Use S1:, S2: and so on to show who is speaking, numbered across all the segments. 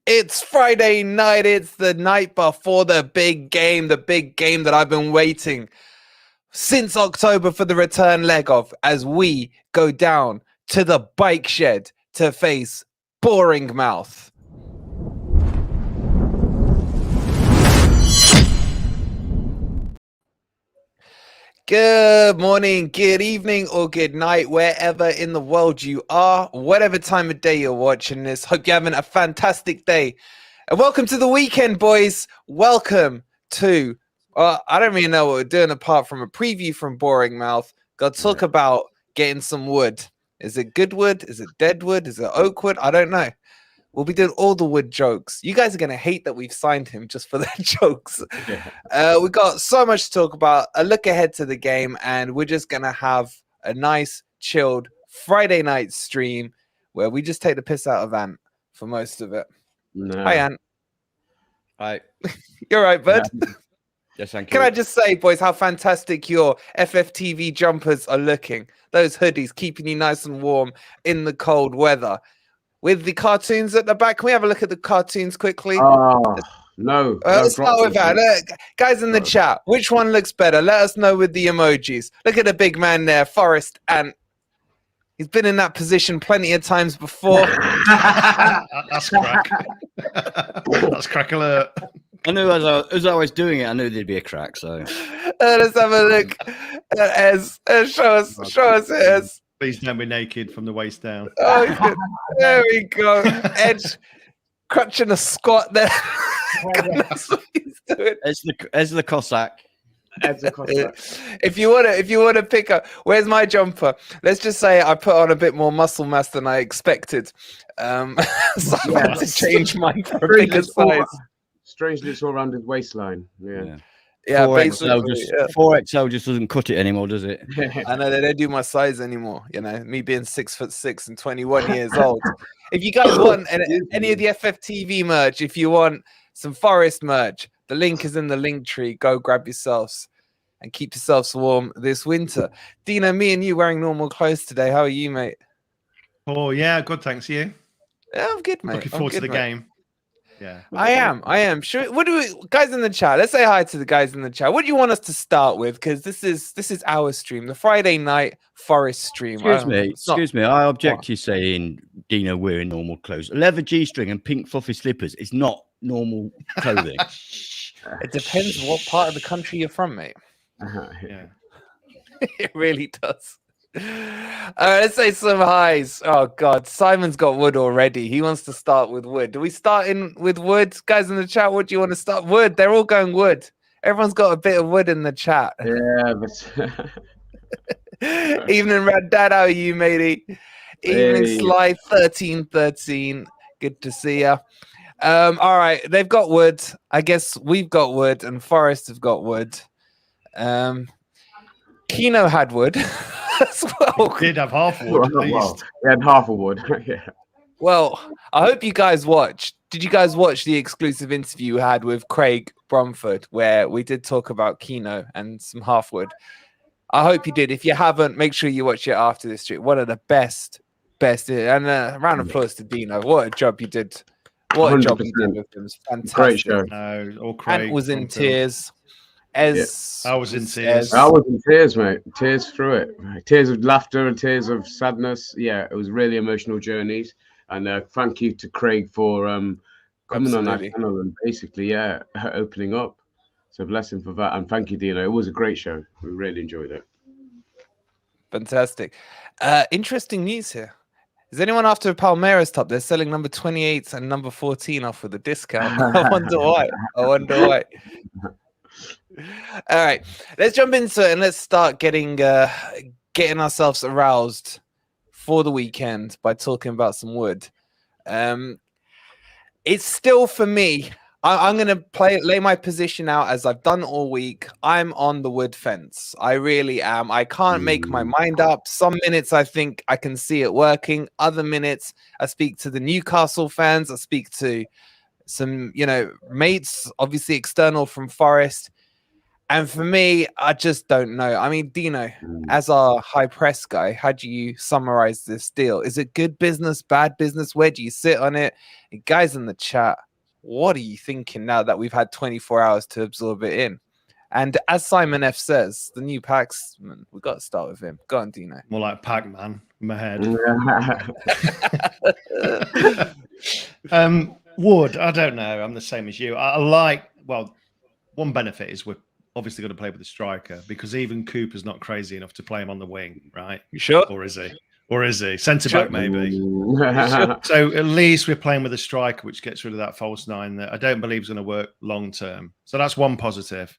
S1: It's Friday night. It's the night before the big game that I've been waiting since October for the return leg of, as we go down to the bike shed to face Bournemouth. Good morning, good evening, or good night, wherever in the world you are, whatever time of day you're watching this. Hope you're having a fantastic day. And welcome to the weekend, boys. Welcome to, I don't really know what we're doing apart from a preview from Bournemouth. Got to talk about getting some wood. Is it good wood? Is it dead wood? Is it oak wood? I don't know. We'll be doing all the wood jokes. You guys are going to hate that we've signed him just for the jokes. We've got so much to talk about, a look ahead to the game, and we're just going to have a nice, chilled Friday night stream where we just take the piss out of Ant for most of it.
S2: No.
S1: Hi, Ant.
S3: Hi.
S1: You're right, bud.
S3: Yes, thank you.
S1: Can I just say, boys, how fantastic your FFTV jumpers are looking. Those hoodies keeping you nice and warm in the cold weather. With the cartoons at the back, can we have a look at the cartoons quickly?
S2: Oh, no.
S1: Let's start with that. Look, guys in the chat, which one looks better? Let us know with the emojis. Look at the big man there, Forest Ant. He's been in that position plenty of times before.
S4: That's crack. That's crack alert.
S3: I knew as I was doing it, I knew there'd be a crack. So
S1: let's have a look at Ez. Show us Ez.
S4: Please don't be naked from the waist down.
S1: Oh, there we go. Edge crutching a squat there. That's what he's doing.
S3: As the Cossack.
S1: If you want to pick up, where's my jumper? Let's just say I put on a bit more muscle mass than I expected. So I had to change mine for a bigger size.
S2: Strangely, it's all around his waistline.
S1: Yeah,
S3: 4XL just doesn't cut it anymore, does it?
S1: I know they don't do my size anymore. You know, me being 6'6" and 21 years old. If you guys want any of the FFTV merch, if you want some Forest merch, the link is in the link tree. Go grab yourselves and keep yourselves warm this winter. Dino, me and you wearing normal clothes today. How are you, mate?
S4: Oh yeah, good. Thanks, you.
S1: Yeah, I'm good, mate.
S4: Looking forward to the game. Yeah,
S1: I am. Sure. What do we, guys in the chat? Let's say hi to the guys in the chat. What do you want us to start with? Because this is our stream, the Friday night Forest stream.
S3: Excuse me. I object to you saying Dino wearing normal clothes. A leather G-string and pink fluffy slippers is not normal clothing.
S1: It depends what part of the country you're from, mate.
S4: yeah.
S1: It really does. All right, let's say some highs. Oh God, Simon's got wood already. He wants to start with wood. Do we start in with wood, guys in the chat? What do you want to start? Wood. They're all going wood. Everyone's got a bit of wood in the chat.
S2: Yeah, but
S1: Evening, Rad Dad. How are you, matey? Evening,
S2: Hey.
S1: Sly 1313. Good to see ya. All right, they've got wood. I guess we've got wood, and Forest have got wood. Keno had wood. As well.
S4: Did have half wood at least.
S2: Well, he had half a wood. Yeah.
S1: Well, I hope you guys watched. Did you guys watch the exclusive interview we had with Craig Bromford, where we did talk about Keno and some halfwood? I hope you did. If you haven't, make sure you watch it after this stream. One of the best, and a round of applause to Dino. What a job you did! What a job you did with him. It was fantastic.
S2: Great show.
S4: No, all Craig
S1: Ant was in
S4: Bromfield.
S1: tears. Ez,
S4: I was in tears.
S2: I was in tears, mate. Tears through it. Tears of laughter and tears of sadness. Yeah, it was really emotional journeys. And thank you to Craig for coming on our channel and basically, opening up. So bless him for that. And thank you, Dino. It was a great show. We really enjoyed it.
S1: Fantastic. Interesting news here. Is anyone after Palmeiras top? They're selling number 28 and number 14 off with a discount. I wonder why. All right, let's jump into it and let's start getting ourselves aroused for the weekend by talking about some wood. It's still for me. I'm going to lay my position out as I've done all week. I'm on the wood fence. I really am. I can't make my mind up. Some minutes I think I can see it working. Other minutes I speak to the Newcastle fans. I speak to some, mates, obviously external from Forest. And for me, I just don't know. I mean, Dino, as our high press guy, how do you summarize this deal? Is it good business, bad business? Where do you sit on it? And guys in the chat, what are you thinking now that we've had 24 hours to absorb it in? And as Simon F says, the new Paxman, we've got to start with him. Go on, Dino.
S4: More like Pac-Man in my head. Wood, I don't know. I'm the same as you. I like, well, one benefit is we're obviously going to play with a striker because even Cooper's not crazy enough to play him on the wing, right?
S1: You sure?
S4: Or is he? Or is he? Centre back, maybe.
S1: Sure.
S4: So at least we're playing with a striker, which gets rid of that false nine that I don't believe is going to work long term. So that's one positive.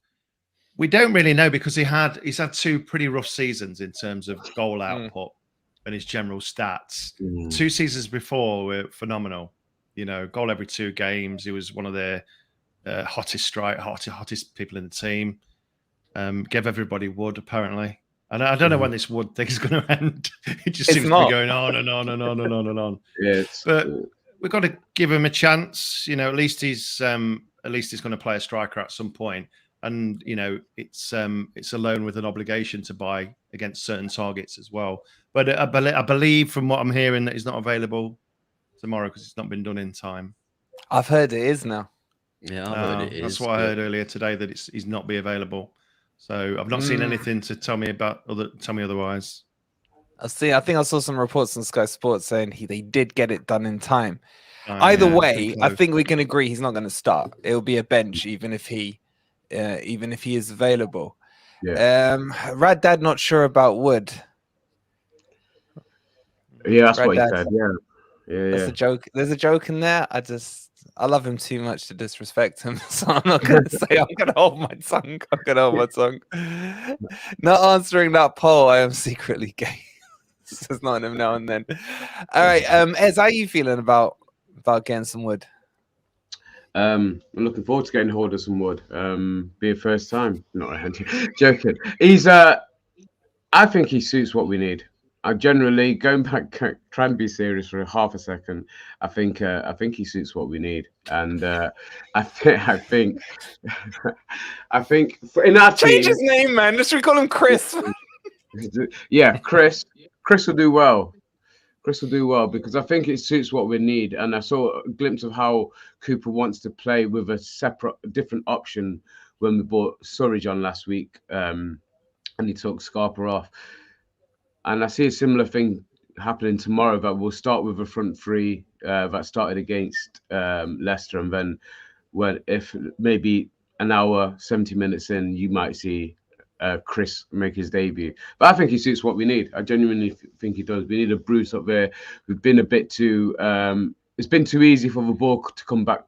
S4: We don't really know because he's had two pretty rough seasons in terms of goal output and his general stats. 2 seasons before were phenomenal. You know, goal every 2 games. He was one of the hottest people in the team. Gave everybody Wood apparently. And I don't know when this Wood thing is going to end. It just seems to be going on and on and on and on and on.
S2: Yes,
S4: but we've got to give him a chance. You know, at least he's going to play a striker at some point. And you know, it's a loan with an obligation to buy against certain targets as well. But I believe from what I'm hearing that he's not available tomorrow because it's not been done in time.
S1: I've heard it is now.
S3: Yeah, I've heard it is.
S4: That's what I heard earlier today, that he's not be available. So I've not seen anything to tell me otherwise.
S1: I think I saw some reports on Sky Sports saying they did get it done in time. Either way, I think we can agree he's not going to start. It'll be a bench, even if he is available.
S2: Yeah.
S1: Rad Dad not sure about Wood.
S2: Yeah, that's
S1: Rad
S2: what he
S1: Dad.
S2: said. Yeah.
S1: That's a joke. There's a joke in there. I love him too much to disrespect him, so I'm not going to say. I'm going to hold my tongue. Not answering that poll. I am secretly gay. Says Nottingham now and then. All right, Ez, how are you feeling about getting some Wood?
S2: I'm looking forward to getting hold of some Wood. Be a first time. Not joking. He's I think he suits what we need. I generally, going back, try and be serious for half a second. I think he suits what we need, and I think in our
S1: Change
S2: team,
S1: his name, man. Let's call him Chris.
S2: Yeah, Chris will do well. Chris will do well because I think it suits what we need. And I saw a glimpse of how Cooper wants to play with a different option when we bought Surridge on last week, and he took Scarpa off. And I see a similar thing happening tomorrow, that we'll start with a front three that started against Leicester, and then if maybe an hour, 70 minutes in, you might see Chris make his debut. But I think he suits what we need. I genuinely think he does. We need a Bruce up there. We've been a bit too it's been too easy for the ball to come back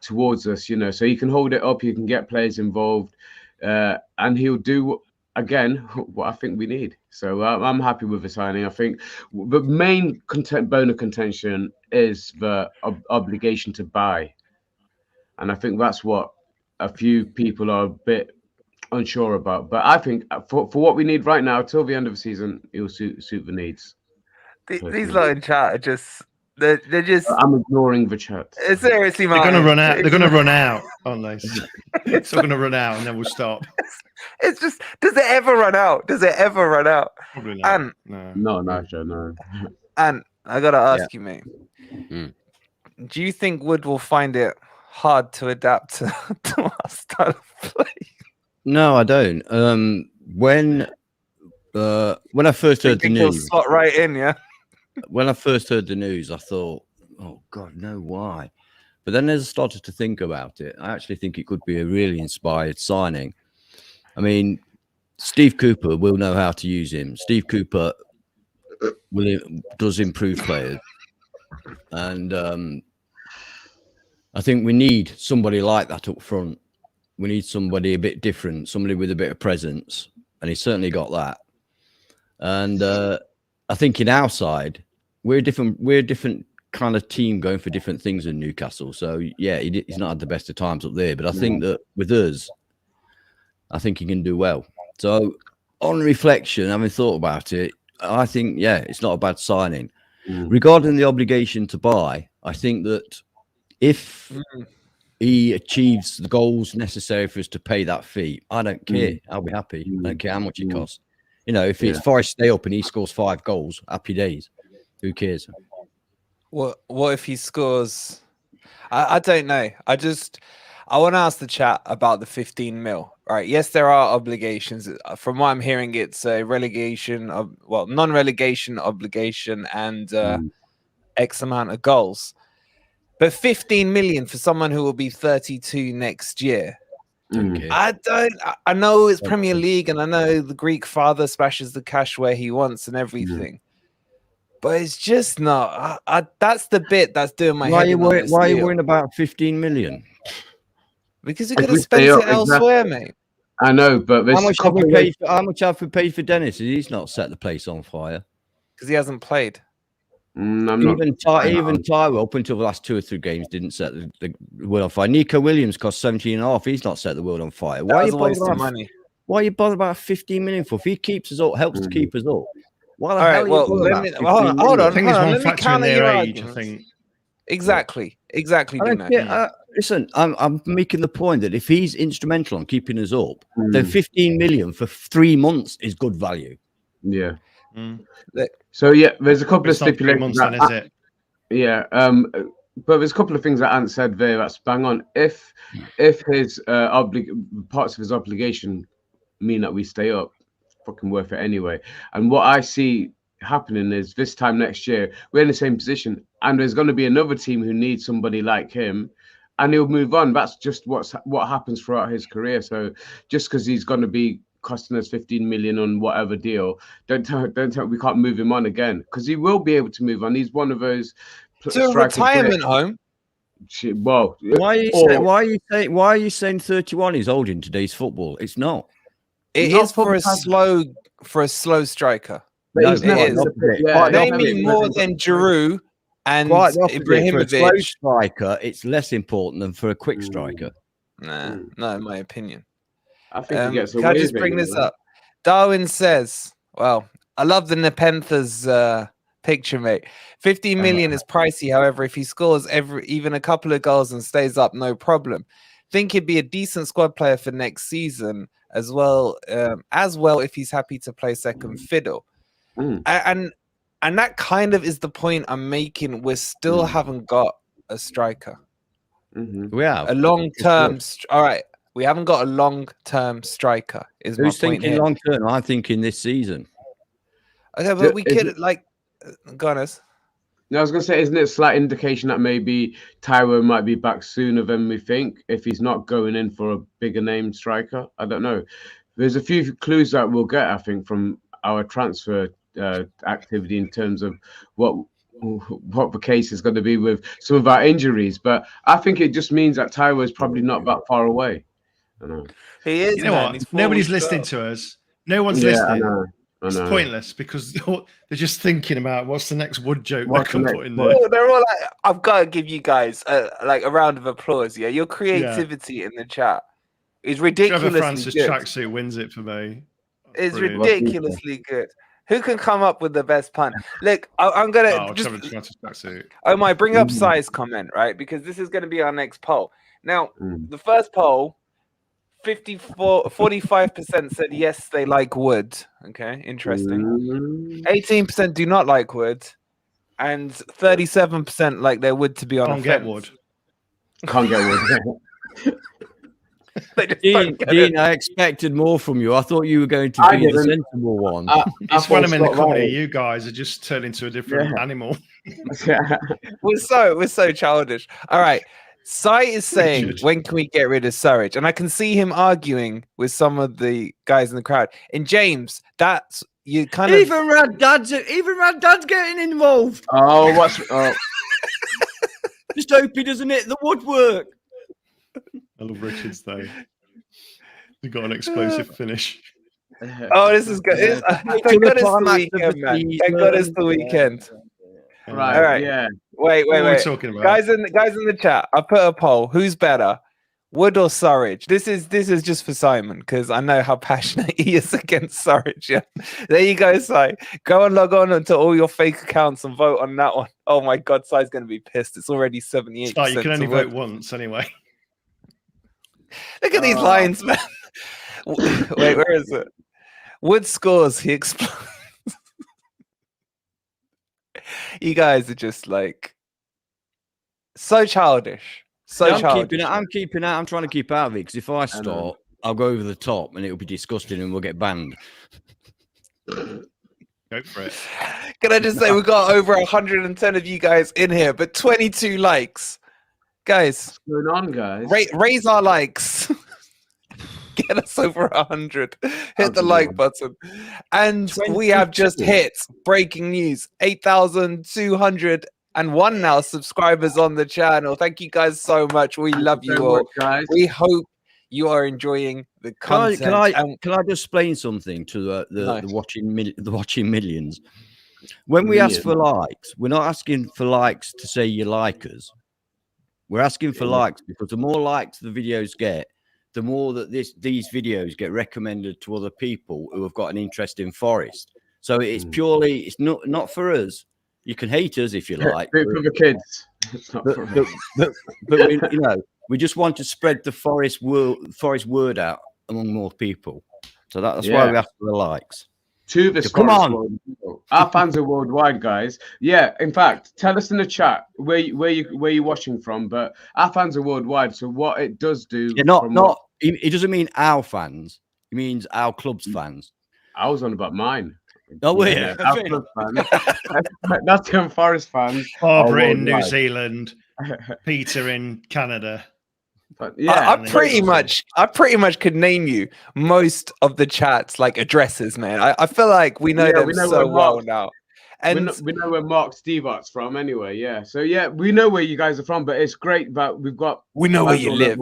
S2: towards us, you know, so you can hold it up, you can get players involved, and he'll do again what I think we need. So I'm happy with the signing. I think the main bone of contention is the obligation to buy, and I think that's what a few people are a bit unsure about. But I think for what we need right now till the end of the season, it'll suit the needs.
S1: These lot in chat are just they're just.
S2: I'm ignoring the chat.
S1: Seriously,
S4: They're
S1: Martin.
S4: going to run out. They're going to run out, aren't they? It's all going to run out, and then we'll stop.
S1: It's just, does it ever run out? Does it ever run out?
S4: Probably not.
S1: And
S2: No.
S1: And I gotta ask you, mate. Do you think Wood will find it hard to adapt to our style of play?
S3: No, I don't. When I first heard the news,
S1: slot right in, yeah.
S3: When I first heard the news, I thought, "Oh God, no, why?" But then as I started to think about it, I actually think it could be a really inspired signing. I mean, Steve Cooper will know how to use him. Steve Cooper does improve players, and I think we need somebody like that up front. We need somebody a bit different, somebody with a bit of presence, and he's certainly got that. And I think in our side, we're a different kind of team going for different things in Newcastle. So yeah, he's not had the best of times up there, but I think that with us, I think he can do well. So on reflection, having thought about it, I think, yeah, it's not a bad signing. Regarding the obligation to buy, I think that if he achieves the goals necessary for us to pay that fee, I don't care. I'll be happy. I don't care how much it costs. You know, if it's Forest stay up and he scores 5 goals, happy days. Who cares?
S1: What if he scores? I don't know. I want to ask the chat about the 15 mil. Right? Yes, there are obligations. From what I'm hearing, it's a relegation of non-relegation obligation and X amount of goals. But 15 million for someone who will be 32 next year. I know it's Premier League and I know the Greek father splashes the cash where he wants and everything. But it's just not. That's the bit that's doing my head in. Why are you
S3: worrying about 15 million?
S1: Because we could have spent it elsewhere, mate.
S2: I know, but
S3: how much have we paid for Dennis? He's not set the place on fire.
S1: Because he hasn't played.
S3: Even Tyro up until the last 2 or 3 games didn't set the world on fire. Nico Williams cost 17.5. He's not set the world on fire. Why are you bothered about 15 million for? If he keeps us up, helps to keep us up. Why the hell
S1: hold on.
S4: I think it's one
S1: let me
S4: factor in
S1: counter
S4: their
S1: your
S4: age,
S1: arguments.
S4: I think.
S1: Exactly.
S3: Listen, I'm making the point that if he's instrumental on keeping us up, then 15 million for 3 months is good value.
S2: Yeah. So there's a couple of stipulations.
S4: Then, is it?
S2: Yeah. But there's a couple of things that Ant said there that's bang on. If his parts of his obligation mean that we stay up, fucking worth it anyway. And what I see happening is this time next year we're in the same position, and there's going to be another team who needs somebody like him, and he'll move on. That's just what happens throughout his career. So just because he's going to be costing us 15 million on whatever deal, don't tell we can't move him on again, because he will be able to move on. He's one of those
S1: to a retirement home.
S2: Well,
S3: why are you saying 31 is old in today's football? It's not.
S1: It is for a slow striker.
S2: No,
S1: it is. Name me more than Giroud and Ibrahimovic.
S3: For a slow striker, it's less important than for a quick striker.
S1: Nah, not in my opinion.
S2: I think he gets
S1: can I just bring this up? Darwin says, well, I love the Nepenthes picture, mate. 15 million is pricey. However, if he scores even a couple of goals and stays up, no problem. Think he'd be a decent squad player for next season as well if he's happy to play second fiddle. And that kind of is the point I'm making. We still haven't got a striker.
S3: We have
S1: a long-term. All right. We haven't got a long-term striker. Who's
S3: thinking long-term? I'm thinking this season.
S1: Okay, but we could go on us.
S2: No, I was going to say, isn't it a slight indication that maybe Tyro might be back sooner than we think if he's not going in for a bigger name striker? I don't know. There's a few clues that we'll get, I think, from our transfer activity in terms of what the case is going to be with some of our injuries. But I think it just means that Tyro is probably not that far away. I know.
S1: He is.
S4: You know what? Nobody's listening to us. No one's listening. It's pointless because they're just thinking about what's the next wood joke they can put in there.
S1: They're all like, I've got to give you guys a round of applause. Yeah, your creativity in the chat is ridiculously
S4: Trevor Francis
S1: good.
S4: Tracksuit wins it for me.
S1: It's ridiculously good. Who can come up with the best pun? Look, I'm gonna
S4: Trevor Francis Tracksuit.
S1: Oh my, bring up size comment, right? Because this is going to be our next poll. Now, the first poll. 45% said yes, they like wood. Okay, interesting. 18% do not like wood, and 37% like their wood to be on.
S4: Can't get wood.
S2: Can't get wood.
S3: Dean, I expected more from you. I thought you were going to be the sensible one.
S4: It's when I'm in the company. You guys are just turned into a different animal.
S1: We're so childish. All right. Sai is saying, when can we get rid of Surridge? And I can see him arguing with some of the guys in the crowd. And James, that's you kind of
S3: even Rad Dad's getting involved. Just hope he doesn't hit the woodwork.
S4: I love Richards though. He got an explosive finish.
S1: Oh, this is good. Thank God it's the weekend, man. Thank God it's the weekend.
S2: Right.
S1: All right.
S2: Yeah.
S1: Wait.
S4: What are we talking about?
S1: Guys in the chat, I put a poll. Who's better, Wood or Surridge? This is just for Simon because I know how passionate he is against Surridge. Yeah. There you go, Si. Go and log on to all your fake accounts and vote on that one. Oh my God, Si's going to be pissed. It's already 78%.
S4: You can only vote once anyway.
S1: Look at these lines, man. Wait, where is it? Wood scores. He explodes. You guys are just like so childish. So
S3: Yeah,
S1: childish.
S3: I'm keeping out. I'm trying to keep out of it because if I start, I'll go over the top and it'll be disgusting and we'll get banned.
S4: Go for it.
S1: Can I just say we've got over 110 of you guys in here, but 22 likes. Guys,
S2: What's going on, guys?
S1: raise our likes. Get us over 100. Hit the like button. And we have just hit breaking news. 8,201 now subscribers on the channel. Thank you guys so much. We love you all.
S2: Guys.
S1: We hope you are enjoying the content.
S3: Can I just explain something to the watching millions? When we ask for likes, we're not asking for likes to say you like us. We're asking for likes because the more likes the videos get, the more that these videos get recommended to other people who have got an interest in Forest. So it's purely, it's not for us. You can hate us if you like.
S2: For the kids.
S3: But we just want to spread the Forest word out among more people. So that's why we ask for the likes.
S2: To the
S3: Come on.
S2: Our fans are worldwide, guys. Yeah, in fact, tell us in the chat where you watching from. But our fans are worldwide. So what it does do,
S3: it doesn't mean our fans. It means our club's fans.
S2: I was on about mine.
S3: Oh,
S2: our club fans. Nottingham Forest fans.
S4: Barbara in New Zealand. Peter in Canada.
S2: But yeah,
S1: I pretty much could name you most of the chats like addresses, man. I feel like we know them so well now. And
S2: we know where Mark Stevart's from anyway, yeah. So yeah, we know where you guys are from, but it's great that we know where you live.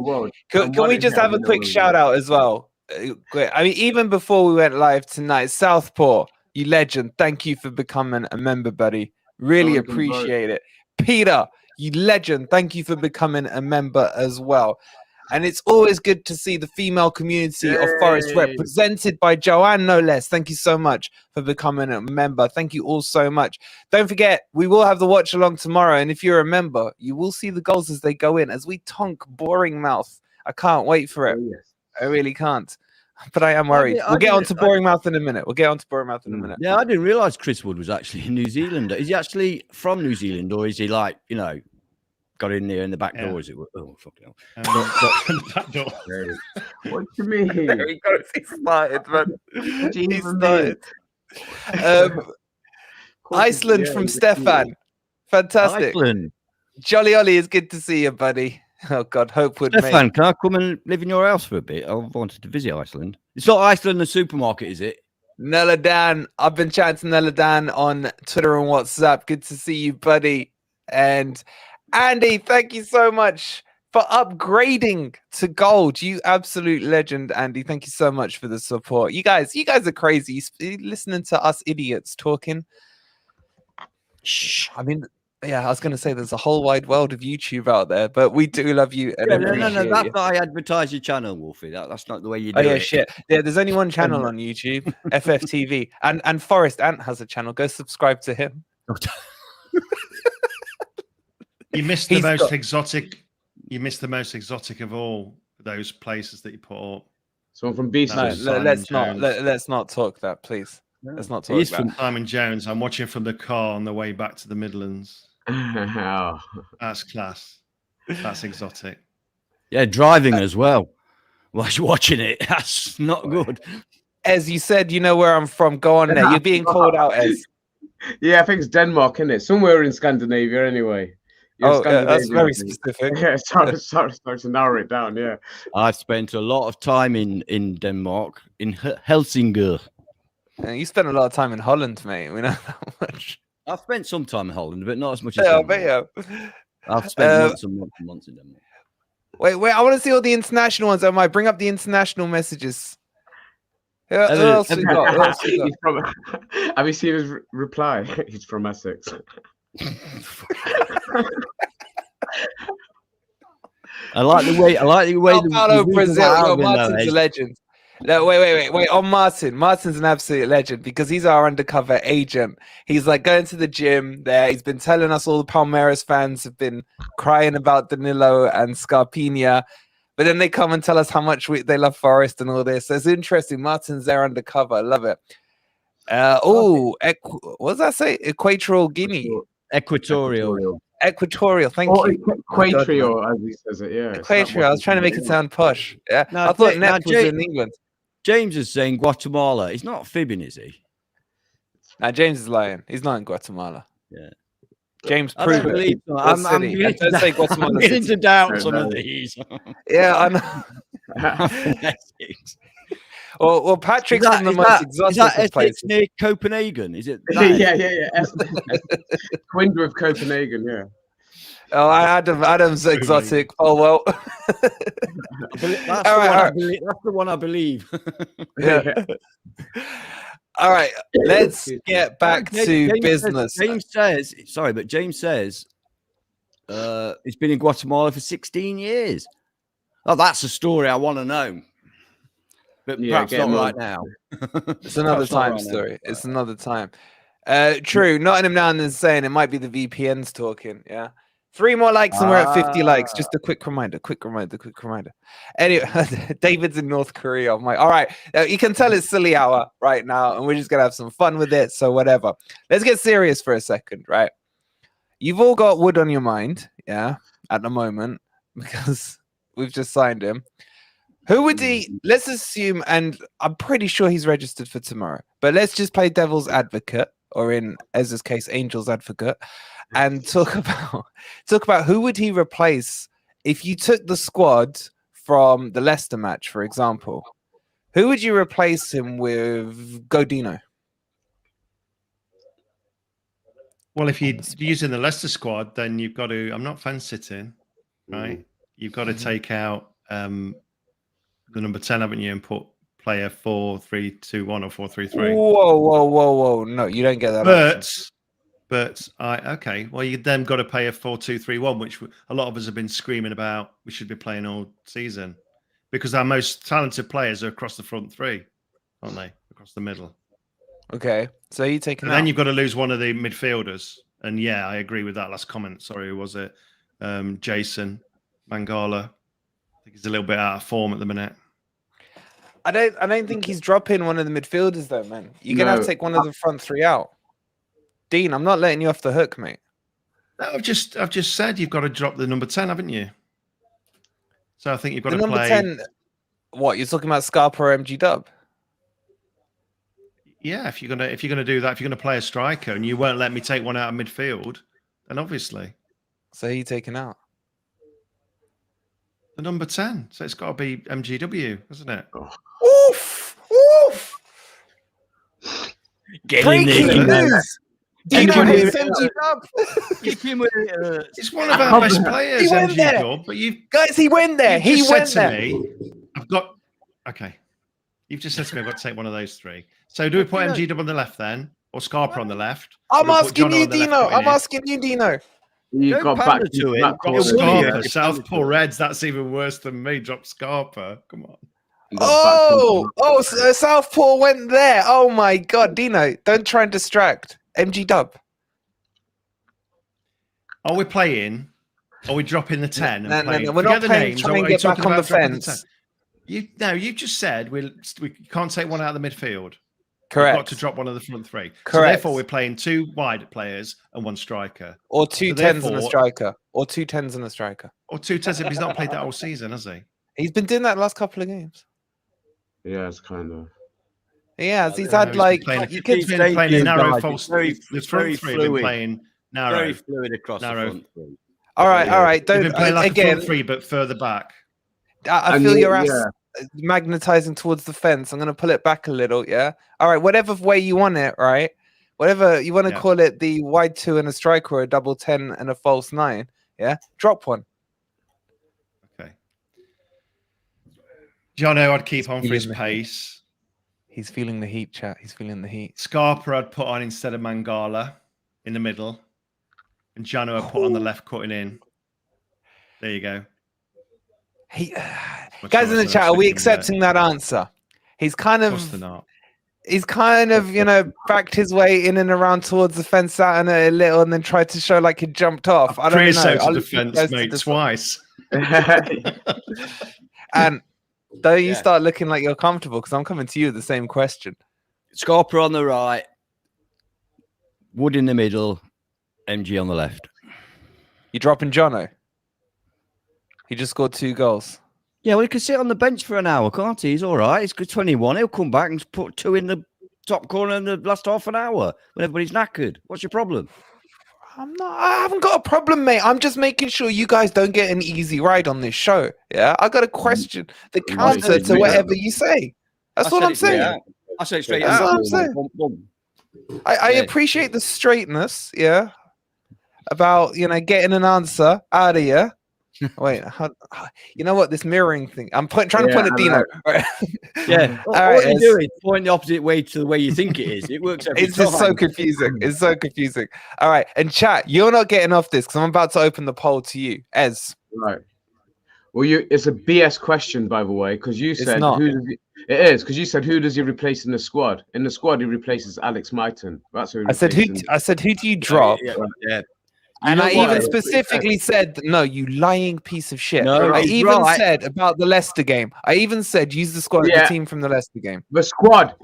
S1: Can we just have a quick shout out as well? I mean, even before we went live tonight, Southpaw, you legend. Thank you for becoming a member, buddy. Really appreciate it. Peter, you legend. Thank you for becoming a member as well. And it's always good to see the female community of Forest represented by Joanne, no less. Thank you so much for becoming a member. Thank you all so much. Don't forget, we will have the watch along tomorrow. And if you're a member, you will see the goals as they go in, as we tonk Boring Mouth. I can't wait for it. I really can't. But I am worried. We'll get on to Boring Mouth in a minute.
S3: Yeah, I didn't realise Chris Wood was actually a New Zealander. Is he actually from New Zealand, or is he like, got in there in the back door? Is it? Oh, fucking hell.
S4: Back door.
S2: What do you mean?
S1: There he goes. He started, man. He started. Iceland from Stefan. Fantastic.
S3: Iceland.
S1: Jolly Ollie, is good to see you, buddy. Oh God, Hopewood.
S3: Stefan, can I come and live in your house for a bit? I wanted to visit Iceland. It's not Iceland, the supermarket, is it?
S1: Nella Dan, I've been chatting to Nella Dan on Twitter and WhatsApp. Good to see you, buddy. And Andy, thank you so much for upgrading to gold. You absolute legend, Andy. Thank you so much for the support. You guys are crazy. You're listening to us idiots talking. Shh. I mean, yeah, I was going to say there's a whole wide world of YouTube out there, but we do love you. And
S3: no, that's not I advertise your channel, Wolfie. That's not the way you do it.
S1: Oh, yeah, shit. Yeah, there's only one channel on YouTube, FFTV. And Forest Ant has a channel. Go subscribe to him.
S4: You missed the most exotic. You missed the most exotic of all those places that you put up.
S2: Someone from Beast.
S1: No, let's not talk that, please. Let's not talk that.
S4: Simon Jones. I'm watching from the car on the way back to the Midlands. That's class. That's exotic.
S3: Yeah, driving as well. Whilst you're watching it, that's not good.
S1: Ez, you said you know where I'm from. Go on there. You're being called out, Ez.
S2: Yeah, I think it's Denmark, isn't it? Somewhere in Scandinavia, anyway.
S1: That's very specific.
S2: Yeah, sorry to narrow it down. Yeah,
S3: I've spent a lot of time in Denmark, in Helsinki.
S1: You spent a lot of time in Holland, mate. We know that much.
S3: I've spent some time in Holland, but not as much as Denmark. I've spent months and months and months in Denmark.
S1: Wait, I want to see all the international ones. I might bring up the international messages. Who else we got?
S2: Have you seen his reply? He's from Essex.
S3: I like the way.
S1: Paulo Brazil, Martin's a legend. No, wait. On Martin. Martin's an absolute legend because he's our undercover agent. He's like going to the gym there. He's been telling us all the Palmeiras fans have been crying about Danilo and Scarpinha. But then they come and tell us how much they love Forest and all this. So it's interesting. Martin's there undercover. I love it. What does that say? Equatorial Guinea.
S3: Equatorial.
S1: Thank you.
S2: Equatorial, as he says it. Yeah.
S1: Equatorial. I was trying to make it sound posh. Yeah.
S3: Now,
S1: I thought Nep was in England.
S3: James is saying Guatemala. He's not fibbing, is he?
S1: Now James is lying. He's not in Guatemala.
S3: Yeah.
S1: James, prove it.
S3: I'm beginning to doubt some of these.
S1: Yeah, I know. Well, Patrick's from the most exotic place.
S3: Near Copenhagen, is it?
S2: Yeah. Quindra of Copenhagen, yeah.
S1: Oh, Adam's exotic. Oh well.
S3: That's the one I believe.
S1: Yeah. All right, let's get back to business.
S3: James says he's been in Guatemala for 16 years. Oh, that's a story I want to know. But perhaps not right now.
S1: It's another time story. It's another time. True. Nottingham now and then saying it might be the VPNs talking. Yeah. 3 more likes and we're at 50 likes. Just a quick reminder. Anyway, David's in North Korea. I'm like, all right. You can tell it's silly hour right now, and we're just gonna have some fun with it. So whatever. Let's get serious for a second, right? You've all got Wood on your mind, yeah, at the moment, because we've just signed him. Who would he? Let's assume, and I'm pretty sure he's registered for tomorrow, but let's just play devil's advocate, or in Ezra's case, angel's advocate, and talk about who would he replace if you took the squad from the Leicester match, for example. Who would you replace him with? Godino.
S4: Well, if you're using the Leicester squad, then you've got to. I'm not fan sitting, right? You've got to take out the number 10, haven't you, and put player 4-3-2-1 or 4-3-3.
S1: Whoa! No, you don't get that.
S4: But okay. Well, you then got to pay a 4-2-3-1, which a lot of us have been screaming about. We should be playing all season because our most talented players are across the front three, aren't they? Across the middle.
S1: Okay, so you taking.
S4: Then you've got to lose one of the midfielders, and yeah, I agree with that last comment. Sorry, who was it? Jason Mangala. I think he's a little bit out of form at the minute.
S1: I don't think he's dropping one of the midfielders though, man. You're gonna have to take one of the front three out. Dean, I'm not letting you off the hook, mate.
S4: No, I've just said you've got to drop the number 10, haven't you? So I think you've got to
S1: number
S4: play
S1: 10. What, you're talking about Scarpa or MG Dub?
S4: Yeah, if you're gonna do that, if you're gonna play a striker and you won't let me take one out of midfield, then obviously.
S1: So who are you taking out?
S4: The number 10. So it's got to be MGW, isn't it?
S1: Oh. Oof!
S3: Get in there.
S1: Dino hates MG Dub.
S4: It's one of our best players, MG Dub. But
S1: he went there. He went there.
S4: Okay. You've just said to me I've got to take one of those three. So do we put MG Dub on the left then? Or Scarpa on the left?
S1: I'm asking you, Dino.
S2: You got back to it.
S4: Scarpa, Southpaw Reds, that's even worse than me. Drop Scarpa. Come on.
S1: So Southpaw went there. Oh my God, Dino, don't try and distract. MG Dub.
S4: Are we playing? Are we dropping the 10?
S1: No. We're not playing. Trying to get back on the fence.
S4: You just said we can't take one out of the midfield.
S1: Correct.
S4: We've got to drop one of the front three.
S1: Correct.
S4: So therefore, we're playing 2 wide players and 1 striker.
S1: Or 2 10s and a striker. Or 2 10s and a striker.
S4: Or 2 10s if he's not played that whole season, has he?
S1: He's been doing that the last couple of games.
S2: Yeah, it's kind of.
S1: Yeah, he's had like
S4: you could be playing a narrow false. The front three have been playing narrow,
S3: very fluid across the front three.
S1: All right. Don't
S4: play like again. Front three, but further back.
S1: I feel your ass magnetizing towards the fence. I'm gonna pull it back a little. Yeah. All right. Whatever way you want it. Right. Whatever you want to call it, the wide 2 and a striker, or a double 10 and a false 9. Yeah. Drop one.
S4: Okay. Jono, I'd keep on for his pace.
S1: He's feeling the heat, chat. He's feeling the heat.
S4: Scarpa I'd put on instead of Mangala in the middle. And Jono I'd put on the left, cutting in. There you go.
S1: Guys in the chat, are we accepting that answer? He's kind of backed his way in and around towards the fence out and a little, and then tried to show like he jumped off. I don't know.
S4: To the fence, mate, twice.
S1: And don't you
S3: Yeah.
S1: start looking like you're comfortable because I'm coming to you with the same question.
S3: Scarpa on the right, Wood in the middle, MG on the left.
S1: You dropping Jono? He just scored 2 goals.
S3: Yeah, well, he can sit on the bench for an hour, can't he? He's all right. He's good 21. He'll come back and put 2 in the top corner in the last half an hour when everybody's knackered. What's your problem?
S1: I haven't got a problem, mate. I'm just making sure you guys don't get an easy ride on this show. Yeah, I got a question, the counter to whatever you say. That's what I'm saying.
S3: I say it straight
S1: That's
S3: out.
S1: what I'm saying.
S3: Boom, boom.
S1: I appreciate the straightness, yeah, about getting an answer out of you. Wait, you know what? This mirroring thing. I'm trying to point at Dino. Right.
S3: Yeah, all
S1: right,
S3: you do is point the opposite way to the way you think it is. It works every
S1: It's
S3: time.
S1: just so confusing. It's so confusing. All right, and chat, you're not getting off this because I'm about to open the poll to you, Ez.
S2: Right. Well, it's a BS question, by the way, because you said
S1: not.
S2: It is because you said who does he replace in the squad? In the squad, he replaces Alex Myton. That's who.
S1: I said who do you drop?
S3: Yeah.
S1: And I
S2: what?
S1: even specifically said, no, you lying piece of shit.
S3: No,
S1: I
S3: he's
S1: even
S3: right.
S1: said about the Leicester game. I even said use the squad, the team from the Leicester game.
S2: The squad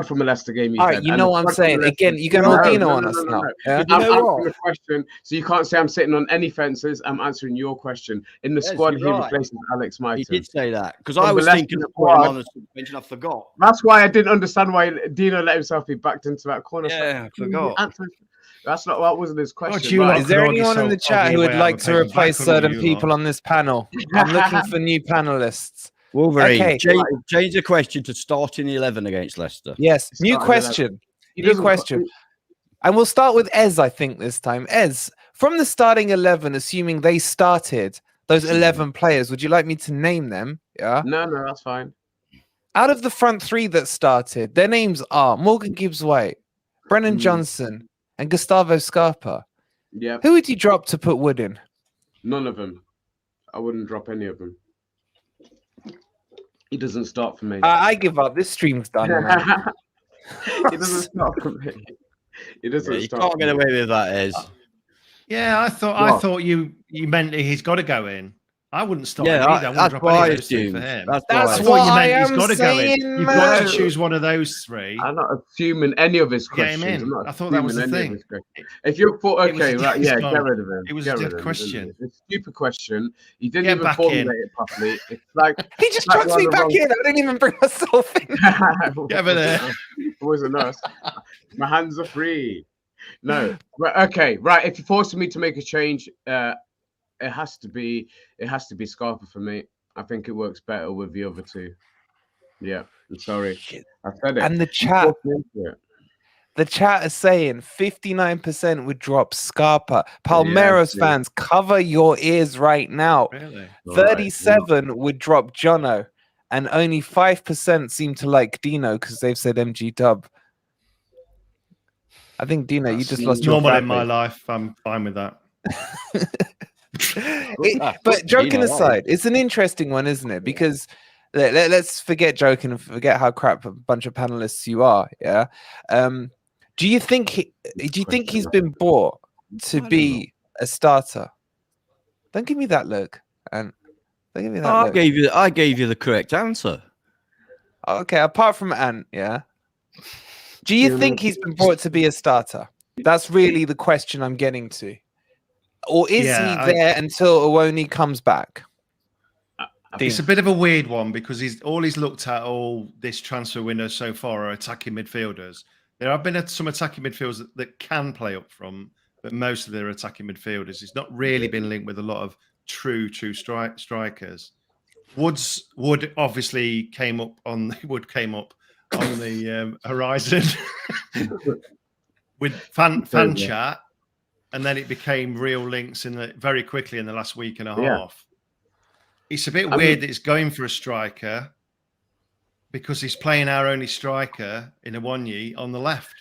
S2: from the Leicester game.
S1: All right, you know what I'm saying. Again, you're going Aldino on us now. Yeah?
S2: I'm answering a question, so you can't say I'm sitting on any fences. I'm answering your question. In the squad, he replaces Alex Myton.
S3: He did say that because I was thinking of putting him on the suspension. I forgot.
S2: That's why I didn't understand why Dino let himself be backed into that corner.
S3: Yeah, I forgot.
S2: That wasn't his question.
S1: Is there anyone in the chat who would like to replace certain people on this panel? I'm looking for new panelists.
S3: Wolverine,
S1: Okay.
S3: change the question to starting 11 against Leicester.
S1: Yes, new question. New question. And we'll start with Ez, I think, this time. Ez, from the starting 11, assuming they started, those 11 players, would you like me to name them? Yeah.
S2: No, that's fine.
S1: Out of the front 3 that started, their names are Morgan Gibbs-White, Brennan Johnson, and Gustavo Scarpa.
S2: Yeah.
S1: Who would you drop to put Wood in?
S2: None of them. I wouldn't drop any of them. He doesn't start for me.
S1: I give up. This stream's done. Man.
S2: He doesn't start for me. He doesn't.
S3: You can't get away with that, Ez.
S4: Yeah, I thought you meant he's got to go in. I wouldn't stop him either. I wouldn't drop any of those 2 for him.
S1: That's
S4: what you meant.
S1: I
S4: He's got to go in.
S1: saying,
S4: You've got to choose one of those 3.
S2: I'm not assuming any of his
S4: Get him
S2: questions.
S4: in. I thought that was the thing.
S2: If you're get rid of him.
S4: It was a good question.
S2: It's a stupid question. He didn't
S4: Get
S2: even
S4: back
S2: formulate it properly. It's like
S1: he just chucks me back in. I didn't even bring myself in.
S4: Get over there.
S2: It wasn't us. My hands are free. No. Right. Okay. Right. If you're forcing me to make a change, it has to be Scarpa for me. I think it works better with the other 2. Yeah, I'm sorry. I said it.
S1: And the chat is saying 59% would drop Scarpa. Palmeiras fans, cover your ears right now.
S4: Really?
S1: 37 would drop Jono, and only 5% seem to like Dino because they've said MG Dub. I think Dino, you just lost your
S4: normal
S1: family.
S4: in my life. I'm fine with that.
S1: But joking aside, it's an interesting one, isn't it? Because let's forget joking and forget how crap a bunch of panelists you are. Yeah. Do you think he's been bought to be a starter? Don't give me that look. And don't give me that look.
S3: I gave you the correct answer.
S1: Okay, apart from Ant, yeah. Do you think he's been brought to be a starter? That's really the question I'm getting to. Or is he there until Owoni comes back?
S4: It's a bit of a weird one because he's looked at all this transfer window so far are attacking midfielders. There have been some attacking midfielders that can play up front, but most of their attacking midfielders. It's not really been linked with a lot of true strikers. Wood obviously came up on the horizon with fan chat, and then it became real links very quickly in the last week and a half.
S2: Yeah.
S4: It's a bit weird that he's going for a striker because he's playing our only striker in Owoni on the left.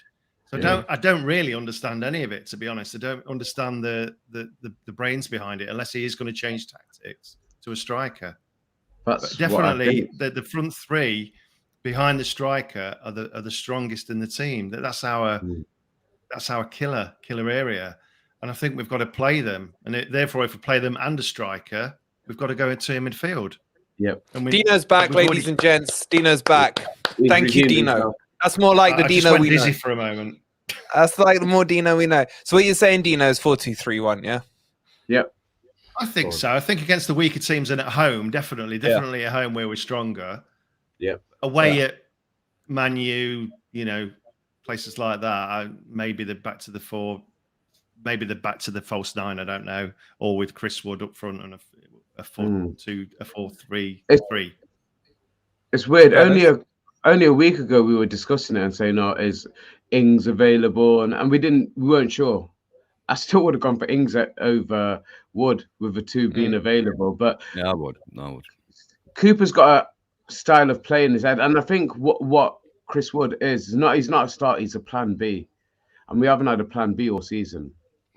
S4: So I don't really understand any of it, to be honest. I don't understand the brains behind it unless he is going to change tactics to a striker. But definitely the front 3 behind the striker are the strongest in the team. That's our killer area. And I think we've got to play them. And therefore, if we play them and a striker, we've got to go into a midfield.
S2: Yep.
S1: Dino's back, ladies and gents. Dino's back. Thank you, Dino.
S2: Himself.
S1: That's more like the
S4: I
S1: Dino
S4: just went
S1: we
S4: dizzy
S1: know.
S4: for a moment.
S1: That's like the more Dino we know. So what you're saying, Dino, is 4-2-3-1, yeah?
S2: Yep.
S4: I think so. I think against the weaker teams and at home, definitely at home where we're stronger.
S2: Yep.
S4: Away at Man U, places like that, maybe they're back to the four, maybe they're back to the false nine. I don't know, or with Chris Wood up front and a 4-2-3-3.
S2: It's weird.
S1: Yeah,
S2: Only a week ago we were discussing it and saying, "Oh, is Ings available?" And we weren't sure. I still would have gone for Ings over Wood with the two being available. But
S3: yeah, I would.
S2: Cooper's got a style of play in his head, and I think what Chris Wood is he's not a start. He's a plan B, and we haven't had a plan B all season,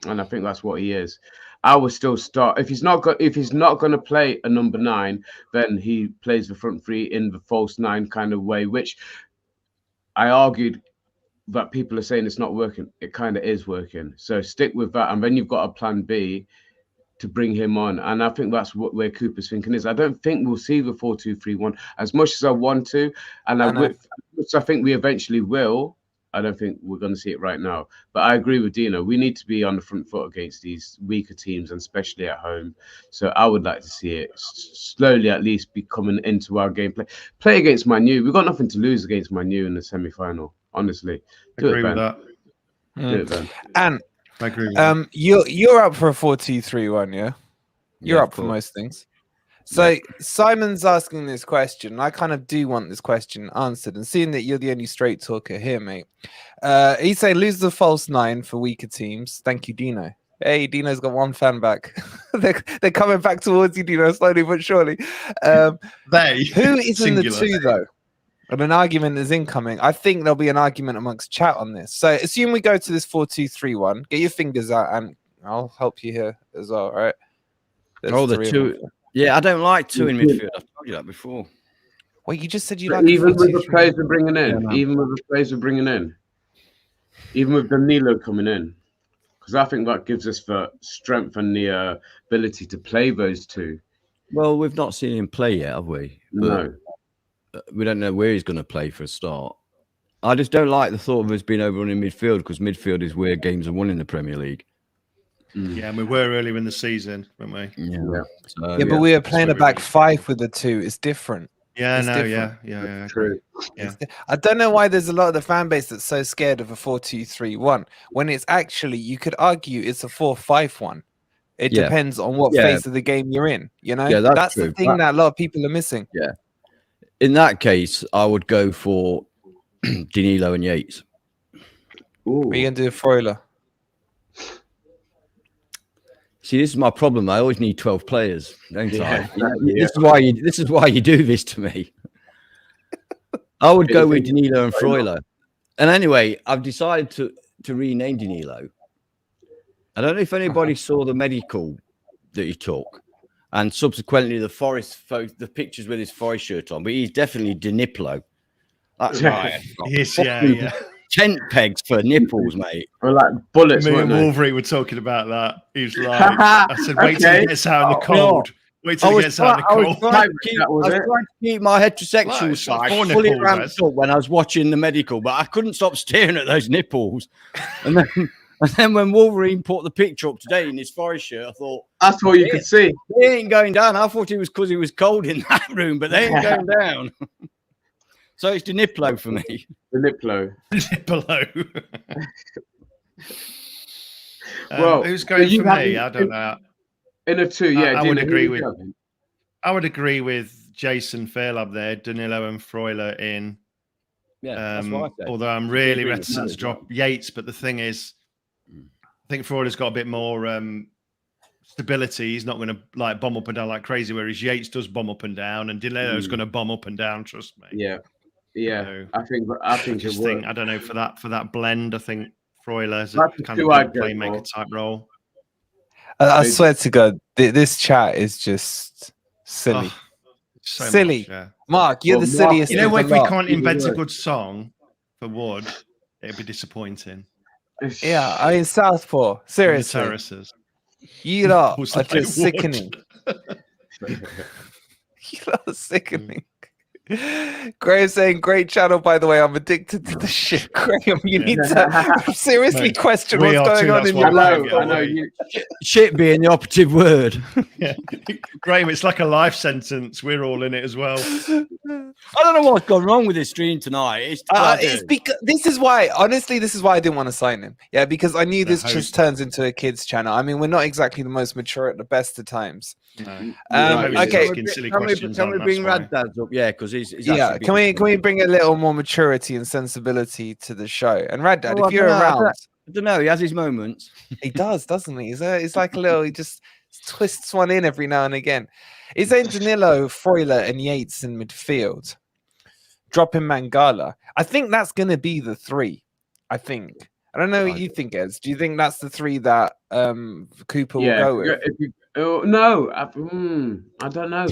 S2: and I think that's what he is. I would still start if he's not going to play a number 9, then he plays the front three in the false 9 kind of way, which I argued that people are saying it's not working. It kind of is working. So stick with that, and then you've got a plan B to bring him on. And I think that's where Cooper's thinking is. I don't think we'll see the 4-2-3-1 as much as I want to, and I think we eventually will. I don't think we're going to see it right now. But I agree with Dino. We need to be on the front foot against these weaker teams, and especially at home. So I would like to see it slowly at least be coming into our gameplay. Play against Man U. We've got nothing to lose against Man U in the semi-final, honestly.
S4: I agree with that.
S2: Do it, Ben.
S1: And
S4: I agree with that.
S1: you're up for a 4-2-3-1, yeah? You're up for most things. So Simon's asking this question. I kind of do want this question answered. And seeing that you're the only straight talker here, mate, he's saying lose the false 9 for weaker teams. Thank you, Dino. Hey, Dino's got one fan back. they're coming back towards you, Dino, slowly but surely. Who is in the 2, though? And an argument is incoming. I think there'll be an argument amongst chat on this. So assume we go to this 4-2-3-1. Get your fingers out, and I'll help you here as well, all right? There's
S3: the 2. Yeah, I don't like 2 in midfield. I've told you that before.
S1: Well, you just said you like
S2: even with the players we're bringing in, even with Danilo coming in, because I think that gives us the strength and the ability to play those 2.
S3: Well, we've not seen him play yet, have we?
S2: No.
S3: We don't know where he's going to play for a start. I just don't like the thought of us being overrun in midfield, because midfield is where games are won in the Premier League.
S4: Yeah, and we were earlier in the season, weren't we?
S3: Yeah. So,
S1: but we were playing a back 5 with the 2. It's different.
S4: Yeah,
S1: it's
S4: different.
S1: Yeah.
S2: True.
S4: Yeah.
S1: I don't know why there's a lot of the fan base that's so scared of a 4-2-3-1 when it's actually, you could argue it's a 4-5-1. It depends on what phase of the game you're in.
S3: Yeah,
S1: that's the thing that a lot of people are missing.
S3: Yeah. In that case, I would go for Danilo and Yates.
S1: What are you going to do with Freuler?
S3: See, this is my problem. I always need 12 players, don't I? This is why you do this to me. I would go with Danilo and Freuler. And anyway, I've decided to rename Danilo. I don't know if anybody saw the medical that he took, and subsequently the pictures with his Forest shirt on, but he's definitely Daniplo. That's right.
S4: Yes, yeah.
S3: Tent pegs for nipples, mate.
S2: Or like bullets.
S4: Me and Wolverine were talking about that. He's like, I said, wait till he gets out in the cold. Wait till he gets out in the cold.
S3: I was trying to keep my heterosexual side fully ramped up when I was watching the medical, but I couldn't stop staring at those nipples. And then when Wolverine put the picture up today in his Forest shirt, I thought,
S2: that's all you could see.
S3: They ain't going down. I thought it was because it was cold in that room, but they ain't going down. So it's Daniplo for me.
S2: Daniplo.
S4: Well, who's going for me? I don't know.
S2: In a 2, yeah.
S4: I would agree with. I would agree with Jason Fairlab there. Danilo and Freuler in.
S3: Yeah, that's what I said.
S4: Although I'm really reticent to drop Yates, but the thing is, I think Freuler's got a bit more stability. He's not going to like bomb up and down like crazy, whereas Yates does bomb up and down, and Danilo's going to bomb up and down. Trust me.
S2: Yeah.
S4: So,
S2: I think
S4: I don't know, for that blend, I think Freuler's a kind of playmaker type role.
S1: I swear to God, this chat is just silly. Silly.
S4: Much, yeah.
S1: Mark, you're the silliest.
S4: You know, if we can't invent a good song for Wood, it'd be disappointing.
S1: Yeah, I mean, Southpaw, seriously.
S4: Terraces.
S1: You lot are just sickening. You Sickening. Graham saying, great channel, by the way. I'm addicted to the shit. Graham, you need to seriously
S4: Mate,
S1: question
S4: we
S1: what's
S4: are
S1: going
S4: too,
S1: on
S4: that's
S1: in
S4: why
S1: your
S4: I
S1: life.
S4: can't
S2: I know you.
S3: Shit being the operative word.
S4: Yeah. Graham, it's like a life sentence. We're all in it as well.
S3: I don't know what's gone wrong with this stream tonight.
S1: It's because this is why, honestly, this is why I didn't want to sign him. Yeah, because I knew this just turns into a kids channel. I mean, we're not exactly the most mature at the best of times.
S4: No.
S1: Okay.
S3: Can we bring Rad Dads up? Yeah, because he's
S1: Yeah. Can we bring a little more maturity and sensibility to the show? And Rad Dad, if you're around,
S3: I don't know. He has his moments.
S1: he does, doesn't he? He's like a little. He just twists one in every now and again. He's saying Danilo, Freuler, and Yates in midfield. Dropping Mangala. I think that's going to be the three. I think. I don't know what you think, Ez. Do you think that's the three that Cooper will go with?
S2: No, I don't know.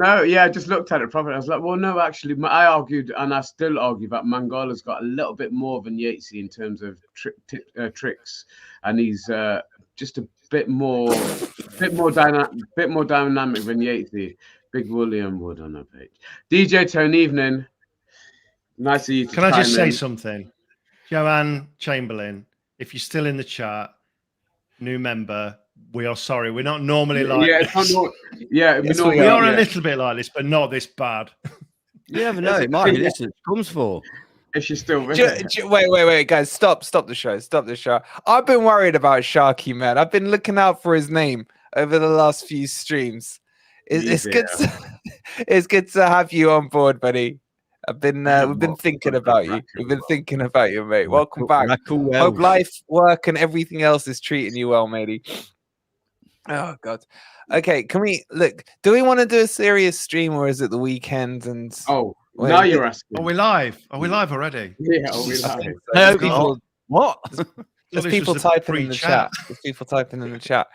S2: I just looked at it properly. I was like, well, no, actually, I argued, and I still argue that Mangala's got a little bit more than Yatesy in terms of tricks, and he's just a bit more dynamic than Yatesy. Big William Wood on the page. DJ Tone, evening. Nice of you to
S4: Can I just say
S2: in.
S4: something? Joanne Chamberlain, if you're still in the chat, new member, we are sorry. We're not normally like this.
S2: We are
S4: a little bit like this, but not this bad.
S3: You never know. It might be this it comes for.
S2: If she's still with
S1: wait, guys, stop the show. I've been worried about Sharky, man. I've been looking out for his name over the last few streams. It's good. It's good to have you on board, buddy. We've been thinking about you. We've been thinking about you, mate. Welcome back. Hope life, work, and everything else is treating you well, matey. Oh God. Okay, can we look? Do we want to do a serious stream, or is it the weekend? And
S2: now you're asking.
S4: Are we live? Are we live already?
S2: Yeah, are we live?
S3: What?
S1: There's people typing in the chat. There's people typing in the chat.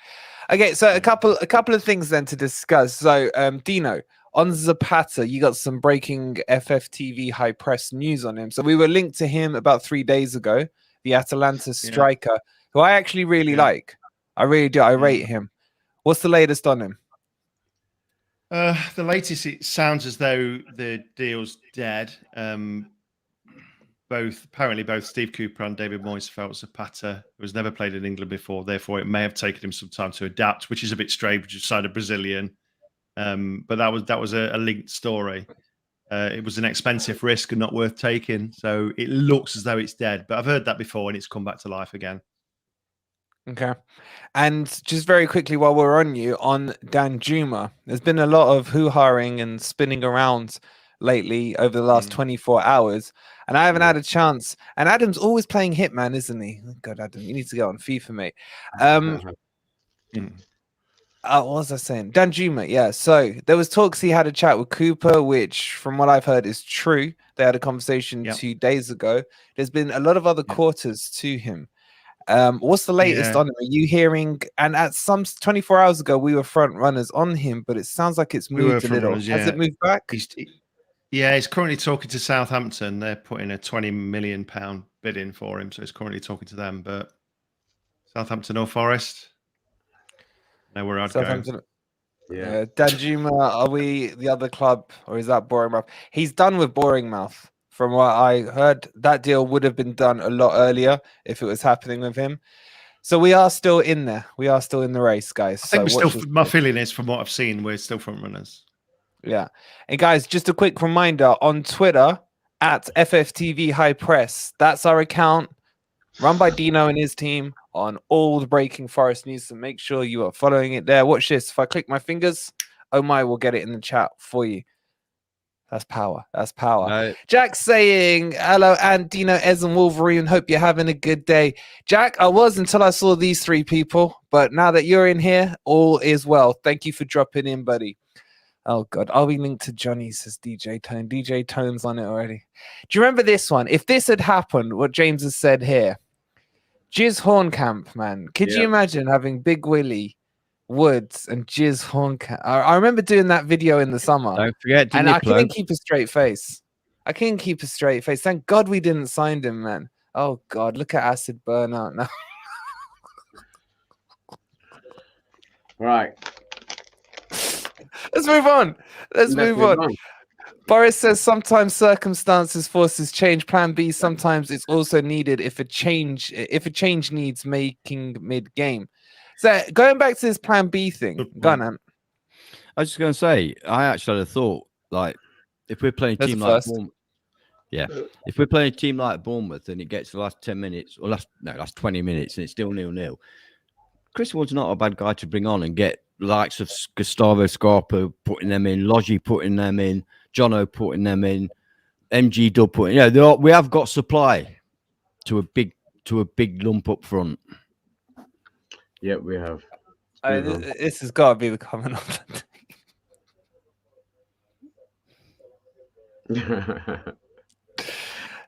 S1: Okay, so a couple of things then to discuss. So, Dino. On Zapata, you got some breaking FFTV high press news on him. So we were linked to him about 3 days ago, the Atalanta striker, who I actually really like. I really do. I rate him. What's the latest on him?
S4: The latest, it sounds as though the deal's dead. Both Steve Cooper and David Moyes felt Zapata was never played in England before. Therefore, it may have taken him some time to adapt, which is a bit strange, which is signed a Brazilian. But that was a linked story. It was an expensive risk and not worth taking. So it looks as though it's dead. But I've heard that before and it's come back to life again.
S1: Okay. And just very quickly while we're on you, on Danjuma, there's been a lot of hoo-haing and spinning around lately over the last 24 hours. And I haven't had a chance. And Adam's always playing Hitman, isn't he? Oh, God, Adam, you need to get on FIFA, mate. What was I saying? Danjuma, yeah. So there was talks he had a chat with Cooper, which from what I've heard is true. They had a conversation 2 days ago. There's been a lot of other quarters to him. What's the latest on him? Are you hearing? And at some 24 hours ago, we were front runners on him, but it sounds like it's moved a little. Has it moved back?
S4: He's currently talking to Southampton. They're putting a £20 million bid in for him. So he's currently talking to them. But Southampton or Forest? Where I'd go.
S1: Yeah. Danjuma, are we the other club or is that Bournemouth? He's done with Bournemouth. From what I heard, that deal would have been done a lot earlier if it was happening with him. So we are still in there. We are still in the race, guys.
S4: I think my feeling is, from what I've seen, we're still front runners.
S1: Yeah. And guys, just a quick reminder on Twitter at FFTV High Press. That's our account run by Dino and his team on all the breaking Forest news. So make sure you are following it there. Watch this. If I click my fingers, Omai will get it in the chat for you. That's power. That's power. No. Jack saying, hello, and Dino, Ez, and Wolverine. Hope you're having a good day. Jack, I was until I saw these three people. But now that you're in here, all is well. Thank you for dropping in, buddy. Oh, God. Are we linked to Johnny, says DJ Tone. DJ Tone's on it already. Do you remember this one? If this had happened, what James has said here, Jizz Hornkamp, man. Could you imagine having Big Willie, Woods, and Jizz Hornkamp? I remember doing that video in the summer.
S3: Don't forget to
S1: and I couldn't keep a straight face. Thank God we didn't sign him, man. Oh, God. Look at Acid Burnout now.
S2: Right.
S1: Let's move on. Let's move on. Boris says sometimes circumstances forces change. Plan B. Sometimes it's also needed if a change needs making mid-game. So going back to this Plan B thing, go on, Ant.
S3: I was just going to say, I actually had a thought, like, if we're playing a team like Bournemouth, if we're playing a team like Bournemouth and it gets the last 10 minutes, or last 20 minutes and it's still 0-0, Chris Wood's not a bad guy to bring on and get the likes of Gustavo Scarpa putting them in, Logie putting them in, Jono putting them in, MG Dub putting. Yeah, we have got supply to a big lump up front.
S2: Yeah, we have.
S1: This has got to be the common of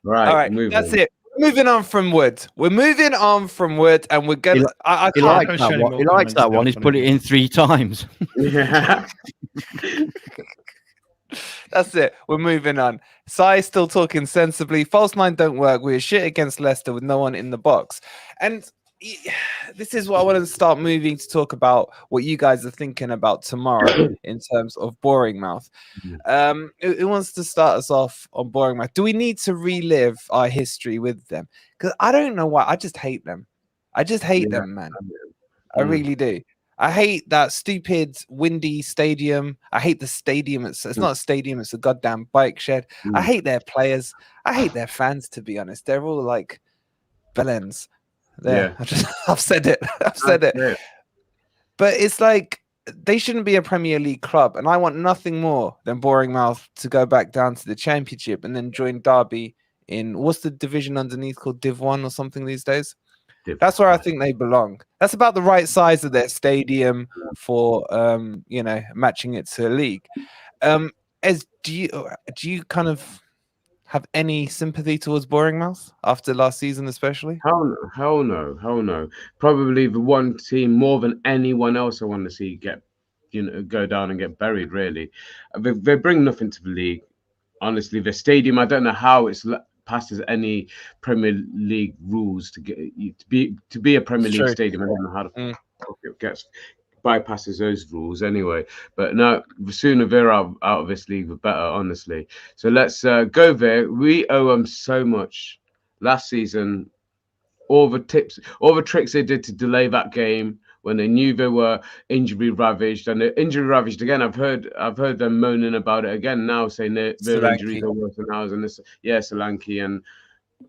S2: Right.
S1: All right, that's it. Moving on from Wood. We're moving on from Wood, and we're gonna.
S3: He likes that one. He likes that one. He's put it in 3 times.
S2: Yeah.
S1: That's it. We're moving on. Sai still talking sensibly. False 9 don't work. We were shit against Leicester with no one in the box. And this is what I want to start moving to talk about what you guys are thinking about tomorrow in terms of Boring Mouth. It wants to start us off on Boring Mouth. Do we need to relive our history with them? Because I don't know why. I just hate them. I just hate them, man. I really do. I hate that stupid windy stadium. I hate the stadium. It's not a stadium. It's a goddamn bike shed. I hate their players. I hate their fans, to be honest. They're all like bellends. There. Yeah. I've said it. I've said it. But it's like they shouldn't be a Premier League club. And I want nothing more than Boring Mouth to go back down to the Championship and then join Derby in, what's the division underneath called Div 1 or something these days? That's where I think they belong. That's about the right size of their stadium for matching it to a league. Do you kind of have any sympathy towards Boring Mouth after last season, especially?
S2: Hell no. Probably the one team more than anyone else I want to see go down and get buried. Really, they bring nothing to the league. Honestly, the stadium, I don't know how it's passes any Premier League rules to get to be a Premier League stadium. I don't know how to it gets bypasses those rules anyway. But no, the sooner they're out of this league, the better, honestly. So let's go there. We owe them so much. Last season, all the tricks they did to delay that game when they knew they were injury ravaged, and they're injury ravaged again. I've heard them moaning about it again now, saying their injuries are worse than ours. And this, Solanke and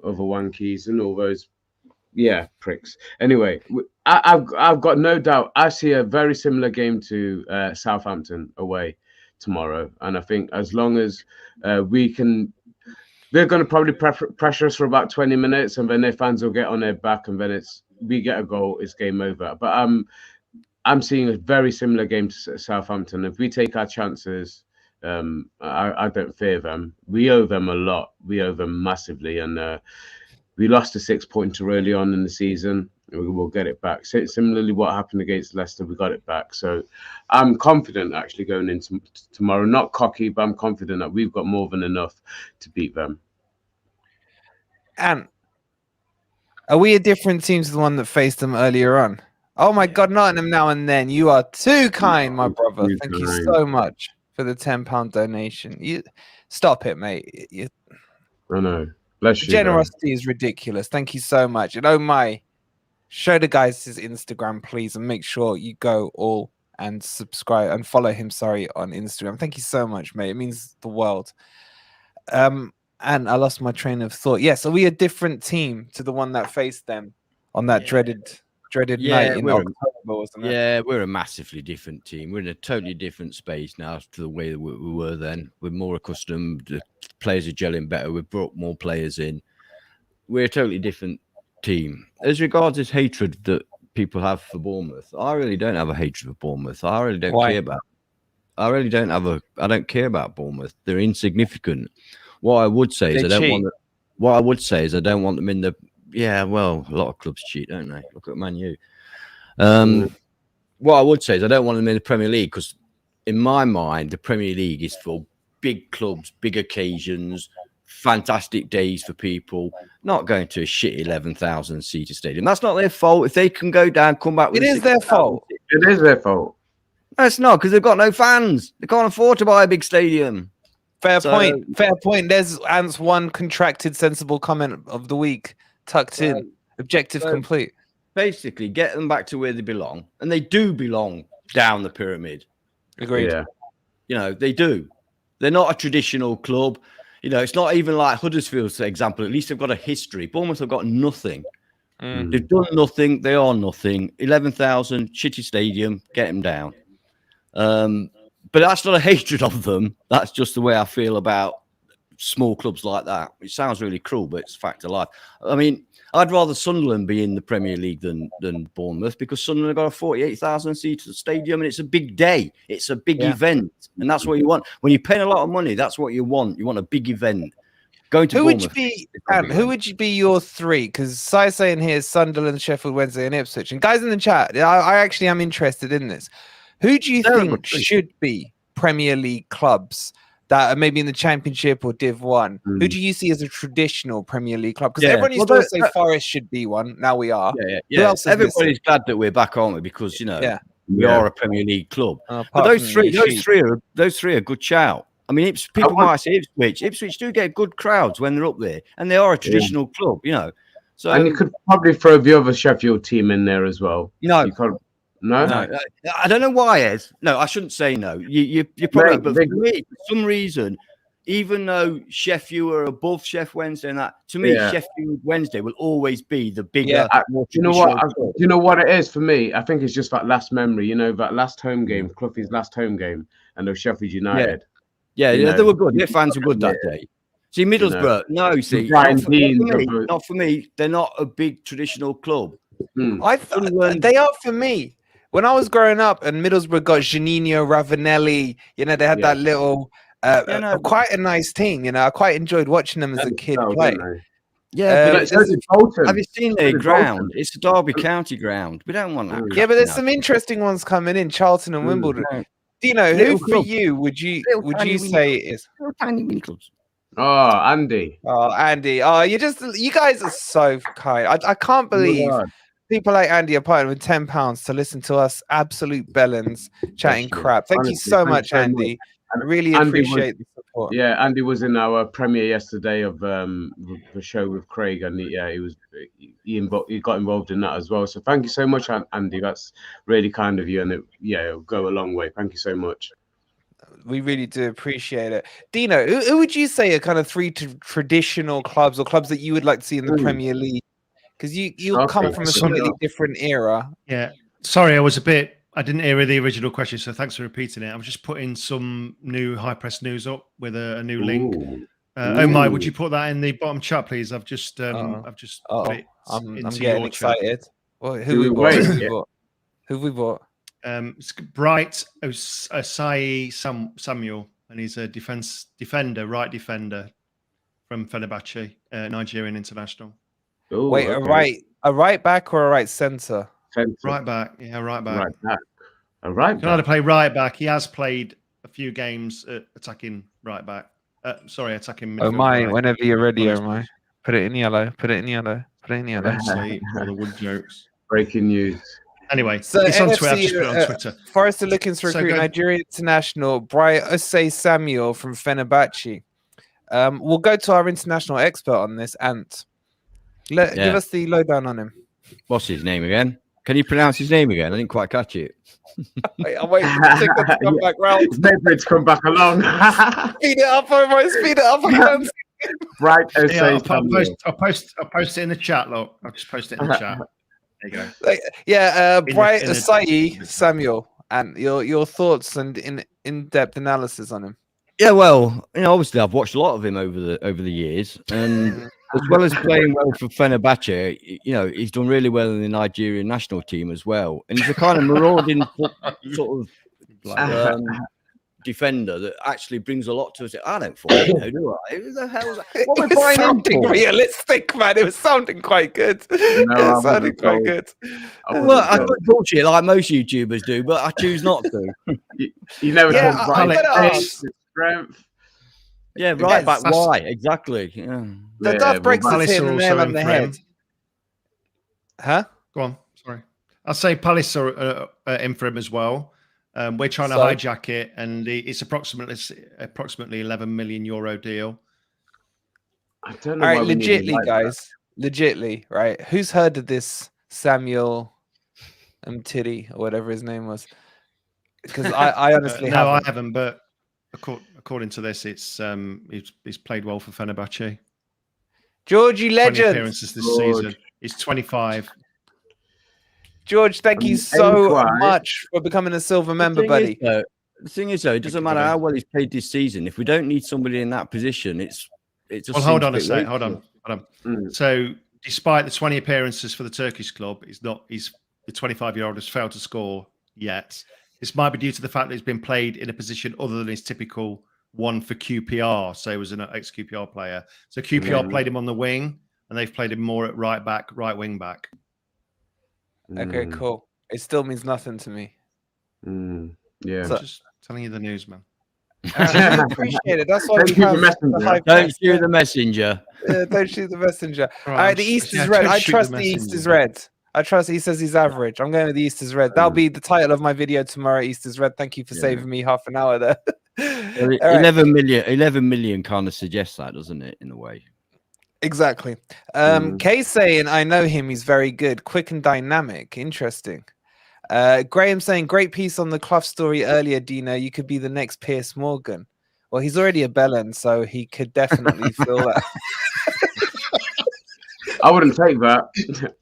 S2: other wankies and all those, pricks. Anyway, I've got no doubt. I see a very similar game to Southampton away tomorrow, and I think as long as we can. They're going to probably pressure us for about 20 minutes, and then their fans will get on their back, and then we get a goal, it's game over. But I'm seeing a very similar game to Southampton. If we take our chances, I don't fear them. We owe them a lot. We owe them massively, and we lost a 6-pointer early on in the season. We will get it back. So similarly, what happened against Leicester, we got it back. So I'm confident actually going into tomorrow. Not cocky, but I'm confident that we've got more than enough to beat them.
S1: And are we a different team to the one that faced them earlier on? Oh my God, Nottingham now and then. You are too kind, my brother. Thank you so much for the £10 donation. You stop it, mate.
S2: I know. Bless you.
S1: Generosity is ridiculous. Thank you so much. And oh my. Show the guys his Instagram, please, and make sure you go all and subscribe and follow him, on Instagram. Thank you so much, mate. It means the world. And I lost my train of thought. Yes, are we a different team to the one that faced them on that dreaded night in October, wasn't it?
S3: Yeah, we're a massively different team. We're in a totally different space now to the way that we were then. We're more accustomed. The players are gelling better. We've brought more players in. We're a totally different team. As regards this hatred that people have for Bournemouth, I really don't have a hatred for Bournemouth. I really don't care about. I don't care about Bournemouth. They're insignificant. What I would say is I don't want them in the. Yeah, well, a lot of clubs cheat, don't they? Look at Man U. What I would say is I don't want them in the Premier League because, in my mind, the Premier League is for big clubs, big occasions. Fantastic days for people, not going to a shit 11,000 seater stadium. That's not their fault. If they can go down, come back with
S1: it is their fault.
S2: It is their fault.
S3: No, it's not, because they've got no fans. They can't afford to buy a big stadium.
S1: Fair point. Fair point. There's Ant's one contracted, sensible comment of the week tucked in. Objective complete.
S3: Basically, get them back to where they belong, and they do belong down the pyramid.
S1: Agreed.
S2: Yeah.
S3: You know, they do. They're not a traditional club. You know, it's not even like Huddersfield, for example. At least they've got a history. Bournemouth have got nothing. They've done nothing. They are nothing. 11,000, shitty stadium, get them down. But that's not a hatred of them. That's just the way I feel about small clubs like that. It sounds really cruel, but it's a fact of life. I mean, I'd rather Sunderland be in the Premier League than Bournemouth, because Sunderland have got a 48,000 seat stadium, and it's a big day. It's a big event, and that's what you want. When you're paying a lot of money, that's what you want. You want a big event. Going to Bournemouth.
S1: Who would you be your three? Because Sai's saying here Sunderland, Sheffield Wednesday, and Ipswich. And guys in the chat, I actually am interested in this. Who do you think should be Premier League clubs that are maybe in the Championship or Div 1? Who do you see as a traditional Premier League club? Because everyone used to say Forest should be one. Now we are.
S3: Who else? Everybody's glad that we're back, aren't we? Because, you know, we are a Premier League club. But those three are good shout. I mean, people might say Ipswich. Ipswich do get good crowds when they're up there, and they are a traditional club, you know. So, and
S2: you could probably throw the other Sheffield team in there as well.
S3: No.
S2: No,
S3: I don't know why, Ed. No, I shouldn't say no. You're probably, but for me, for some reason, even though Sheffield are above Sheffield Wednesday and that, to me, Sheffield Wednesday will always be the bigger.
S2: You know what? You know what it is for me? I think it's just that last memory. You know, that last home game, Clough's last home game, and those Sheffield United.
S3: Yeah, they were good. Their fans were good that day. See, Middlesbrough, not for me. They're not a big traditional club.
S1: They are for me. When I was growing up and Middlesbrough got Janino, Ravanelli, you know, they had that little, quite a nice team. You know, I quite enjoyed watching them as a kid play.
S3: Yeah, but have you seen their ground? It's a Derby County ground. We don't want that.
S1: Yeah, but there's some interesting ones coming in, Charlton and Wimbledon. Dino, who for you would you say is
S3: tiny mini clubs?
S2: Oh, Andy.
S1: Oh, Andy. Oh, you guys are so kind. I can't believe people like Andy are paying with £10 to listen to us absolute bellends chatting crap. Thank you so much, Andy. I really appreciate the support.
S2: Yeah, Andy was in our premiere yesterday of the show with Craig, and he got involved in that as well. So thank you so much, Andy. That's really kind of you, and it'll go a long way. Thank you so much.
S1: We really do appreciate it. Dino, who would you say are kind of three traditional clubs or clubs that you would like to see in the Premier League? Because you come from a slightly different era.
S4: Yeah. Sorry, I didn't hear the original question, so thanks for repeating it. I was just putting some new high press news up with a new link. Mike, would you put that in the bottom chat, please? I've just put it into
S1: getting excited. Well, who we bought? Who we bought?
S4: It's Bright Osai Samuel, and he's a defender, right defender from Fenerbahce, Nigerian international.
S2: Ooh,
S1: wait, a right back or a right centre?
S4: Right back, right back.
S2: A right back.
S4: Can either play right back. He has played a few games attacking right back. Attacking midfield.
S1: Oh my! Right. Whenever you're ready, oh my! Put it in yellow. Put it in yellow. Put it in yellow.
S4: All the wood jokes.
S2: Breaking news.
S4: Anyway,
S1: so
S4: it's on Twitter. I've just put it on Twitter.
S1: Forest are looking to recruit Nigerian international Bright Osei Samuel from Fenerbahce. We'll go to our international expert on this, Ant. Give us the lowdown on him.
S3: What's his name again? Can you pronounce his name again? I didn't quite catch it.
S1: I'm waiting for the to come back round.
S2: Maybe it's come back along.
S1: Speed it up, Omar. Speed it up.
S2: Right.
S4: I'll post it in the chat. Look, I'll just post it in the chat. There you
S1: go. Bright Osei Samuel, and your thoughts and in-depth analysis on him.
S3: Yeah, well, obviously I've watched a lot of him over the years, and as well as playing well for Fenerbahce, he's done really well in the Nigerian national team as well. And he's a kind of marauding sort of defender that actually brings a lot to us. I don't fucking know, do I? Who the hell is that? What
S1: was sounding realistic, man. It was sounding quite good. It sounded quite good.
S3: Well, I could bullshit like most YouTubers do, but I choose not to.
S2: You never talk about strength.
S3: Yeah, right back. Why exactly? Yeah.
S1: The Duff breaks his hit and nail on the head. Huh?
S4: Go on. Sorry. I'll say Palace are in for him as well. We're trying to hijack it, and it's approximately 11 million euro deal.
S2: I don't know.
S1: All right, legitly, guys, legitly, right? Who's heard of this Samuel Titty or whatever his name was? Because I honestly
S4: no,
S1: haven't.
S4: I haven't. But according to this, it's he's played well for Fenerbahce.
S1: Georgie legend.
S4: 20 appearances this season. He's 25.
S1: George, thank you so much for becoming a silver member, buddy.
S3: The thing is, though, it doesn't matter how well he's played this season. If we don't need somebody in that position, it just
S4: well, hold on a sec. Hold on. So, despite the 20 appearances for the Turkish club, he's the 25-year-old has failed to score yet. This might be due to the fact that he's been played in a position other than his typical one for QPR. So he was an ex-QPR player. So QPR played him on the wing, and they've played him more at right back, right wing back.
S1: Okay, cool. It still means nothing to me.
S2: Yeah,
S4: so, I'm just telling you the news, man.
S1: I appreciate it. That's why we have the
S3: Don't shoot the messenger.
S1: Don't shoot the messenger. All right, the East is red. I trust the East is red. I trust. He says he's average. I'm going with the East is red. That'll be the title of my video tomorrow. East is red. Thank you for saving me half an hour there.
S3: Well, 11 million kind of suggests that, doesn't it, in a way?
S1: Exactly. Kay saying, I know him. He's very good, quick and dynamic. Interesting. Graham saying, great piece on the Clough story earlier, Dino. You could be the next Piers Morgan. Well, he's already a bellend, so he could definitely feel that.
S2: I wouldn't take that.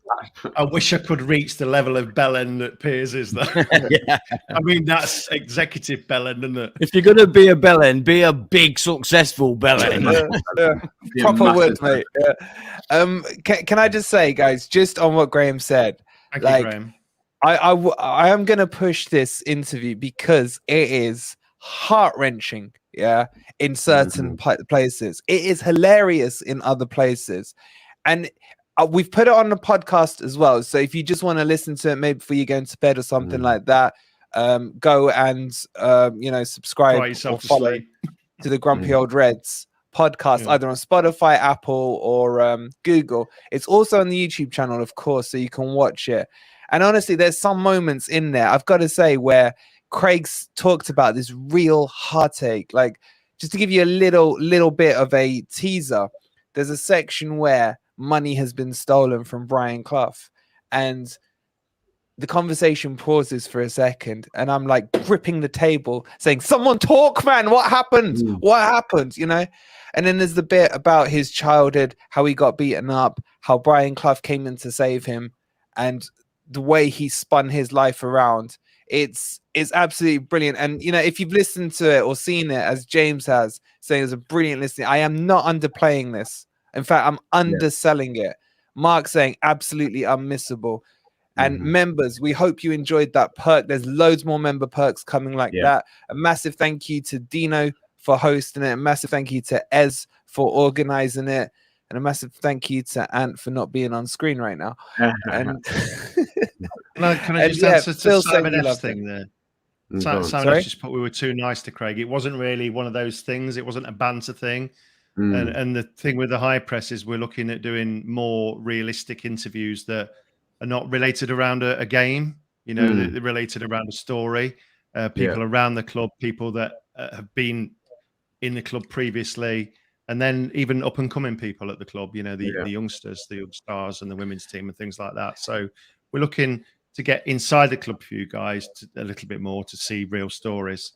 S4: I wish I could reach the level of bellend that Piers is, though.
S3: Yeah.
S4: I mean, that's executive bellend, isn't it?
S3: If you're going to be a bellend, be a big, successful bellend.
S1: Proper words, mate. Yeah. Can I just say, guys, just on what Graham said,
S4: Thank you, Graham.
S1: I am going to push this interview because it is heart-wrenching, in certain places. It is hilarious in other places. And we've put it on the podcast as well. So if you just want to listen to it, maybe before you go into bed or something like that, go and subscribe or follow to the Grumpy Old Reds podcast, either on Spotify, Apple, or Google. It's also on the YouTube channel, of course, so you can watch it. And honestly, there's some moments in there, I've got to say, where Craig's talked about this real heartache. Like, just to give you a little bit of a teaser, there's a section where money has been stolen from Brian Clough, and the conversation pauses for a second, and I'm like gripping the table saying, someone talk, man, what happened? What happened? And then there's the bit about his childhood, how he got beaten up, how Brian Clough came in to save him, and the way he spun his life around. It's absolutely brilliant. And if you've listened to it or seen it, as James has, saying it's a brilliant listening, I am not underplaying this. In fact, I'm underselling it. Mark saying absolutely unmissable. And members, we hope you enjoyed that perk. There's loads more member perks coming like that. A massive thank you to Dino for hosting it. A massive thank you to Ez for organizing it. And a massive thank you to Ant for not being on screen right now. And
S4: can I just answer to Simon F's thing there? Simon F just put, we were too nice to Craig. It wasn't really one of those things. It wasn't a banter thing. And the thing with the high press is we're looking at doing more realistic interviews that are not related around a game, they're related around a story. People around the club, people that have been in the club previously, and then even up and coming people at the club, the youngsters, the young stars and the women's team and things like that. So we're looking to get inside the club for you guys a little bit more to see real stories.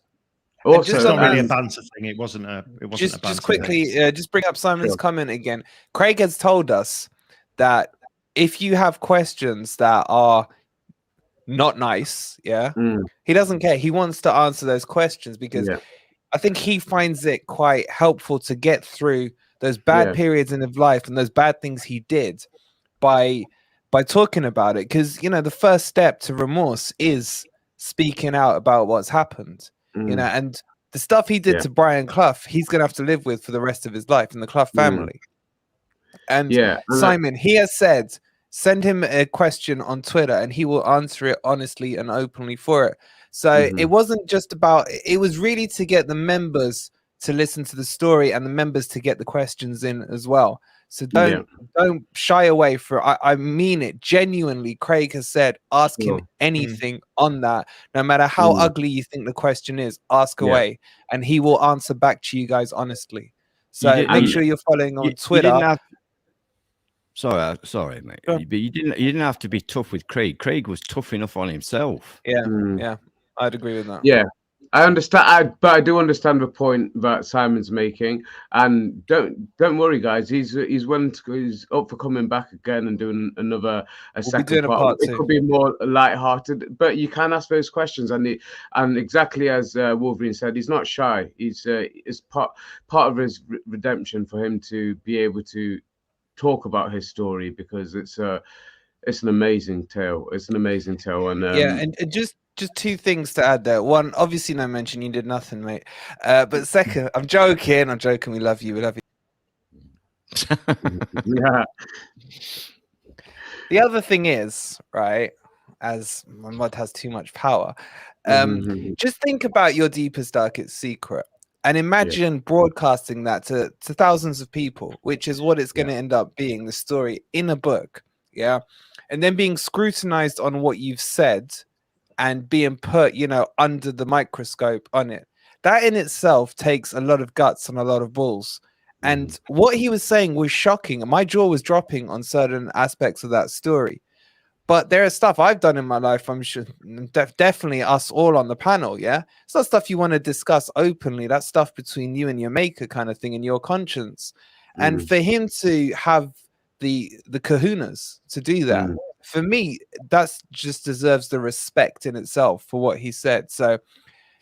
S2: Also,
S4: it's not really a banter thing. It wasn't a banter
S1: just quickly, just bring up Simon's comment again. Craig has told us that if you have questions that are not nice, he doesn't care. He wants to answer those questions because I think he finds it quite helpful to get through those bad periods in his life and those bad things he did by talking about it. Because the first step to remorse is speaking out about what's happened. And the stuff he did to Brian Clough, he's going to have to live with for the rest of his life in the Clough family. And Simon, he has said, send him a question on Twitter and he will answer it honestly and openly for it. So it wasn't just about, it was really to get the members to listen to the story and the members to get the questions in as well. So don't shy away from it. I mean it genuinely. Craig has said, ask him anything on that. No matter how ugly you think the question is, ask away. And he will answer back to you guys honestly. So make sure you're following on Twitter.
S3: Sorry, mate. But you didn't have to be tough with Craig. Craig was tough enough on himself.
S1: Yeah, I'd agree with that.
S2: Yeah, I understand, but I do understand the point that Simon's making. And don't worry, guys. He's willing to. He's up for coming back again and doing another second part. It could be more light-hearted, but you can ask those questions. And exactly as Wolverine said, he's not shy. It's part of his redemption for him to be able to talk about his story, because it's an amazing tale. It's an amazing tale. And
S1: and just two things to add there. One, obviously no mention, you did nothing, mate. But second, I'm joking. We love you.
S2: Yeah.
S1: The other thing is, right, as my mod has too much power, just think about your deepest, darkest secret. And imagine broadcasting that to thousands of people, which is what it's going to end up being, the story in a book. Yeah. And then being scrutinized on what you've said and being put, under the microscope on it. That in itself takes a lot of guts and a lot of balls. And what he was saying was shocking. And my jaw was dropping on certain aspects of that story. But there is stuff I've done in my life, I'm sure, definitely us all on the panel, yeah? It's not stuff you want to discuss openly. That's stuff between you and your maker kind of thing, and your conscience. And for him to have the kahunas to do that, for me, that just deserves the respect in itself for what he said. So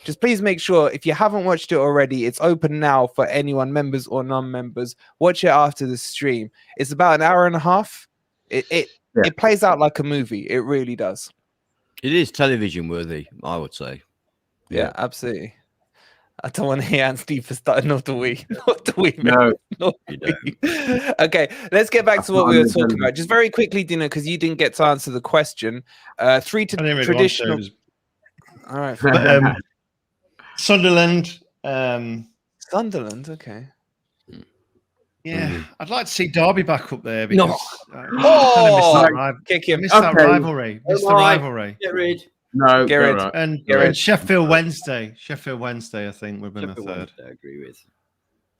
S1: just please make sure, if you haven't watched it already, it's open now for anyone, members or non-members. Watch it after the stream. It's about an hour and a half. It plays out like a movie. It really does.
S3: It is television worthy, I would say.
S1: Yeah, absolutely. I don't want to hear Ants deep for starting off the week. Not the week,
S2: no.
S1: Okay, let's get back to what we were talking about. Just very quickly, Dino, because you didn't get to answer the question. Traditional. All right.
S4: Sunderland.
S1: Sunderland, okay.
S4: Yeah, I'd like to see Derby back up there, because I missed that rivalry. Missed the rivalry.
S3: Get rid.
S2: No,
S1: get rid.
S4: And Sheffield Wednesday. Sheffield Wednesday, I think, would have been the third.
S3: I agree with.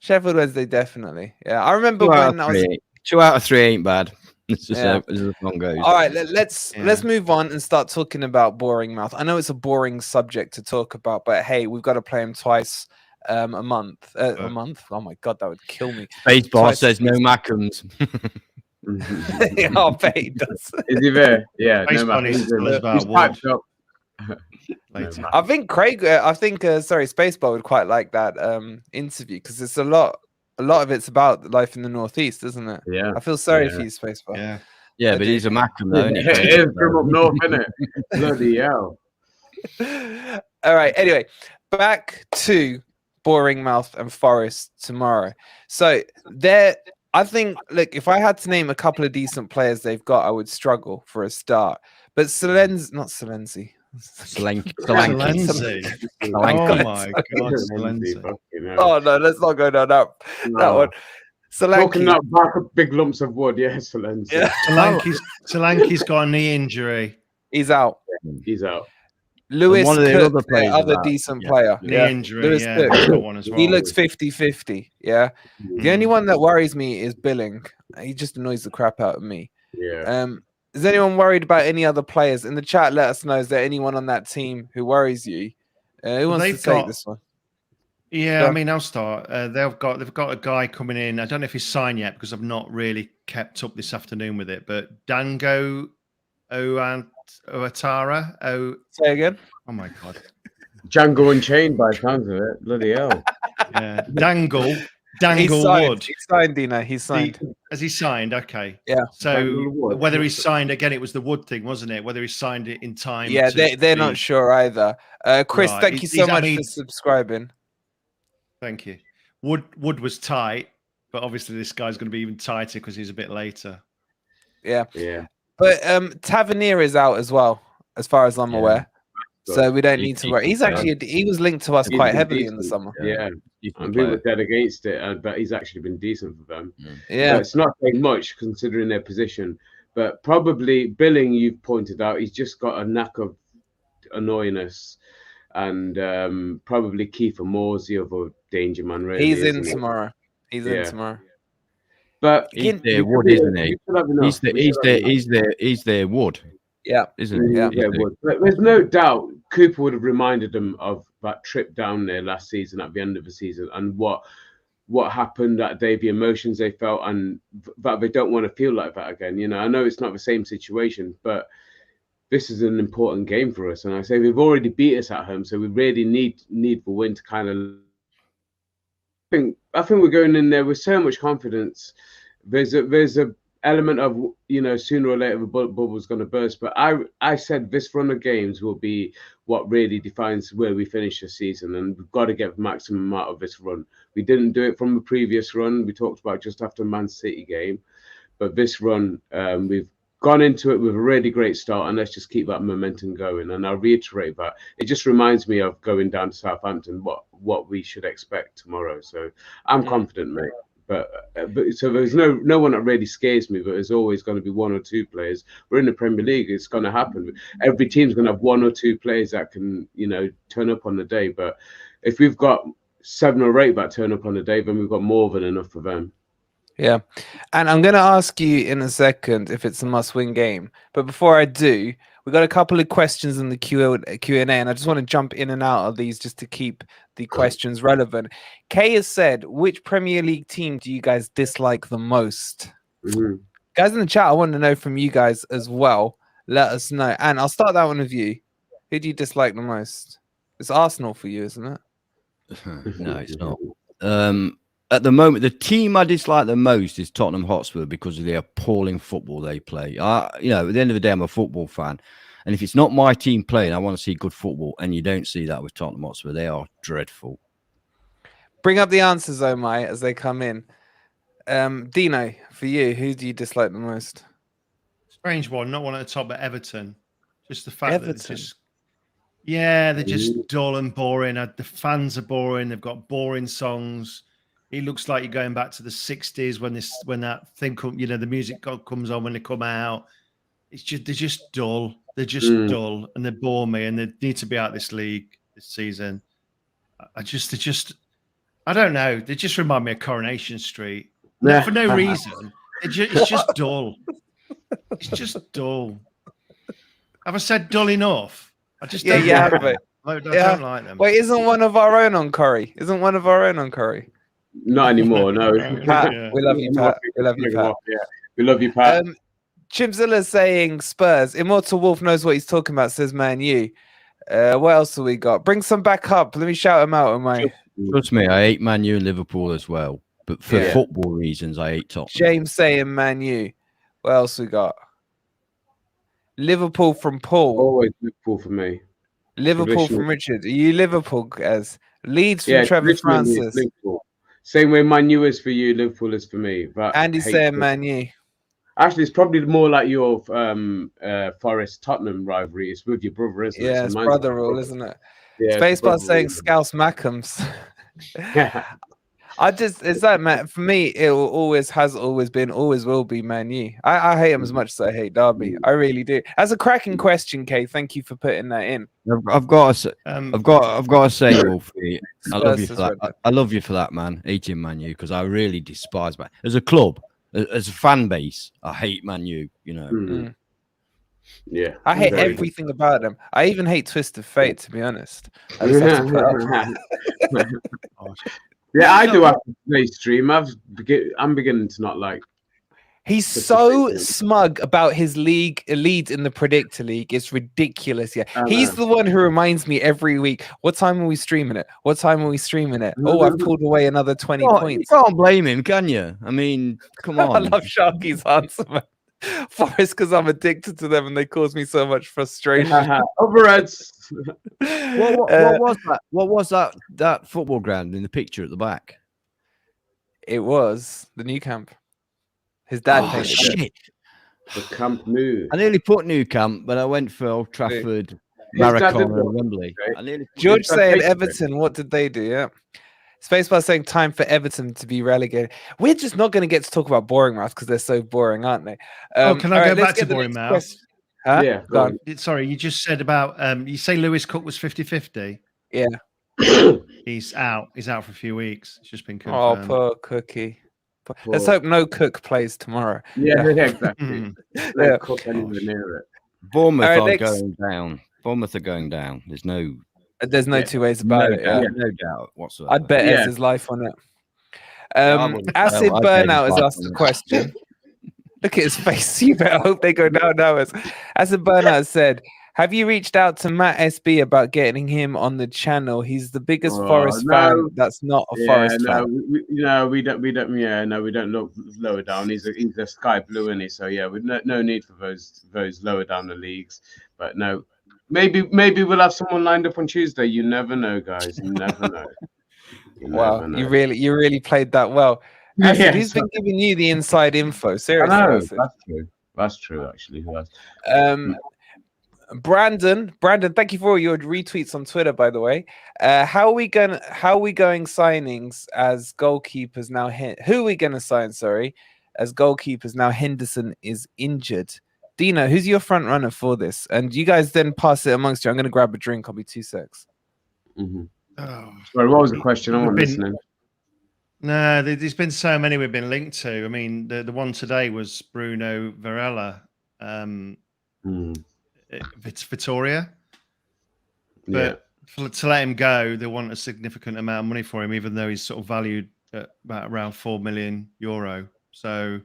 S1: Sheffield Wednesday, definitely. Yeah, I remember when I was
S3: 2 out of 3 ain't bad. It's just as the song goes.
S1: All right, let's move on and start talking about Bournemouth. I know it's a boring subject to talk about, but hey, we've got to play them twice a month. A month? Oh my god, that would kill me.
S3: Spacebar says no Macums.
S1: I'll bet he does.
S2: Is he there? Yeah, no
S4: Macums.
S1: I think Craig. Spacebar would quite like that interview, because it's a lot of it's about life in the Northeast, isn't it?
S2: Yeah.
S1: I feel sorry for you, Spacebar.
S3: Yeah, but he's a Macum though, isn't he?
S2: It is from up north, isn't it? Bloody hell.
S1: All right. Anyway, back to Bournemouth and Forest tomorrow. So I think, look, if I had to name a couple of decent players they've got, I would struggle for a start. But Solenzi.
S3: Solanke.
S4: Oh my god, Solenzi.
S1: Oh no, let's not go down that one.
S2: Talking about back up big lumps of wood, Solenzi.
S1: Yeah.
S4: Solanke's got a knee injury.
S1: He's out.
S2: He's out.
S1: Lewis
S3: one of the
S1: Cook,
S3: other players,
S1: other decent player.
S4: Knee injury.
S1: Lewis
S4: Cook. One as well.
S1: He looks 50-50. Yeah. The only one that worries me is Billing. He just annoys the crap out of me.
S2: Yeah.
S1: Is anyone worried about any other players in the chat? Let us know. Is there anyone on that team who worries you? Who wants to take this one?
S4: Yeah, I mean, I'll start. They've got a guy coming in. I don't know if he's signed yet, because I've not really kept up this afternoon with it. But Dango Ouattara.
S1: Say again.
S4: Oh my god.
S2: Django Unchained by the sounds of it. Bloody hell.
S4: Yeah. Dangle Wood.
S1: He's signed, Dina. He's signed.
S4: Has he signed? Okay.
S1: Yeah.
S4: So whether he's signed, again, it was the Wood thing, wasn't it? Whether he signed it in time.
S1: Yeah, they're not sure either. Chris, thank you so much for subscribing. Thank you.
S4: Wood was tight, but obviously this guy's going to be even tighter because he's a bit later.
S1: Yeah. But Tavernier is out as well, as far as I'm aware. So we don't need to
S3: He-
S1: worry. He's actually he was linked to us
S2: He's
S1: quite
S2: been
S1: heavily in the
S2: decent.
S1: summer.
S2: Yeah,
S3: decent
S2: and people
S3: player.
S2: were dead against it, but he's actually been decent for them.
S1: Yeah,
S2: But it's not saying much considering their position. But probably Billing, you've pointed out, he's just got a knack of annoying us. And probably Kiefer Moore's the other danger man, really.
S1: he's in
S2: isn't he?
S1: tomorrow. He's in tomorrow.
S2: But
S3: He's
S1: Again,
S3: their
S2: we
S3: wood,
S2: should-
S3: isn't
S2: we
S3: he?
S2: should have enough.
S3: He's
S2: We should have enough.
S3: their wood,
S1: Yeah,
S3: isn't he?
S1: Yeah.
S2: Yeah, would. But there's no doubt Cooper would have reminded them of that trip down there last season at the end of the season and what happened that day, the emotions they felt, and that they don't want to feel like that again. You know, I know it's not the same situation, but this is an important game for us. And I say we've already beat us at home, so we really need the win to kind of. I think we're going in there with so much confidence. There's a element of, you know, sooner or later the bubble's going to burst. But I said this run of games will be what really defines where we finish the season, and we've got to get the maximum out of this run. We didn't do it from the previous run. We talked about just after Man City game, but this run we've gone into it with a really great start, and let's just keep that momentum going. And I'll reiterate that it just reminds me of going down to Southampton, what we should expect tomorrow. So I'm confident, mate. But so there's no one that really scares me, but there's always going to be one or two players. We're in the Premier League; it's going to happen. Every team's going to have one or two players that can, you know, turn up on the day. But if we've got 7 or 8 that turn up on the day, then we've got more than enough for them.
S1: Yeah, and I'm going to ask you in a second if it's a must-win game. But before I do, we got a couple of questions in the Q&A, and I just want to jump in and out of these just to keep the questions relevant. Kay has said, which Premier League team do you guys dislike the most? Guys in the chat, I want to know from you guys as well. Let us know. And I'll start that one with you. Who do you dislike the most? It's Arsenal for you, isn't it?
S3: No, it's not. At the moment, the team I dislike the most is Tottenham Hotspur because of the appalling football they play. You know, at the end of the day, I'm a football fan. And if it's not my team playing, I want to see good football. And you don't see that with Tottenham Hotspur. They are dreadful.
S1: Bring up the answers, Omai, as they come in. Dino, for you, who do you dislike the most?
S4: Strange one, not one at the top, but Everton. Just the fact that
S1: Everton?
S4: they're just dull and boring. The fans are boring. They've got boring songs. It looks like you're going back to the 60s when that thing the music comes on when they come out. They're just dull. They're just dull, and they bore me. And they need to be out of this league this season. I don't know. They just remind me of Coronation Street. For no reason. It's just dull. It's just dull. Have I said dull enough? I just don't like them. I don't like them.
S1: Wait, isn't one of our own on Curry?
S2: Not anymore, no.
S1: Pat, we love you, Pat. We love you, Pat.
S2: Yeah, we love you, Pat.
S1: Chimzilla saying Spurs. Immortal Wolf knows what he's talking about, says Man U. What else have we got? Bring some back up. Let me shout them out, mate.
S3: Trust me, I hate Man U and Liverpool as well. But for football reasons, I hate Tottenham.
S1: James saying Man U. What else we got? Liverpool from Paul.
S2: Always Liverpool for me.
S1: Liverpool from Richard. Are you Liverpool as Leeds from Trevor Francis?
S2: Same way Man U is for you, Liverpool is for me. But
S1: Andy's saying Man U.
S2: Actually, it's probably more like your Forest Tottenham rivalry. It's with your brother, isn't it?
S1: Yeah, it's brother rule, isn't it?
S2: Yeah,
S1: Spacebar saying Scouse Mackhams. It's that, man. For me, it has always been, always will be Man U. I hate him as much as I hate Derby. I really do. That's a cracking question, Kay. Thank you for putting that in.
S3: I've got to say, Wolfie, I love you for that. I love you for that, man. Hating Man U because I really despise Man. As a club, as a fan base, I hate Man U. You know.
S2: Yeah,
S1: I hate everything about them. I even hate Twist of Fate, to be honest. I just have to put up.
S2: Yeah, I do have to play stream. I'm beginning to not like.
S1: He's so smug about his lead in the Predictor League. It's ridiculous. Yeah, he's the one who reminds me every week. What time are we streaming it? What time are we streaming it? Oh, I've pulled away another 20 points.
S3: You can't blame him, can you? I mean, come on.
S1: I love Sharky's answer, man. Forest, because I'm addicted to them and they cause me so much frustration.
S2: Overheads.
S3: What was that football ground in the picture at the back?
S1: It was the new camp. His dad painted it.
S2: The Camp Nou.
S3: I nearly put New Camp, but I went for Old Trafford. Maracana and Wembley.
S1: George saying Everton, what did they do? Yeah. Spacebar saying time for Everton to be relegated. We're just not going to get to talk about Bournemouth because they're so boring, aren't they?
S4: Can I go back to Bournemouth?
S1: Huh?
S2: Yeah.
S1: Go on.
S4: Sorry, you just said about you say Lewis Cook was 50-50.
S1: Yeah.
S4: He's out. He's out for a few weeks. It's just been
S1: Oh,
S4: confirmed.
S1: poor Cookie. Let's hope no Cook plays tomorrow.
S2: Yeah, exactly.
S1: Yeah.
S2: Cook anywhere near it.
S3: Bournemouth
S1: All
S3: are
S1: right,
S3: going down. Bournemouth are going down. There's no
S1: two ways about it. Yeah.
S3: no doubt whatsoever.
S1: I'd bet Ez's life on it. Acid Burnout has asked a question. Look at his face. You better hope they go down now. Acid Burnout has said, have you reached out to Matt SB about getting him on the channel? He's the biggest Forest fan that's not a Forest fan.
S2: We don't look lower down. He's a sky blue, isn't he? So yeah, with no need for those lower down the leagues. But no, maybe we'll have someone lined up on Tuesday. You never know, guys. You never know.
S1: Wow, you really played that well. Acid, who's been giving you the inside info? Seriously,
S2: that's true. Actually,
S1: Brandon, thank you for all your retweets on Twitter, by the way. How are we going signings as goalkeepers now? Who are we going to sign? Sorry, as goalkeepers now. Henderson is injured. Dino, who's your front runner for this? And you guys then pass it amongst you. I'm going to grab a drink. I'll be 2 secs.
S2: Mm-hmm. Sorry, what was the question? I'm listening.
S4: No, there's been so many we've been linked to. I mean, the one today was Bruno Varela. It's Vittoria, but to let him go, they want a significant amount of money for him, even though he's sort of valued at about around €4 million. So,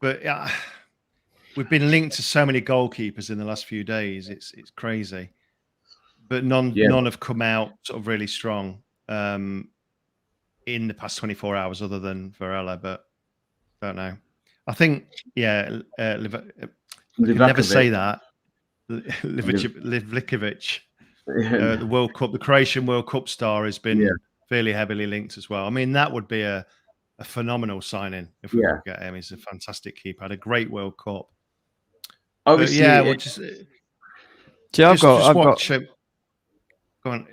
S4: but we've been linked to so many goalkeepers in the last few days. It's crazy, but none have come out sort of really strong in the past 24 hours, other than Varela. But don't know. I think never say that. Livlikovic, the World Cup, the Croatian World Cup star, has been fairly heavily linked as well. I mean, that would be a phenomenal signing if we could get him. He's a fantastic keeper. Had a great World Cup.
S2: Obviously,
S4: we'll just watch him. Go on.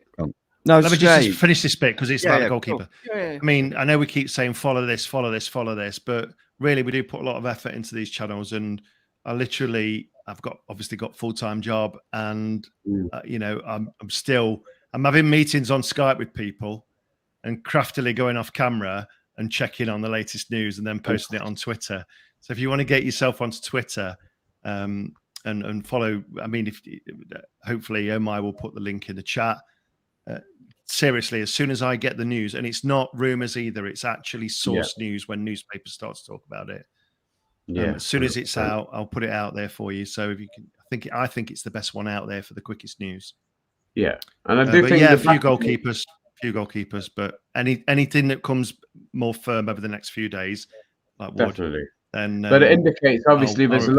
S3: No,
S4: let me just finish this bit because it's about the goalkeeper.
S3: Cool. Yeah.
S4: I mean, I know we keep saying follow this, but really we do put a lot of effort into these channels, and I've obviously got full-time job, and I'm having meetings on Skype with people and craftily going off camera and checking on the latest news and then posting it on Twitter. So if you want to get yourself onto Twitter and follow, I mean, hopefully Omai will put the link in the chat. Seriously, as soon as I get the news, and it's not rumors either, it's actually source news when newspapers start to talk about it. As soon as it's out, I'll put it out there for you. So if you can, I think it's the best one out there for the quickest news.
S2: Yeah, and I do think
S4: a few goalkeepers, but anything that comes more firm over the next few days, like
S2: definitely.
S4: Then,
S2: but it indicates obviously there's a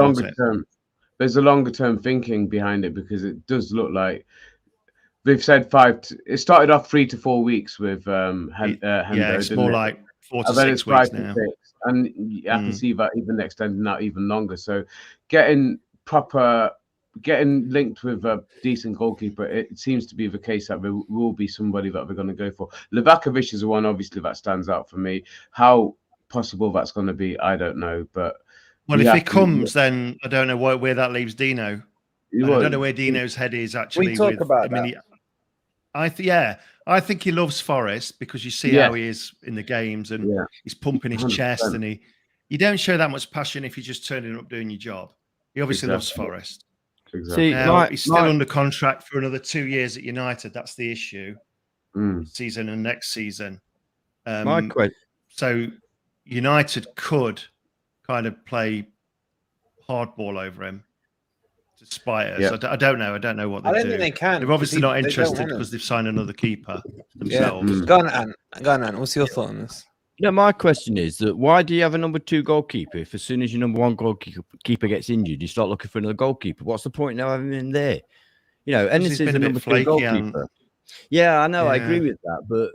S2: longer term thinking behind it, because it does look like they've said it started off 3 to 4 weeks with Hendo,
S4: it's more like 4 to 6 weeks now.
S2: And I can see that even extending out even longer. So getting linked with a decent goalkeeper, it seems to be the case that there will be somebody that we're going to go for. Livakovic is the one, obviously, that stands out for me. How possible that's going to be, I don't know. But
S4: if he comes, then I don't know where that leaves Dino. I don't know where Dino's head is actually.
S1: We talk about that.
S4: I think he loves Forest because you see how he is in the games, and he's pumping his 100%. Chest, and you don't show that much passion if you're just turning up doing your job. He obviously loves Forest.
S2: Exactly.
S4: He's still under contract for another 2 years at United. That's the issue. Season and next season. So United could kind of play hardball over him to spite us. I don't know. I don't know what they do.
S1: I don't think they can.
S4: They're obviously not interested because they've signed another keeper themselves.
S1: Yeah. Go on, Ant. What's your thought on this?
S3: My question is that why do you have a number 2 goalkeeper if as soon as your number 1 goalkeeper gets injured, you start looking for another goalkeeper? What's the point now having him in there? Henderson's a number 2 goalkeeper. Yeah, I know. I agree with that, but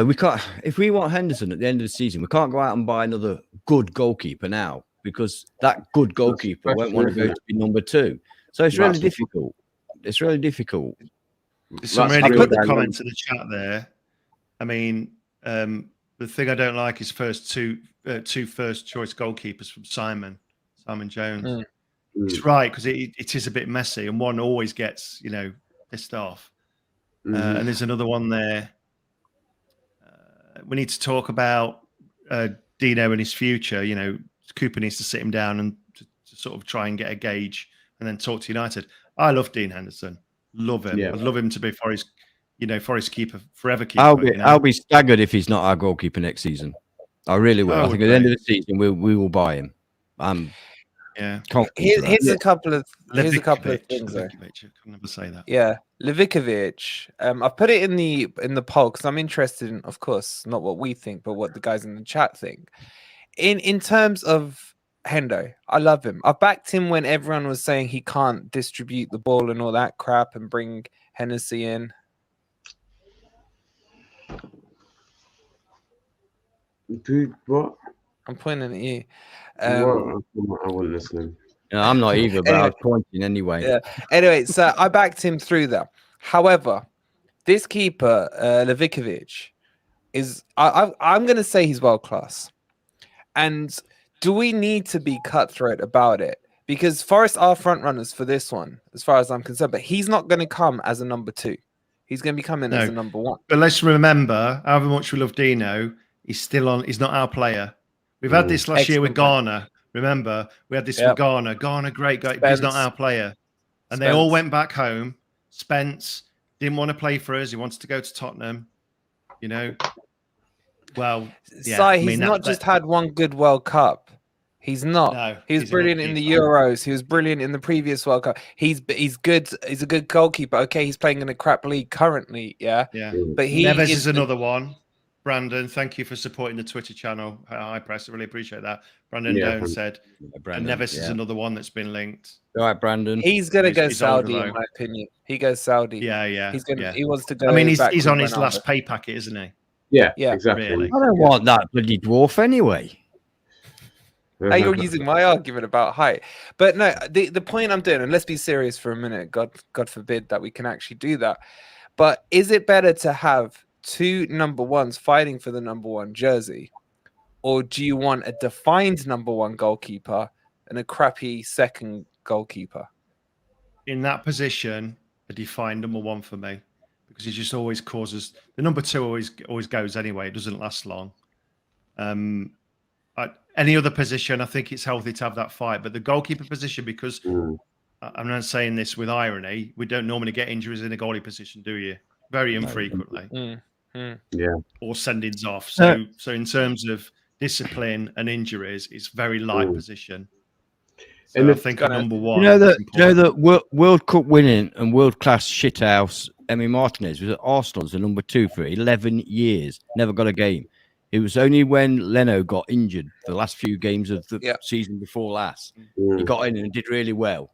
S3: we can't. If we want Henderson at the end of the season, we can't go out and buy another good goalkeeper now, because that good goalkeeper won't want to go to be number 2. So it's really difficult. It's really difficult.
S4: There's some really good comments in the chat there. I mean, the thing I don't like is two first choice goalkeepers from Simon Jones. It's right, because it is a bit messy, and one always gets, pissed off. And there's another one there. We need to talk about Dino and his future. Cooper needs to sit him down and to sort of try and get a gauge, and then talk to United. I love Dean Henderson. Love him.
S3: Yeah.
S4: I'd love him to be Forest keeper, forever keeper.
S3: I'll be staggered if he's not our goalkeeper next season. I really will. I think at the end of the season we will buy him.
S1: Yeah. Here's a couple of things.
S4: Levicovic, I can never say that.
S1: Yeah, Levicovic. I've put it in the poll because I'm interested in, of course, not what we think, but what the guys in the chat think. In terms of Hendo, I love him. I backed him when everyone was saying he can't distribute the ball and all that crap and bring Hennessy in.
S2: Dude, what?
S1: I'm pointing at you.
S2: I wasn't listening.
S3: No, I'm not either, but I was pointing anyway.
S1: Yeah. Anyway, so I backed him through that. However, this keeper, Levicovic, is I'm going to say he's world class. And do we need to be cutthroat about it? Because Forest are front runners for this one, as far as I'm concerned. But he's not going to come as a number 2. He's going to be coming as a number 1.
S4: But let's remember, however much we love Dino, he's not our player. We've had this last year with Garner. Remember, we had this with Garner. Garner, great guy. He's not our player. And they all went back home. Spence didn't want to play for us. He wants to go to Tottenham. Well, yeah.
S1: He's not just had one good World Cup. He's not. No, he was brilliant in the Euros. He was brilliant in the previous World Cup. He's good. He's a good goalkeeper. Okay, he's playing in a crap league currently. Yeah.
S4: But Neves is another one. Brandon, thank you for supporting the Twitter channel. Hi, Press. I really appreciate that. Brandon Doan said, Neves is another one that's been linked.
S3: All right, Brandon.
S1: He's going to go Saudi, in my opinion. He goes Saudi.
S4: Yeah.
S1: He wants to go.
S4: I mean, he's on his last pay packet, isn't he?
S2: Yeah, exactly.
S4: Really.
S3: I don't want that bloody dwarf anyway.
S1: You're using my argument about height. But no, the point I'm doing, and let's be serious for a minute. God forbid that we can actually do that. But is it better to have 2 number 1s fighting for the number 1 jersey, or do you want a defined number 1 goalkeeper and a crappy second goalkeeper?
S4: In that position, a defined number 1 for me, because it just always causes the number 2 always goes anyway. It doesn't last long. Any other position, I think it's healthy to have that fight, but the goalkeeper position, because I'm not saying this with irony, we don't normally get injuries in a goalie position, do you? Very infrequently.
S2: Yeah,
S4: or sendings off. So in terms of discipline and injuries, it's very light position. So and I think number 1.
S3: You know that World Cup winning and world class shithouse Emi Martinez was at Arsenal as a number 2 for 11 years. Never got a game. It was only when Leno got injured the last few games of the season before last. He got in and did really well.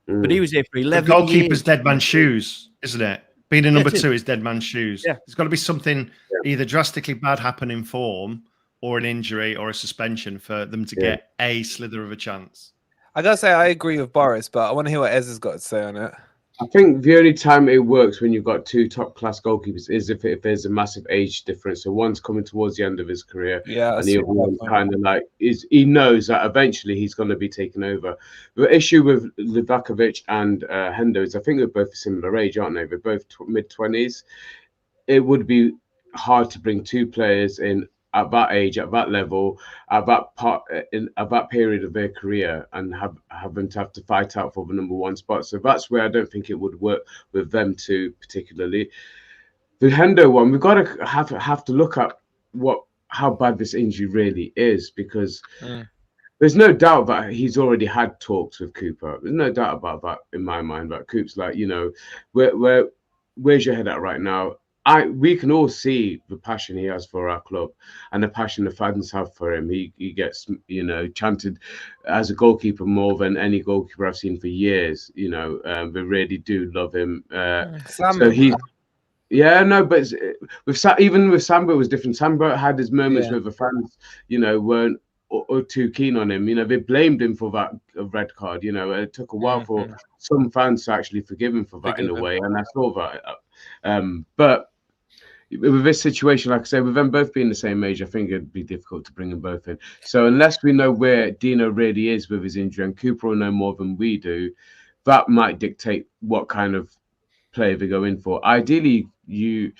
S3: But he was there for 11 years.
S4: The goalkeeper's dead man's shoes, isn't it? Being a number 2 is dead man's shoes.
S3: Yeah.
S4: There's got to be something either drastically bad happen in form or an injury or a suspension for them to get a slither of a chance.
S1: I got to say, I agree with Boris, but I want to hear what Ez has got to say on it.
S2: I think the only time it works when you've got 2 top-class goalkeepers is if there's a massive age difference. So one's coming towards the end of his career, and the other one's kind of like he knows that eventually he's going to be taken over. The issue with Levakovic and Hendo is I think they're both a similar age, aren't they? They're both mid-20s. It would be hard to bring 2 players in at that age, at that level, at that period of their career, and have them to fight out for the number 1 spot. So that's where I don't think it would work with them 2 particularly. The Hendo one, we've got to have to look at how bad this injury really is, because there's no doubt that he's already had talks with Cooper. There's no doubt about that in my mind. But Coop's like, where's your head at right now? We can all see the passion he has for our club and the passion the fans have for him. He gets, chanted as a goalkeeper more than any goalkeeper I've seen for years. They really do love him. So he, but even with Samba it was different. Samba had his moments where the fans, weren't or too keen on him. You know, they blamed him for that red card. You know, it took a while for some fans to actually forgive him for that in a way, and I saw that. But with this situation, like I say, with them both being the same age, I think it'd be difficult to bring them both in. So unless we know where Dino really is with his injury, and Cooper will know more than we do, that might dictate what kind of player they go in for. Ideally, you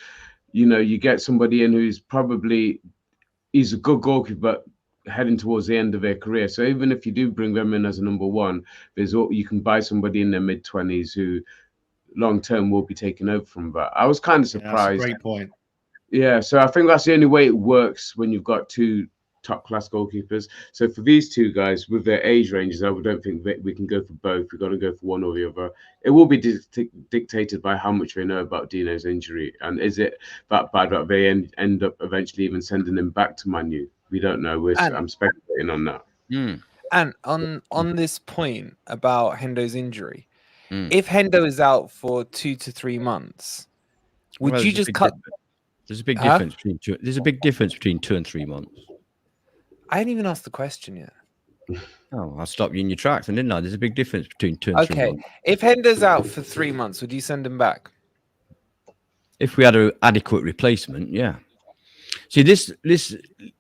S2: get somebody in who's probably he's a good goalkeeper, but heading towards the end of their career. So even if you do bring them in as a number one, you can buy somebody in their mid-20s who long term will be taking over from that. I was kind of surprised.
S4: That's a great point.
S2: Yeah, so I think that's the only way it works when you've got two top-class goalkeepers. So for these two guys with their age ranges, I don't think that we can go for both. We've got to go for one or the other. It will be dictated by how much they know about Dino's injury, and is it that bad that they end up eventually even sending him back to Man U? We don't know. I'm speculating on that.
S1: And on this point about Hendo's injury, if Hendo is out for 2 to 3 months, would you just cut?
S3: There's a big difference between two. There's a big difference between 2 and 3 months.
S1: I hadn't even asked the question yet.
S3: Oh, I'll stop you in your tracks, didn't I? There's a big difference between 2 and 3 months.
S1: Okay, if Hendo's out for 3 months, would you send him back?
S3: If we had an adequate replacement, yeah. See, this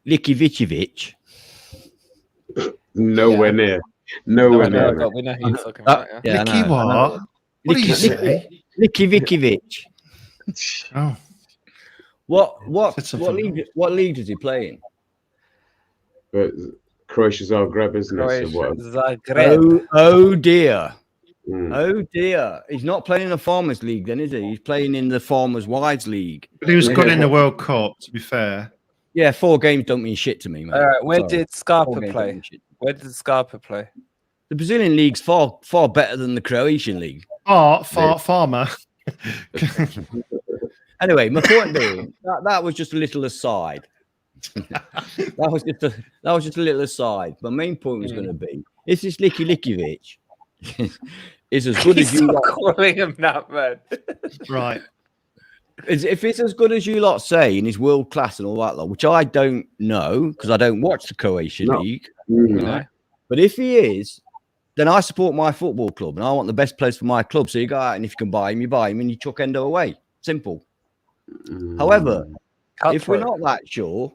S3: Likivicevic.
S2: Nowhere near. Nowhere near.
S1: But we know who you're talking about.
S3: Yeah,
S4: Licky what? What do you say?
S3: Likivicevic.
S4: Oh,
S3: What league does he play in?
S2: But Croatia's Zagreb, isn't it? So
S1: Zagreb.
S3: Oh dear. Oh dear. He's not playing in the Farmers League then, is he? He's playing in the Farmers Wides League.
S4: but he was good in the World Cup, to be fair.
S3: Yeah, 4 games don't mean shit to me, mate.
S1: Where
S3: Sorry.
S1: did
S3: 4
S1: Scarpa
S3: games
S1: play?
S3: don't mean shit.
S1: Where did Scarpa play?
S3: The Brazilian league's far better than the Croatian league.
S4: Farmer.
S3: Anyway, my point being that was just a little aside. that was just a little aside. My main point was going to be: is this Likivicevic is as good as you lot
S1: calling him that, man?
S4: Right.
S3: If it's as good as you lot say and he's world class and all that lot, which I don't know because I don't watch the Croatian league. Right? But if he is, then I support my football club and I want the best players for my club. So you go out and if you can buy him, you buy him and you chuck Endo away. Simple. However, if we're not that sure,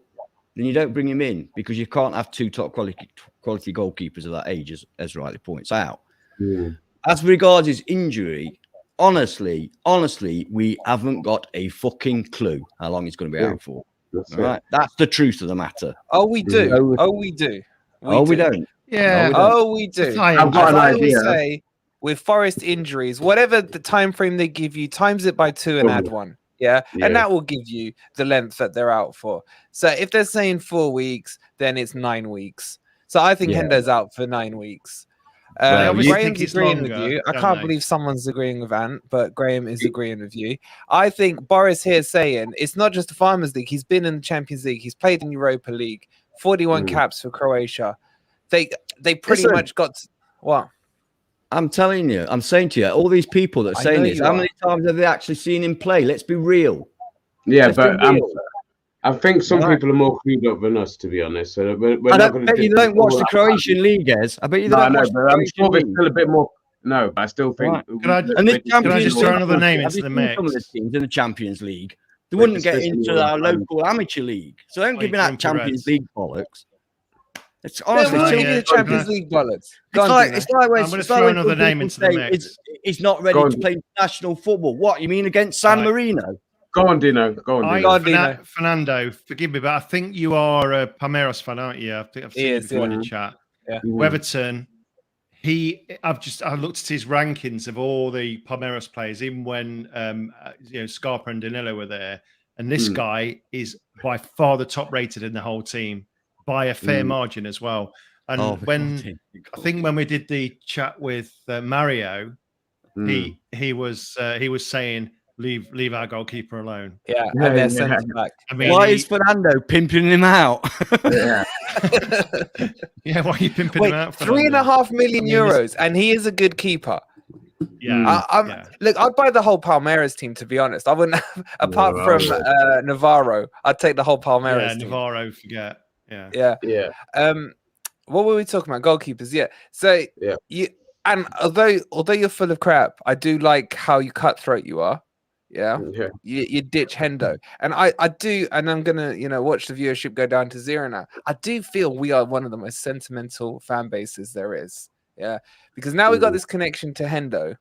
S3: then you don't bring him in because you can't have 2 top quality goalkeepers of that age, as rightly points out. As regards his injury, honestly, we haven't got a fucking clue how long he's going to be out for. All right, that's the truth of the matter.
S1: Oh, we do.
S3: We don't.
S4: Yeah.
S1: We do.
S2: I've got
S1: As
S2: an
S1: I
S2: idea.
S1: always say, with Forest injuries, whatever the time frame they give you, times it by 2 and add 1. Yeah, and that will give you the length that they're out for. So if they're saying 4 weeks, then it's 9 weeks. So I think Hendo's out for 9 weeks. Graham's agreeing with you. I can't believe someone's agreeing with Ant, but Graham is agreeing with you. I think Boris here is saying it's not just the Farmers League. He's been in the Champions League. He's played in Europa League. 41 caps for Croatia. They pretty much got what?
S3: I'm telling you, I'm saying to you, all these people that are saying this, how many times have they actually seen him play? Let's be real.
S2: Yeah, but I think some people are more clued up than us, to be honest. So
S3: I bet you don't watch the Croatian league, Ez. I bet you don't watch the Croatian
S2: I'm sure there's
S3: league.
S2: still a bit more. No, but I still think.
S3: Right.
S4: Can I just throw another name into the mix?
S3: Some of the teams in the Champions League, they wouldn't get into our local amateur league. So don't give me that Champions League bollocks. It's honestly
S1: the Champions League bollocks.
S3: It's like when
S4: I'm going to throw another name into the mix.
S3: He's not ready to play national football. What you mean against San Marino?
S2: Go on, Dino. Go on, Dino.
S4: Fernando, forgive me, but I think you are a Palmeiras fan, aren't you? I think I've seen you before in the chat.
S1: Yeah.
S4: Weatherton. I looked at his rankings of all the Palmeiras players, even when Scarpa and Danilo were there, and this guy is by far the top rated in the whole team by a fair margin as well. And I think when we did the chat with Mario, he was saying leave our goalkeeper alone.
S1: Yeah, and they're centre back.
S4: I mean,
S3: why is Fernando pimping him out?
S2: Yeah.
S4: Yeah, why are you pimping him out?
S1: 3.5 million euros, and he is a good keeper.
S4: Yeah,
S1: Look, I'd buy the whole Palmeiras team, to be honest. I wouldn't have, apart from Navarro, I'd take the whole Palmeiras team.
S4: Navarro, forget.
S1: Yeah. what were we talking about? Goalkeepers, yeah. So
S2: Yeah.
S1: you, and although you're full of crap, I do like how you cutthroat you are. Yeah.
S2: Yeah.
S1: You ditch Hendo. And I do, and I'm gonna, watch the viewership go down to 0 now. I do feel we are one of the most sentimental fan bases there is. Yeah. Because now we got this connection to Hendo.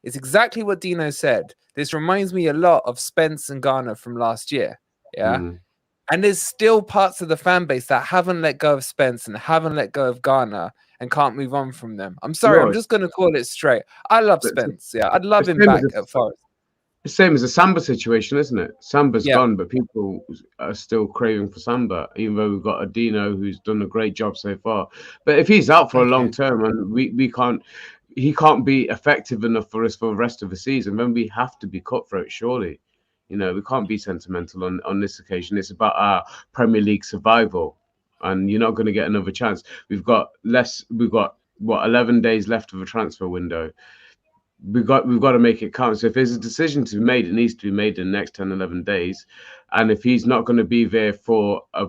S1: It's exactly what Dino said. This reminds me a lot of Spence and Garner from last year. Yeah. And there's still parts of the fan base that haven't let go of Spence and haven't let go of Garner and can't move on from them. I'm sorry, I'm just going to call it straight. I love Spence. Yeah, I'd love him back at Forest.
S2: The same as the Samba situation, isn't it? Samba's gone, but people are still craving for Samba, even though we've got a Dino who's done a great job so far. But if he's out for a long term and he can't be effective enough for us for the rest of the season, then we have to be cutthroat, surely. We can't be sentimental on this occasion. It's about our Premier League survival, and you're not going to get another chance. We've got 11 days left of a transfer window. We've got to make it count. So if there's a decision to be made, it needs to be made in the next 10, 11 days. And if he's not going to be there for a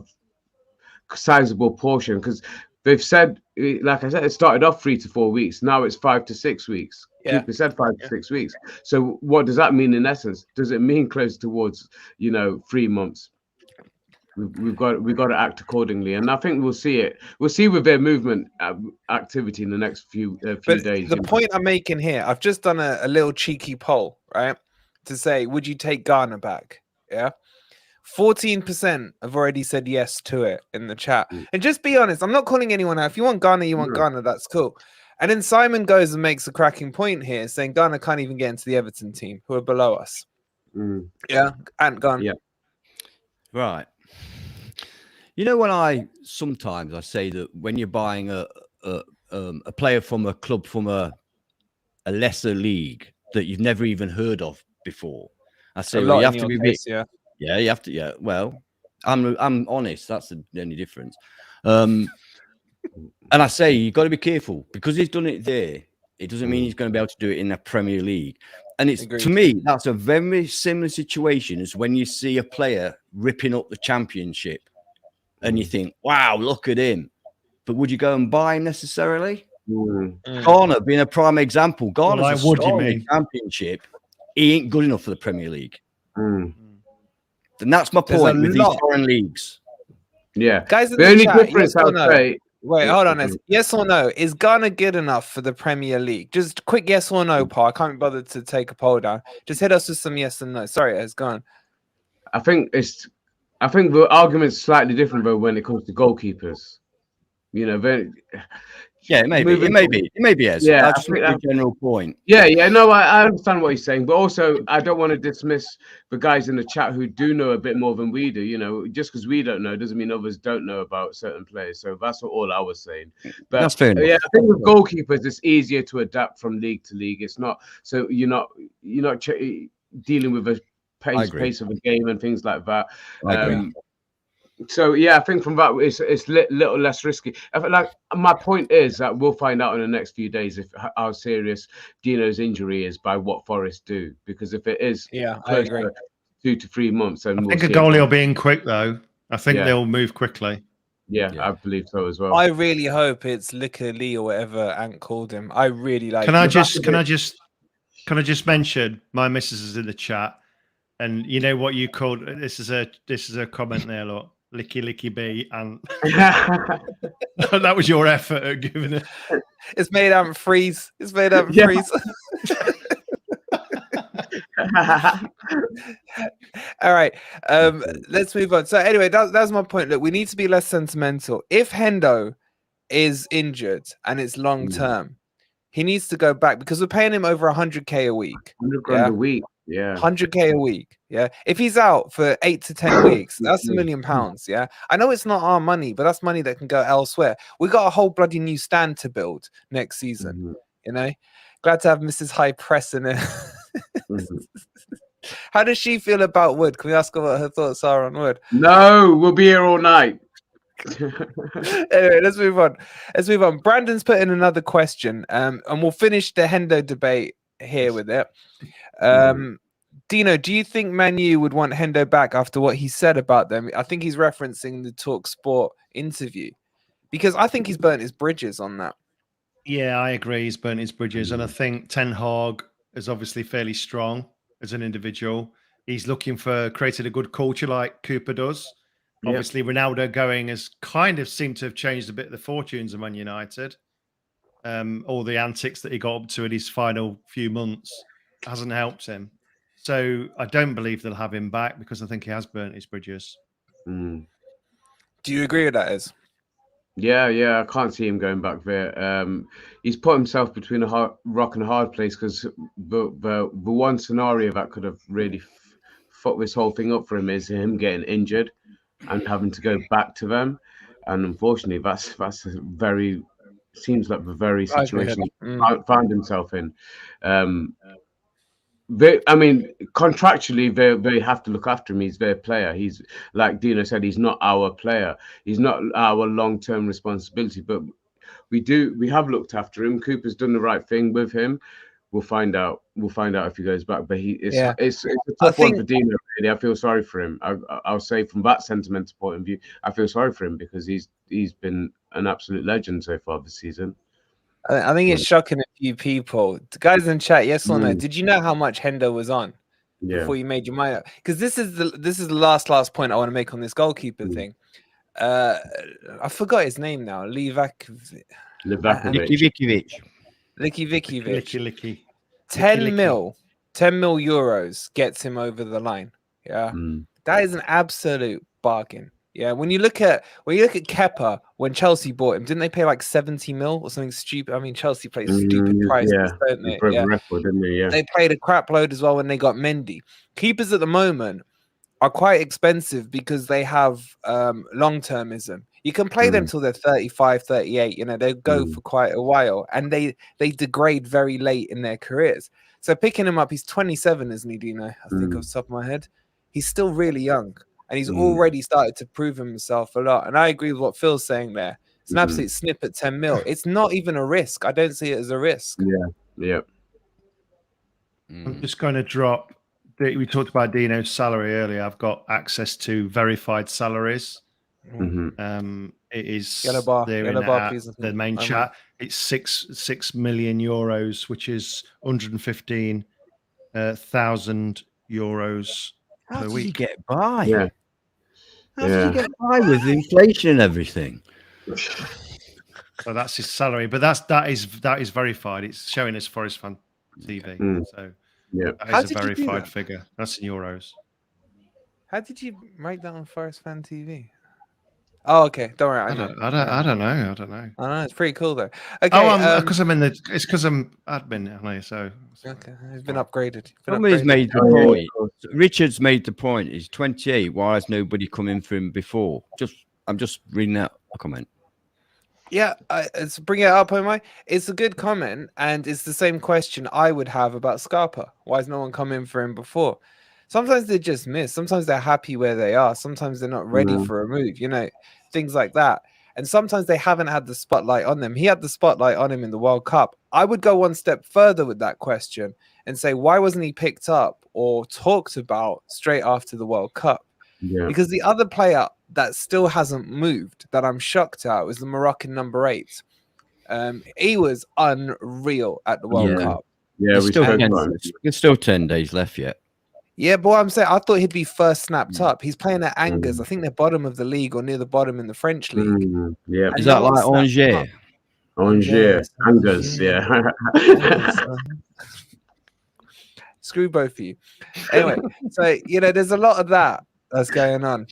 S2: sizable portion, because they've said, like I said, it started off 3 to 4 weeks. Now it's 5 to 6 weeks. Keeper said 5 to 6 weeks. So what does that mean in essence? Does it mean close towards 3 months? We've got to act accordingly, and I think we'll see it. We'll see with their movement activity in the next few days.
S1: The point I'm making here, I've just done a little cheeky poll, right, to say, would you take Garner back? Yeah. 14% have already said yes to it in the chat. And just be honest, I'm not calling anyone out. If you want Garner, you want Garner, that's cool. And then Simon goes and makes a cracking point here, saying Garner can't even get into the Everton team, who are below us. Yeah, and gone.
S2: Yeah.
S3: Right. When I say that when you're buying a player from a club from a lesser league that you've never even heard of before, I say, well, you have to be big. Yeah, you have to. Yeah, well, I'm honest. That's the only difference. And I say you've got to be careful because he's done it there. It doesn't mean he's going to be able to do it in the Premier League. And it's to me, that's a very similar situation as when you see a player ripping up the Championship, and you think, "Wow, look at him." But would you go and buy him necessarily? Garner being a prime example. Garner's a star in the Championship. He ain't good enough for the Premier League. And that's my point with these foreign leagues.
S2: Yeah,
S1: guys,
S2: the only difference I'd say.
S1: Wait, hold on. Yes or no? Is Garner good enough for the Premier League? Just quick yes or no, Paul. I can't be bothered to take a poll down. Just hit us with some yes and no. Sorry, it's gone.
S2: I think the argument's slightly different though when it comes to goalkeepers.
S3: Yeah, it may be. Yes.
S2: Yeah,
S3: that's just a general point.
S2: Yeah. No, I understand what he's saying, but also I don't want to dismiss the guys in the chat who do know a bit more than we do. Just because we don't know doesn't mean others don't know about certain players. So that's all I was saying. But
S3: that's fair enough.
S2: Yeah, I think with goalkeepers, it's easier to adapt from league to league. It's not so you're not dealing with a pace of a game and things like that. So yeah, I think from that it's little less risky. Like my point is that we'll find out in the next few days how serious Dino's injury is by what Forest do. Because if it is,
S1: I agree.
S2: 2 to 3 months, then
S4: I think a goalie will be in quick though. I think they'll move quickly.
S2: Yeah, I believe so as well.
S1: I really hope it's Licker Lee or whatever Ant called him. I really like.
S4: Can I just mention my missus is in the chat, and you know what you called this is a comment there, look. Licky B, and that was your effort at giving it.
S1: It's made Ant freeze. It's made Ant freeze. All right, let's move on. So anyway, that's my point. Look, we need to be less sentimental. If Hendo is injured and it's long term, he needs to go back because we're paying him over 100k a week.
S2: 100 grand a week. Yeah,
S1: 100k a week. Yeah, if he's out for 8 to 10 weeks, that's £1 million. Yeah, I know it's not our money, but that's money that can go elsewhere. We got a whole bloody new stand to build next season. Glad to have Mrs. High Press in it. How does she feel about Wood? Can we ask her what her thoughts are on Wood?
S2: No, we'll be here all night.
S1: Anyway, let's move on. Brandon's put in another question, and we'll finish the Hendo debate here with it. Dino, do you think Man U would want Hendo back after what he said about them? I think he's referencing the Talk Sport interview, because I think he's burnt his bridges on that.
S4: Yeah, I agree. He's burnt his bridges. And I think Ten Hag is obviously fairly strong as an individual. He's looking for creating a good culture like Cooper does.
S2: Yep.
S4: Obviously, Ronaldo going has kind of seemed to have changed a bit of the fortunes of Man United. All the antics that he got up to in his final few months hasn't helped him. So I don't believe they'll have him back because I think he has burnt his bridges.
S2: Mm.
S1: Do you agree with that, Iz?
S2: Yeah, I can't see him going back there. He's put himself between a rock and a hard place because the one scenario that could have really fucked this whole thing up for him is him getting injured and having to go back to them. And unfortunately, that's seems like the very situation he found himself in. Contractually, they have to look after him. He's their player. He's, like Dino said, he's not our player. He's not our long-term responsibility. But we have looked after him. Cooper's done the right thing with him. We'll find out. We'll find out if he goes back. But it's a tough one for Dino. Really, I feel sorry for him. I'll say from that sentimental point of view, I feel sorry for him because he's been an absolute legend so far this season.
S1: I think it's shocking a few people. The guys in chat, yes or no? Did you know how much Hendo was on before you made your mind up? Because this is the last point I want to make on this goalkeeper thing. I forgot his name now. Livakovic. 10 mil euros gets him over the line. Yeah, that is an absolute bargain. Yeah, when you look at Kepa, when Chelsea bought him, didn't they pay like 70 mil or something stupid? I mean, Chelsea plays stupid prices, don't they?
S2: Yeah. Record, didn't they? Yeah.
S1: They paid a crap load as well when they got Mendy. Keepers at the moment are quite expensive because they have long-termism. You can play them till they're 35, 38. You know, they go for quite a while, and they degrade very late in their careers. So picking him up, he's 27, isn't he, Dino? I think off the top of my head. He's still really young. And he's already started to prove himself a lot. And I agree with what Phil's saying there. It's an absolute snip at 10 mil. It's not even a risk. I don't see it as a risk.
S2: Yeah.
S4: I'm just going to drop. We talked about Dino's salary earlier. I've got access to verified salaries. It is there in the main chat. It's 6 million euros, which is 115,000 euros.
S3: How
S4: per
S3: did
S4: week.
S3: he get by?
S2: Yeah.
S3: How did he get by with inflation and everything?
S4: So that's his salary, but that is verified. It's showing as Forest Fan TV. So that is a verified figure. That's in euros.
S1: How did you write that on Forest Fan TV? Oh, okay. Don't worry.
S4: I don't know. I don't know.
S1: It's pretty cool though. Okay.
S4: Because I'm in the. It's because I'm admin. I know. So
S1: okay, it's been upgraded.
S3: Somebody's made the point. Richard's made the point. He's 28. Why has nobody come in for him before? I'm just reading out a comment.
S1: Yeah, it's bring it up, Omar. It's a good comment, and it's the same question I would have about Scarpa. Why has no one come in for him before? Sometimes they just miss. Sometimes they're happy where they are. Sometimes they're not ready for a move, you know, things like that. And sometimes they haven't had the spotlight on them. He had the spotlight on him in the World Cup. I would go one step further with that question and say, why wasn't he picked up or talked about straight after the World Cup?
S2: Yeah.
S1: Because the other player that still hasn't moved, that I'm shocked at, was the Moroccan number 8. He was unreal at the World Cup.
S2: Yeah,
S3: it's still 10 days left yet.
S1: Yeah, but what I'm saying, I thought he'd be first snapped up. He's playing at Angers. I think they're bottom of the league or near the bottom in the French league.
S2: Yeah.
S3: Is that like Angers?
S2: Angers. Angers, yeah.
S1: Screw both of you. Anyway, so, you know, there's a lot of that's going on.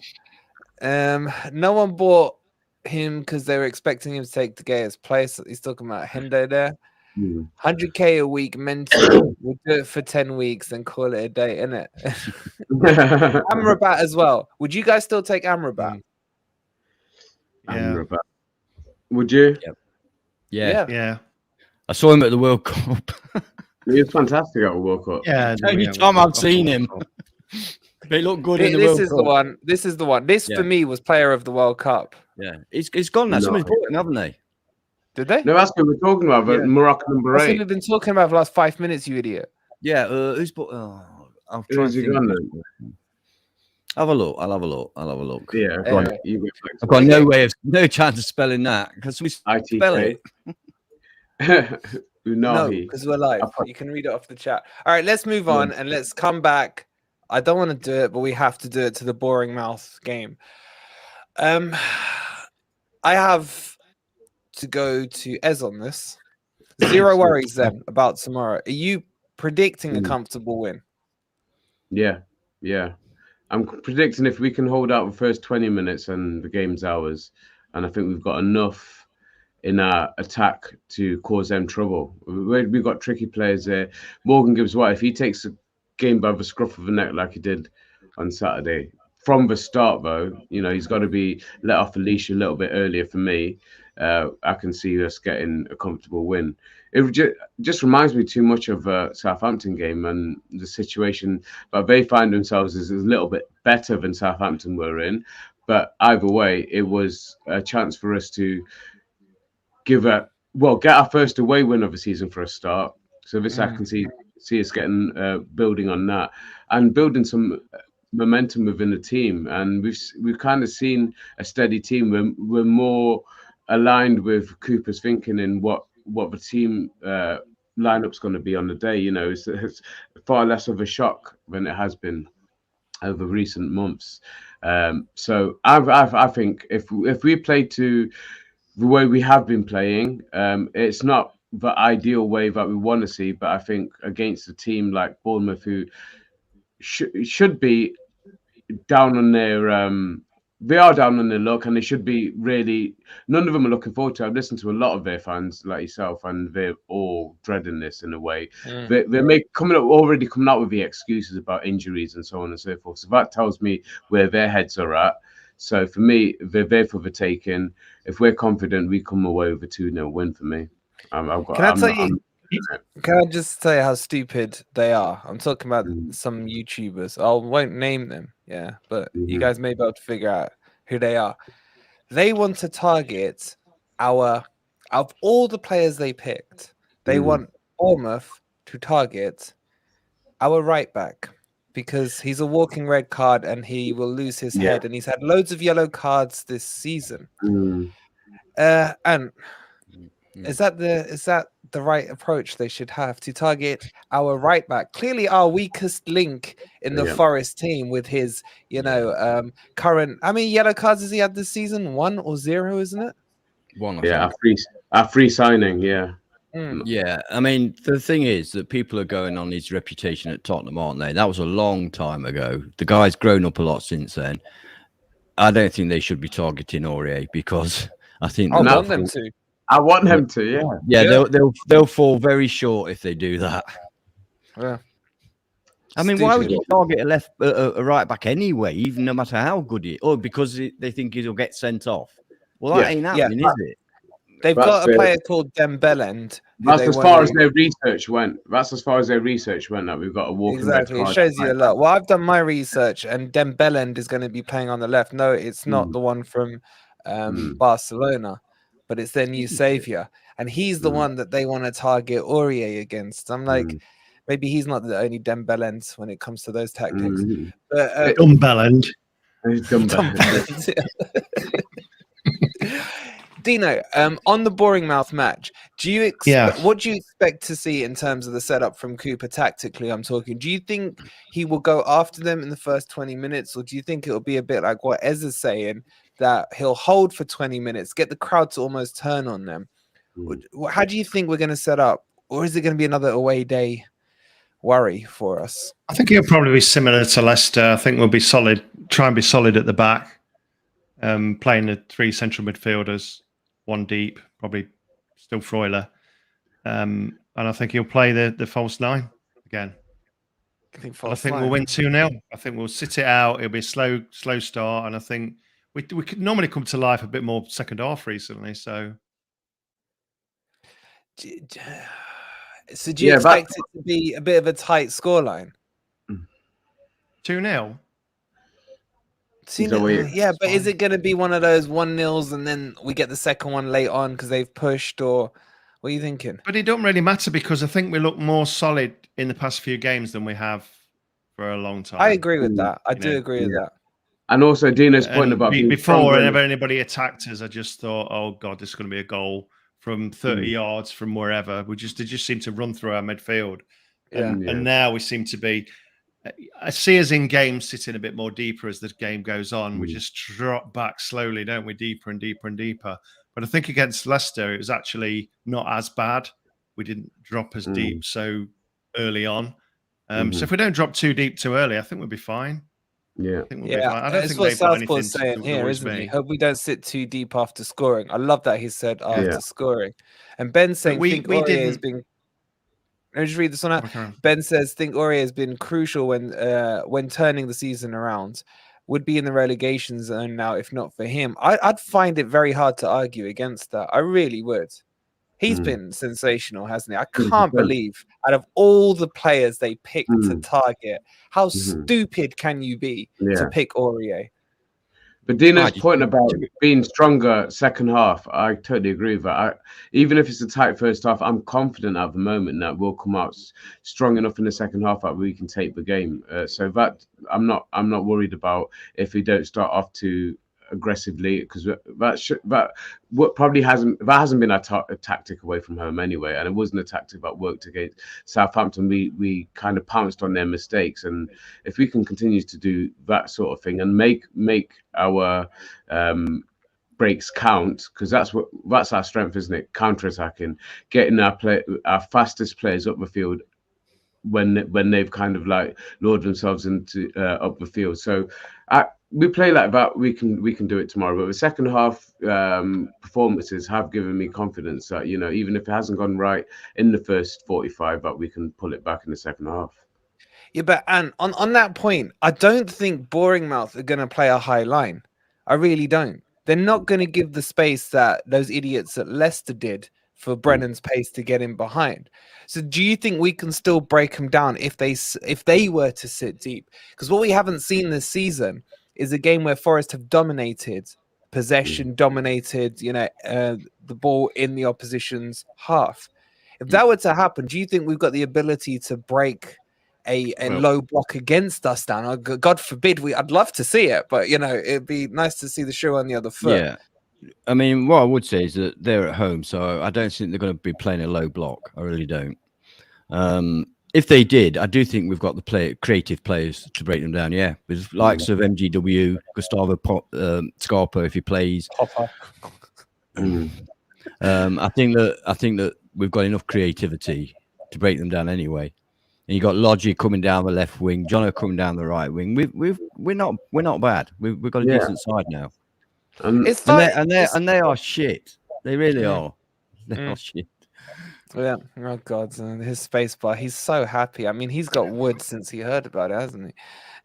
S1: No one bought him because they were expecting him to take De Gea's place. He's talking about Hendo there. 100k a week mental. We'll do it for 10 weeks and call it a day, innit? Amrabat as well. Would you guys still take Amrabat?
S2: Amrabat. Would you?
S3: Yeah. I saw him at the World Cup.
S2: He was fantastic at the World Cup.
S3: Yeah. Every time I've seen him, they look good in the World Cup.
S1: This is the one. This for me was player of the World Cup.
S3: Yeah. It's gone now. Somebody's bought him, haven't they?
S1: Did they?
S2: No, that's what we're talking about. But Moroccan number 8.
S1: We've been talking about for the last 5 minutes, you idiot.
S3: Yeah. Who's bought? I'll try
S2: Who's he gone then?
S3: Have a look. I'll have a look. I'll have a look.
S2: Yeah, go on. You get
S3: I've got no chance of spelling that because we spell
S2: ITK.
S3: it.
S1: No,
S2: Unahi.
S1: because we're live. You can read it off the chat. All right, let's move on and let's come back. I don't want to do it, but we have to do it to the boring mouth game. I have to go to Ez on this. Zero worries then about tomorrow. Are you predicting a comfortable win?
S2: Yeah. I'm predicting if we can hold out the first 20 minutes and the game's ours, and I think we've got enough in our attack to cause them trouble. We've got tricky players there. Morgan Gibbs-White, if he takes a game by the scruff of the neck like he did on Saturday, from the start though, he's got to be let off the leash a little bit earlier for me. I can see us getting a comfortable win. It just reminds me too much of a Southampton game and the situation that they find themselves is a little bit better than Southampton were in. But either way, it was a chance for us to get our first away win of the season for a start. So this I can see us getting building on that and building some momentum within the team. And we've kind of seen a steady team. We're more aligned with Cooper's thinking in what the team lineup's going to be on the day. It's far less of a shock than it has been over recent months. So I think if we play to the way we have been playing, it's not the ideal way that we want to see, but I think against a team like Bournemouth, who should be down on their they are down on their luck, and they should be really. None of them are looking forward to it. I've listened to a lot of their fans, like yourself, and they're all dreading this in a way. They're already coming out with the excuses about injuries and so on and so forth. So that tells me where their heads are at. So for me, they're there for the taking. If we're confident, we come away with a 2-0 win for me.
S1: Can I just say how stupid they are? I'm talking about some YouTubers. I won't name them, but you guys may be able to figure out who they are. They want to target of all the players they picked, they want Bournemouth to target our right back because he's a walking red card and he will lose his head, and he's had loads of yellow cards this season. And is that the right approach they should have to target our right back? Clearly our weakest link in the Forest team with his, current. How many yellow cards has he had this season? 1 or 0, isn't it?
S3: 1.
S2: Our free signing.
S3: Yeah, I mean, the thing is that people are going on his reputation at Tottenham, aren't they? That was a long time ago. The guy's grown up a lot since then. I don't think they should be targeting Aurier because I think
S1: I want them to.
S2: I want them to,
S3: they'll fall very short if they do that.
S1: Yeah.
S3: I mean, why would you target a right back anyway, even no matter how good he is? Or because they think he'll get sent off? Well, that ain't happening, is it?
S1: They've got a player called Dembélé.
S2: That's as far as their research went. That we've got a walking
S1: exactly. It shows you a lot. Well, I've done my research, and Dembélé is going to be playing on the left. No, it's not the one from Barcelona, but it's their new savior, and he's the one that they want to target Aurier against. I'm like, maybe he's not the only Dembélé when it comes to those tactics. But
S4: Dembélé.
S1: Dino, on the boring mouth match, what do you expect to see in terms of the setup from Cooper tactically? I'm talking. Do you think he will go after them in the first 20 minutes, or do you think it'll be a bit like what Ez is saying, that he'll hold for 20 minutes, get the crowd to almost turn on them? How do you think we're going to set up, or is it going to be another away day worry for us?
S4: I think it'll probably be similar to Leicester. I think we'll be solid, try and be solid at the back, playing the 3 central midfielders. 1 deep, probably still Freuler. And I think he'll play the false 9 again. I think we'll win 2-0. I think we'll sit it out. It'll be a slow start. And I think we could normally come to life a bit more second half recently. So
S1: do you expect it to be a bit of a tight scoreline?
S4: 2-0.
S1: But is it going to be one of those 1-0s and then we get the second one late on because they've pushed, or what are you thinking?
S4: But it don't really matter because I think we look more solid in the past few games than we have for a long time.
S1: I agree with that. I do agree with that.
S2: And also Dino's point
S4: And
S2: about being
S4: before
S2: stronger.
S4: whenever anybody attacked us, I just thought, oh God, this is going to be a goal from 30 yards from wherever. They just seem to run through our midfield. And now we seem to be, I see us in games sitting a bit more deeper as the game goes on. We just drop back slowly, don't we? Deeper and deeper and deeper. But I think against Leicester, it was actually not as bad. We didn't drop as deep so early on. So if we don't drop too deep too early, I think we'll be fine.
S2: Yeah.
S4: I think we'll be fine. I don't
S1: it's
S4: think
S1: what
S4: they've got anything
S1: Southpaw's saying
S4: to
S1: here,
S4: worries
S1: isn't he?
S4: me.
S1: Hope we don't sit too deep after scoring. I love that he said after scoring. And Ben's saying, think Aurier has been. Let me just read this one out. Ben says, think Aurier has been crucial when turning the season around. Would be in the relegation zone now if not for him. I'd find it very hard to argue against that. I really would. He's been sensational, hasn't he? I can't believe out of all the players they picked to target, how stupid can you be to pick Aurier?
S2: But Dino's point about being stronger second half, I totally agree with that. Even if it's a tight first half, I'm confident at the moment that we'll come out strong enough in the second half that we can take the game. So that I'm not worried about if we don't start off too aggressively, because that hasn't been a tactic away from home anyway, and it wasn't a tactic that worked against Southampton. We kind of pounced on their mistakes, and if we can continue to do that sort of thing and make our breaks count, because that's our strength, isn't it? Counter-attacking, getting our fastest players up the field when they've kind of like lured themselves into up the field. So we play like that, we can do it tomorrow. But the second half performances have given me confidence that, you know, even if it hasn't gone right in the first 45, that we can pull it back in the second half.
S1: Yeah, but and on that point, I don't think Bournemouth are going to play a high line. I really don't. They're not going to give the space that those idiots at Leicester did for Brennan's pace to get in behind. So do you think we can still break them down if they were to sit deep? Because what we haven't seen this season is a game where Forest have dominated possession, dominated, you know, the ball in the opposition's half. If that were to happen, do you think we've got the ability to break a low block against us down? God forbid, I'd love to see it, but you know, it'd be nice to see the shoe on the other foot.
S3: Yeah. I mean, what I would say is that they're at home, so I don't think they're going to be playing a low block. I really don't. If they did, I do think we've got the creative players to break them down. Yeah, with likes of MGW, Gustavo Scarpa, if he plays. I think that we've got enough creativity to break them down anyway. And you got Logie coming down the left wing, Jono coming down the right wing. We're not bad. We've got a decent side now. And they are shit. They really are. They are shit.
S1: Yeah. Oh God, his space bar. He's so happy. I mean, he's got wood since he heard about it, hasn't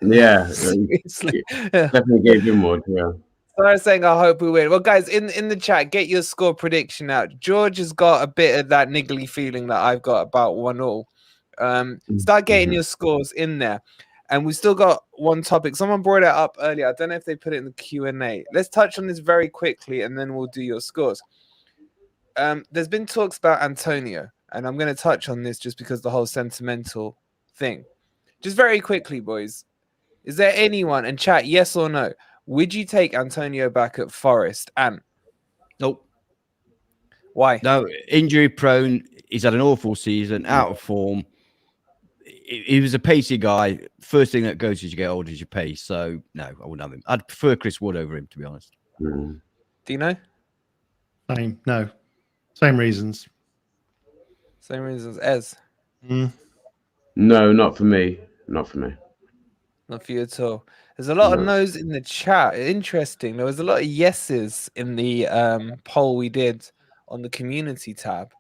S1: he?
S2: Yeah. Definitely gave him wood. Yeah.
S1: So I was saying, I hope we win. Well, guys, in the chat, get your score prediction out. George has got a bit of that niggly feeling that I've got about 1-1. Start getting your scores in there. And we've still got one topic. Someone brought it up earlier. I don't know if they put it in the Q&A. Let's touch on this very quickly, and then we'll do your scores. There's been talks about Antonio, and I'm going to touch on this just because the whole sentimental thing. Just very quickly, boys. Is there anyone, and chat, yes or no, would you take Antonio back at Forest? And
S3: nope.
S1: Why?
S3: No, injury prone. He's had an awful season, out of form. He was a pacey guy. First thing that goes as you get older is your pace. So no, I wouldn't have him. I'd prefer Chris Wood over him, to be honest.
S1: Do you know?
S4: Same reasons.
S1: Same reasons. Ez?
S2: No, not for me. Not for me.
S1: Not for you at all. There's a lot of no's in the chat. Interesting. There was a lot of yeses in the poll we did on the community tab,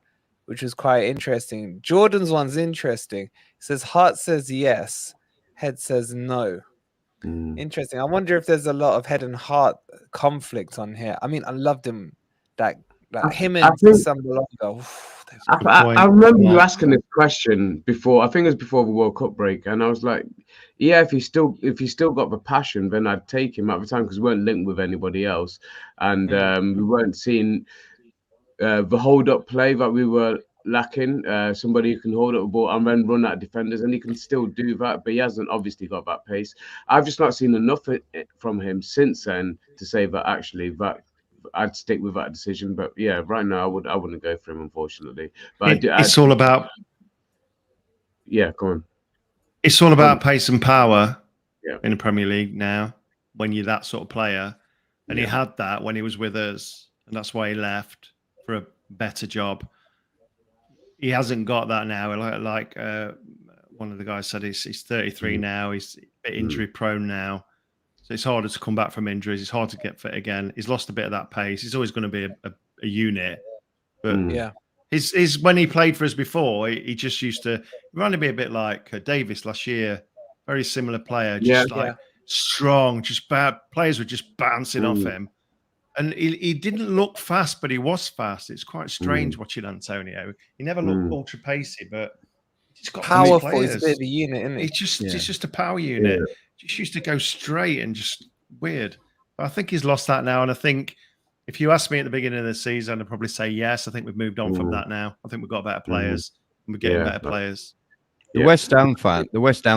S1: which was quite interesting. Jordan's one's interesting. It says heart says yes, head says no. Interesting. I wonder if there's a lot of head and heart conflict on here. I mean, I loved him. Him and Sambalonga.
S2: I remember you asking this question before. I think it was before the World Cup break, and I was like, "Yeah, if he still got the passion, then I'd take him at the time because we weren't linked with anybody else, and we weren't seeing the hold-up play that we were lacking. Somebody who can hold up a ball and then run at defenders, and he can still do that, but he hasn't obviously got that pace. I've just not seen enough from him since then to say that actually that I'd stick with that decision. But yeah, right now I wouldn't go for him, unfortunately. But
S4: it's all about
S2: go on.
S4: It's all about pace and power
S2: Yeah.
S4: in the Premier League now. When you're that sort of player, and he had that when he was with us, and that's why he left for a better job. He hasn't got that now. Like one of the guys said, he's 33 now. He's a bit injury prone now, so it's harder to come back from injuries. It's hard to get fit again. He's lost a bit of that pace. He's always going to be a unit, but his when he played for us before, he just used to reminded me a bit like Davis last year. Very similar player, just strong. Just bad players were just bouncing off him. And he didn't look fast, but he was fast. It's quite strange watching Antonio. He never looked ultra pacey, but he's got
S1: powerful. He's a bit of a unit, isn't he?
S4: It's just a power unit. Just used to go straight and just weird. But I think he's lost that now. And I think if you asked me at the beginning of the season, I'd probably say yes. I think we've moved on from that now. I think we've got better players. And we're getting better players.
S3: The West Ham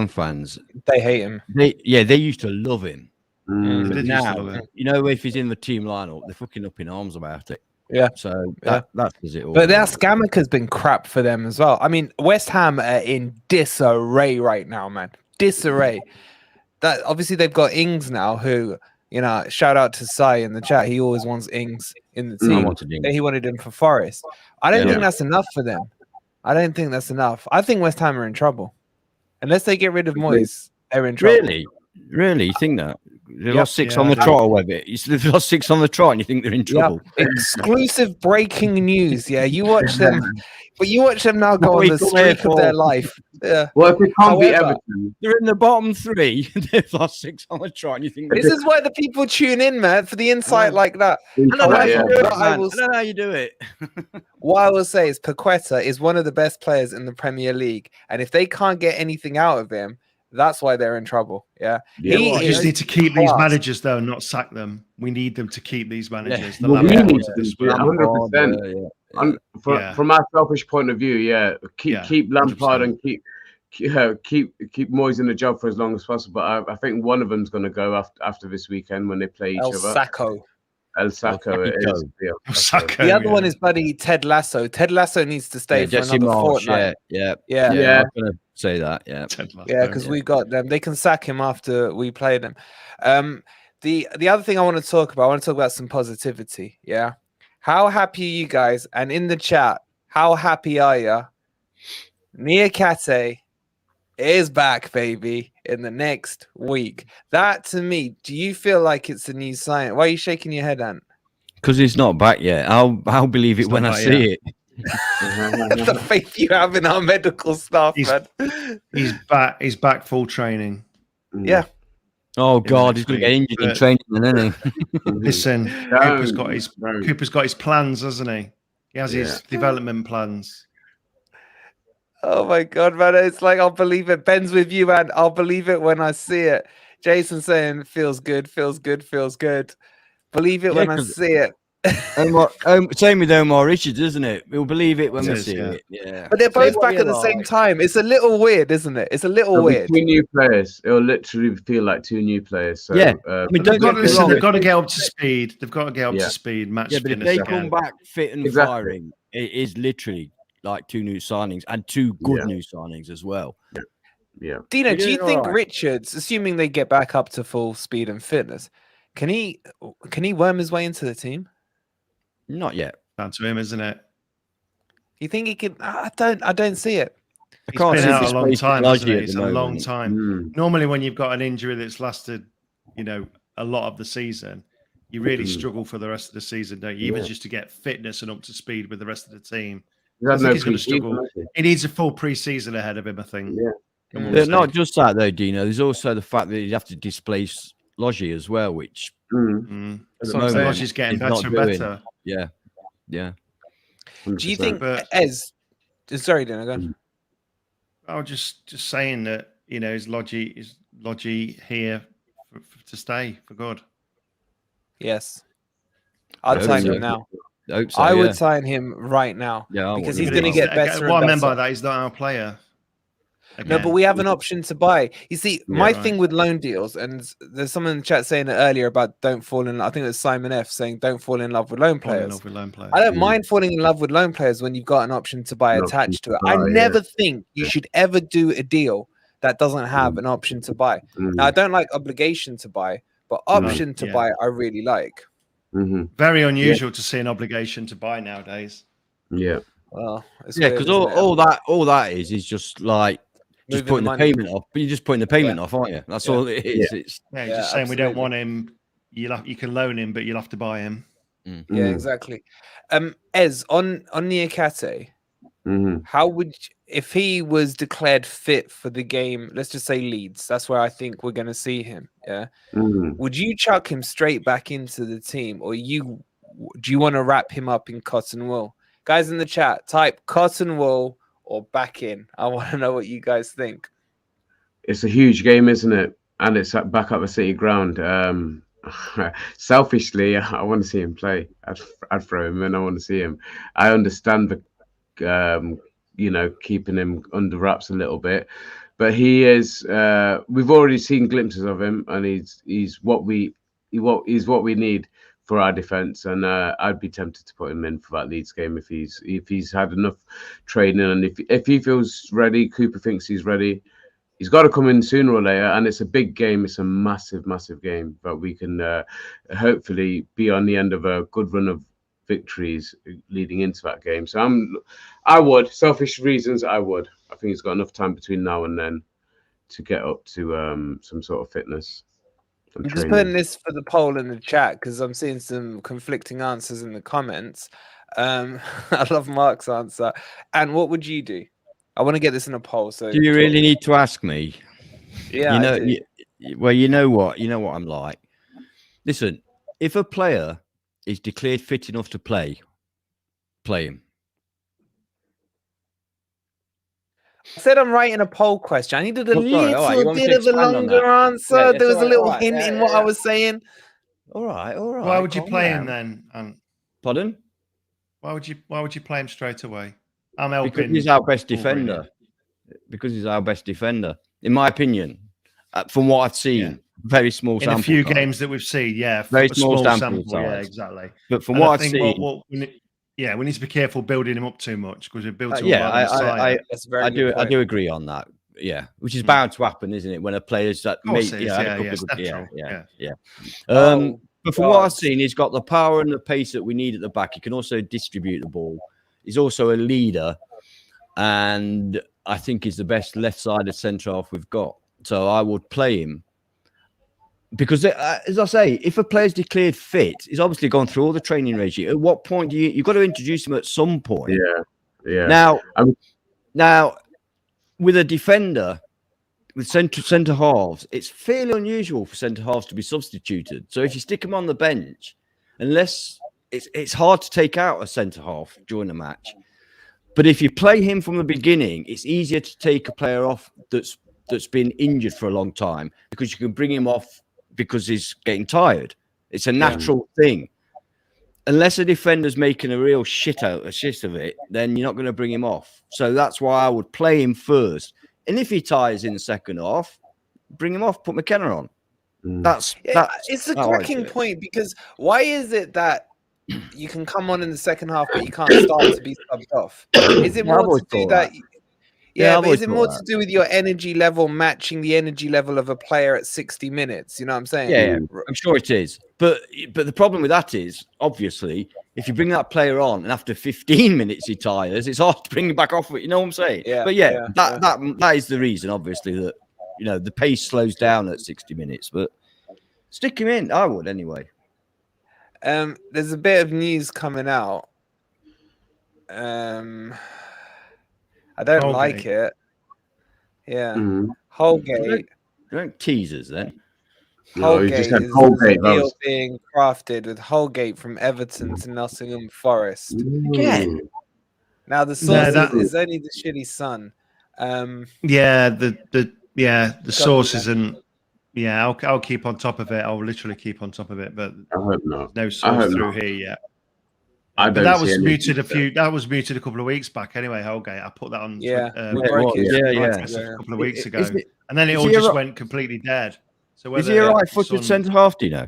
S3: fans,
S1: they hate him.
S3: They used to love him. But now, if he's in the team lineup, they're fucking up in arms about it.
S1: Yeah.
S3: So that does it all.
S1: But their Scamacca's been crap for them as well. I mean, West Ham are in disarray right now, man. Disarray. That obviously they've got Ings now, who, shout out to Sai in the chat. He always wants Ings in the team. He wanted him for Forest. I don't think that's enough for them. I don't think that's enough. I think West Ham are in trouble. Unless they get rid of Moyes, they're in trouble.
S3: Really? You think that? They lost 6 on the trot or whatever. They've lost 6 on the trot and you think they're in trouble.
S1: Exclusive breaking news. Yeah, you watch them. But you watch them now go on the streak of their life. Yeah.
S2: Well, if it can't be Everton,
S3: they're in the bottom 3. They've lost 6 on the trot and you think
S1: this is why the people tune in, man, for the insight like that.
S3: I don't know how you do it.
S1: What I will say is Paqueta is one of the best players in the Premier League. And if they can't get anything out of him, that's why they're in trouble. Yeah.
S4: We just need to keep these managers, though, and not sack them. We need them to keep these managers.
S2: We need them, 100%. From our selfish point of view, keep Lampard 100%. And keep Moyes in the job for as long as possible. But I think one of them's going to go after this weekend when they play each other. El Sacco.
S1: The other one is buddy Ted Lasso. Ted Lasso needs to stay for another fortnight.
S3: Yeah. I'm going to say that. Yeah,
S1: because we got them. They can sack him after we play them. The other thing I want to talk about some positivity. Yeah. How happy are you guys? And in the chat, how happy are you? Niakate is back, baby, in the next week. That, to me, do you feel like it's a new sign? Why are you shaking your head, Ant?
S3: Because he's not back yet. I'll believe it when I see it.
S1: The faith you have in our medical staff, man.
S4: He's back. He's back full training.
S1: Yeah.
S3: Oh God, he's going to get injured in training, isn't he?
S4: Listen, Cooper's got his plans, hasn't he? He has his development plans.
S1: Oh my God, man! It's like I'll believe it. Ben's with you, man. I'll believe it when I see it. Jason saying feels good. Believe it when I see it.
S3: Same with Omar Richards, isn't it? We'll believe it when we see it. Yeah.
S1: But they're both back at the same time. It's a little weird, isn't it? It's a little weird.
S2: 2 new players. It'll literally feel like 2 new players. So,
S3: I mean,
S4: they've got to get up to speed. They've got to get up to speed. Match
S3: but if they come back fit and firing, it is literally like 2 new signings and 2 good new signings as well.
S2: Yeah.
S1: Dino, do you think Richards, assuming they get back up to full speed and fitness, can he worm his way into the team?
S3: Not yet.
S4: Down to him, isn't it?
S1: You think he can? I don't see it.
S4: He's been out a long time, hasn't he? It's a long time. Normally, when you've got an injury that's lasted, a lot of the season, you really struggle for the rest of the season, don't you? Even just to get fitness and up to speed with the rest of the team. I think he's going to struggle. He needs a full pre-season ahead of him, I think.
S3: Yeah. Not just that though, Dino. There's also the fact that you have to displace Logie as well, which
S4: Logie's getting better and better.
S3: Yeah.
S1: Do you think sorry, Dino, go on.
S4: I was just saying that is Logie here to stay for good?
S1: Yes, I'd sign him now.
S3: I hope so,
S1: I
S3: yeah.
S1: would sign him right now
S3: Yeah, I
S1: because
S3: would
S1: he's
S3: as
S1: going to
S3: well.
S1: get better
S4: What I
S1: and
S4: meant by
S1: better.
S4: that, he's not our player.
S1: No, but
S4: Again.
S1: we have an option to buy. You see, my
S4: right.
S1: thing with loan deals, and there's someone in the chat saying it earlier about don't fall in. I think it was Simon F saying don't fall in love with loan
S4: Fall in
S1: players.
S4: love with loan players.
S1: I don't mind falling in love with loan players when you've got an option to buy
S2: An option
S1: attached to
S2: to
S1: it. I
S2: buy,
S1: never think you should ever do a deal that doesn't have an option to buy. Now, I don't like obligation to buy, but option to
S4: yeah.
S1: buy I really like.
S4: Very unusual to see an obligation to buy nowadays.
S2: Yeah.
S1: Well, it's
S3: Yeah,
S1: weird,
S3: because
S1: isn't it?
S3: all that is just like just
S1: Moving
S3: putting
S1: the
S3: the
S1: money.
S3: payment off. But you're just putting the payment off, aren't you? That's all it is. It's
S4: Yeah, just saying we don't want him. You can loan him, but you'll have to buy him.
S1: Yeah, exactly. Ez, on Niakate, how would if he was declared fit for the game? Let's just say Leeds. That's where I think we're going to see him. Yeah. Would you chuck him straight back into the team, or do you want to wrap him up in cotton wool? Guys in the chat, type cotton wool or back in. I want to know what you guys think.
S2: It's a huge game, isn't it? And it's back up the City ground. Selfishly, I want to see him play. I'd throw him in. I want to see him. I understand the keeping him under wraps a little bit, but he is. We've already seen glimpses of him, and he's what we need for our defense. And I'd be tempted to put him in for that Leeds game if he's had enough training, and if he feels ready. Cooper thinks he's ready. He's got to come in sooner or later, and it's a big game. It's a massive, massive game, but we can hopefully be on the end of a good run of victories leading into that game. So I would, selfish reasons, I think he's got enough time between now and then to get up to some sort of fitness.
S1: I'm just putting this for the poll in the chat because I'm seeing some conflicting answers in the comments. I love Mark's answer. And what would you do? I want to get this in a poll. So
S3: do you really need to ask me?
S1: Yeah,
S3: I do. You know what I'm like. Listen, if a player is declared fit enough to play him.
S1: I said I'm writing a poll question. I needed a little bit of a longer answer. There was a little hint in what I was saying.
S3: All right.
S4: Why would you play him then?
S3: Pardon?
S4: Why would you play him straight away? I'm helping.
S3: Because he's our best defender. In my opinion, from what I've seen, very small sample.
S4: In a few
S3: size.
S4: games that we've seen,
S3: very small sample size.
S4: Yeah, exactly.
S3: But from what I've seen,
S4: we need to be careful building him up too much because we've built him
S3: I do agree on that. Yeah, which is bound to happen, isn't it? When a player's that But from what I've seen, he's got the power and the pace that we need at the back. He can also distribute the ball. He's also a leader, and I think he's the best left-sided centre half we've got. So I would play him because, as I say, if a player's declared fit, he's obviously gone through all the training regime. At what point you've got to introduce him at some point?
S2: Yeah.
S3: Now, with a defender, with centre halves, it's fairly unusual for centre halves to be substituted. So if you stick him on the bench, unless it's hard to take out a centre half during a match. But if you play him from the beginning, it's easier to take a player off that's been injured for a long time because you can bring him off because he's getting tired. It's a natural thing. Unless a defender's making a real shit of it, then you're not going to bring him off. So that's why I would play him first. And if he tires in the second half, bring him off, put McKenna on. That's
S1: it's a cracking point because why is it that you can come on in the second half, but you can't start to be subbed off? Is it more to do that? Yeah, but is it more to do with your energy level matching the energy level of a player at 60 minutes? You know what I'm saying?
S3: Yeah, I'm sure it is. But the problem with that is, obviously, if you bring that player on and after 15 minutes he tires, it's hard to bring him back off it. You know what I'm saying?
S1: Yeah.
S3: But that is the reason, obviously, that the pace slows down at 60 minutes. But stick him in. I would anyway.
S1: There's a bit of news coming out. I don't like it. Yeah. Holgate.
S3: Don't tease us then.
S1: Holgate is
S2: Holgate,
S1: a deal being crafted with Holgate from Everton to Nottingham Forest.
S3: Again.
S1: Now the source is only the shitty Sun.
S4: The source isn't. Yeah, I'll keep on top of it. I'll literally keep on top of it, but
S2: I hope not.
S4: No source through here yet.
S2: I
S4: But
S2: don't
S4: that
S2: see
S4: was
S2: any
S4: muted
S2: future.
S4: That was muted a couple of weeks back anyway, Holgate. I put that on
S1: Yeah, we
S3: Yeah,
S1: broke it.
S4: a couple of weeks ago. And then it all
S3: he
S4: just
S3: a-
S4: went completely dead. So
S3: Is
S4: whether
S3: he a right-footed centre half? Do you know?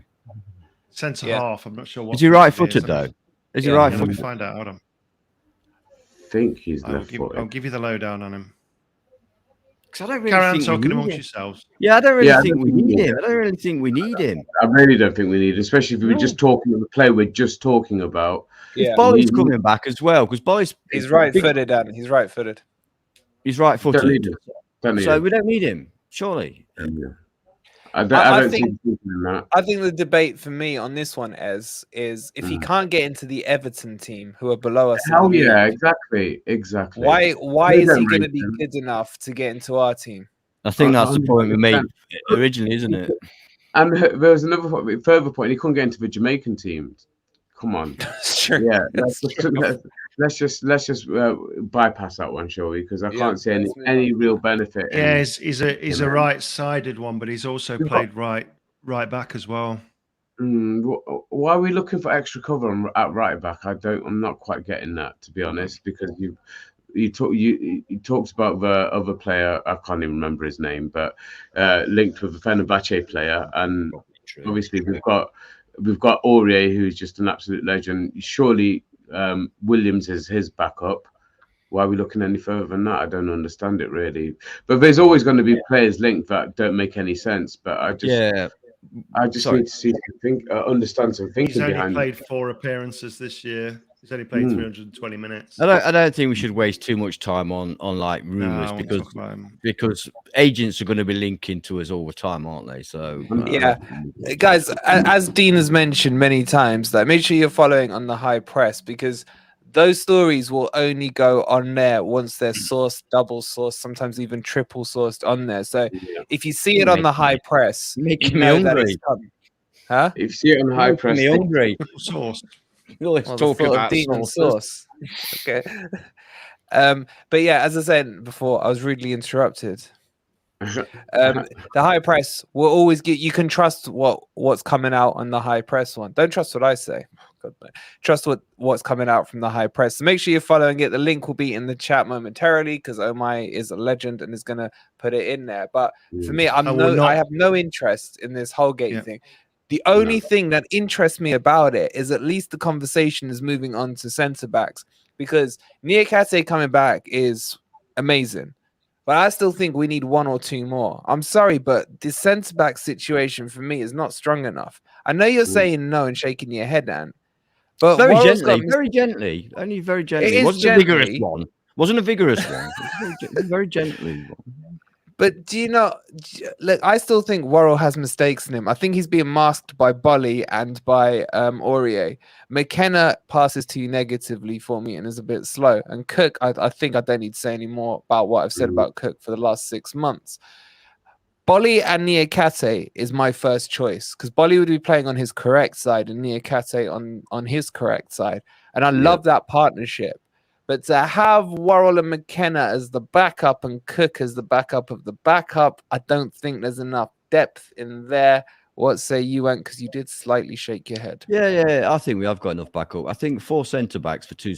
S4: centre
S1: Yeah.
S4: half, I'm not sure what.
S3: Is he right-footed though? Is he
S1: Yeah.
S4: Let me
S3: right-footed?
S4: find out. Hold on.
S2: I think he's
S4: I'll
S2: left-footed.
S4: give you the lowdown on him.
S3: Because I don't really
S4: Carry on
S3: think
S4: talking
S3: we
S4: amongst
S3: need him.
S4: yourselves.
S3: Yeah, I don't really
S2: Yeah, I
S3: think
S2: don't
S3: we
S2: think
S3: need
S2: we
S3: him. I don't really think we need him.
S2: I really don't think we need, especially if we were
S3: No.
S2: just talking of the player we're just talking about.
S1: Yeah.
S3: If Bolly's
S2: He-
S3: coming back as well, because Bolly's
S1: He's right-footed, Dan. He's right-footed.
S3: He's
S2: Don't
S3: right-footed,
S2: need him. Don't need
S3: so
S2: him.
S3: we don't need him. Surely.
S2: Yeah. I
S1: I
S2: don't
S1: think-
S2: see him in that.
S1: I think the debate for me on this one is if he can't get into the Everton team, who are below us. in
S2: Hell
S1: the
S2: yeah,
S1: league,
S2: exactly.
S1: Why
S2: They
S1: is he
S2: don't
S1: going to
S2: rate
S1: be
S2: him.
S1: good enough to get into our team?
S3: I think that's the point we made
S2: 100%.
S3: originally, isn't it?
S2: And there was another further point. He couldn't get into the Jamaican team. Come on.
S1: Sure.
S2: Yeah,
S1: That's
S2: let's just bypass that one, shall we? Because I
S1: Yeah,
S2: can't see
S1: let's move
S2: any
S1: on.
S2: real benefit. in-
S4: Yeah, he's a right-sided one, but he's also played right back as well.
S2: Why are we looking for extra cover at right back? I'm not quite getting that, to be honest, because you talked about the other player. I can't even remember his name, but linked with the Fenerbahce player, and obviously we've got Aurier, who's just an absolute legend. Surely Williams is his backup. Why are we looking any further than that? I don't understand it really. But there's always going to be players linked that don't make any sense. But I just need to understand some thinking
S4: He's only
S2: behind
S4: played
S2: it.
S4: 4 appearances this year. He's only played 320 minutes.
S3: I don't think we should waste too much time on like
S4: No,
S3: rumours
S4: I won't
S3: because
S4: talk about him.
S3: agents are going to be linking to us all the time, aren't they? So
S1: Yeah. Guys, as Dean has mentioned many times, that make sure you're following on the high press, because those stories will only go on there once they're sourced, double sourced, sometimes even triple sourced on there. So if you see it on the high press,
S3: making
S1: you
S3: me
S1: know that
S3: hungry.
S1: it's coming. Huh?
S2: If you see it on high press,
S3: Me hungry.
S4: Source.
S3: You're always
S1: Well, the
S3: talking
S1: thought of
S3: about
S1: Dean and
S3: sources.
S1: sauce. Okay. But yeah, as I said before, I was rudely interrupted. The high press will always get. You can trust what's coming out on the high press one. Don't trust what I say. God, no. Trust what's coming out from the high press. So make sure you're following it. The link will be in the chat momentarily because Omai is a legend and is gonna put it in there. But for me, I have no interest in this Holgate thing. The only thing that interests me about it is at least the conversation is moving on to centre backs, because Niakate coming back is amazing. But I still think we need 1 or 2 more. I'm sorry, but the centre back situation for me is not strong enough. I know you're saying no and shaking your head, Anne, but
S3: Very
S1: Worrell's
S3: gently, only very gently.
S1: is
S3: It wasn't
S1: gently.
S3: a vigorous one. Wasn't a vigorous one. It was very gently.
S1: But do you know, look, I still think Worrell has mistakes in him. I think he's being masked by Bolly and by Aurier. McKenna passes to you negatively for me and is a bit slow. And Cook, I think I don't need to say any more about what I've said about Cook for the last 6 months. Bolly and Niakate is my first choice, because Bolly would be playing on his correct side and Niakate on his correct side. And I love that partnership. But to have Worrell and McKenna as the backup and Cook as the backup of the backup, I don't think there's enough depth in there. What say you, Ant? Because you did slightly shake your head.
S3: Yeah. I think we have got enough backup. I think 4 centre backs for two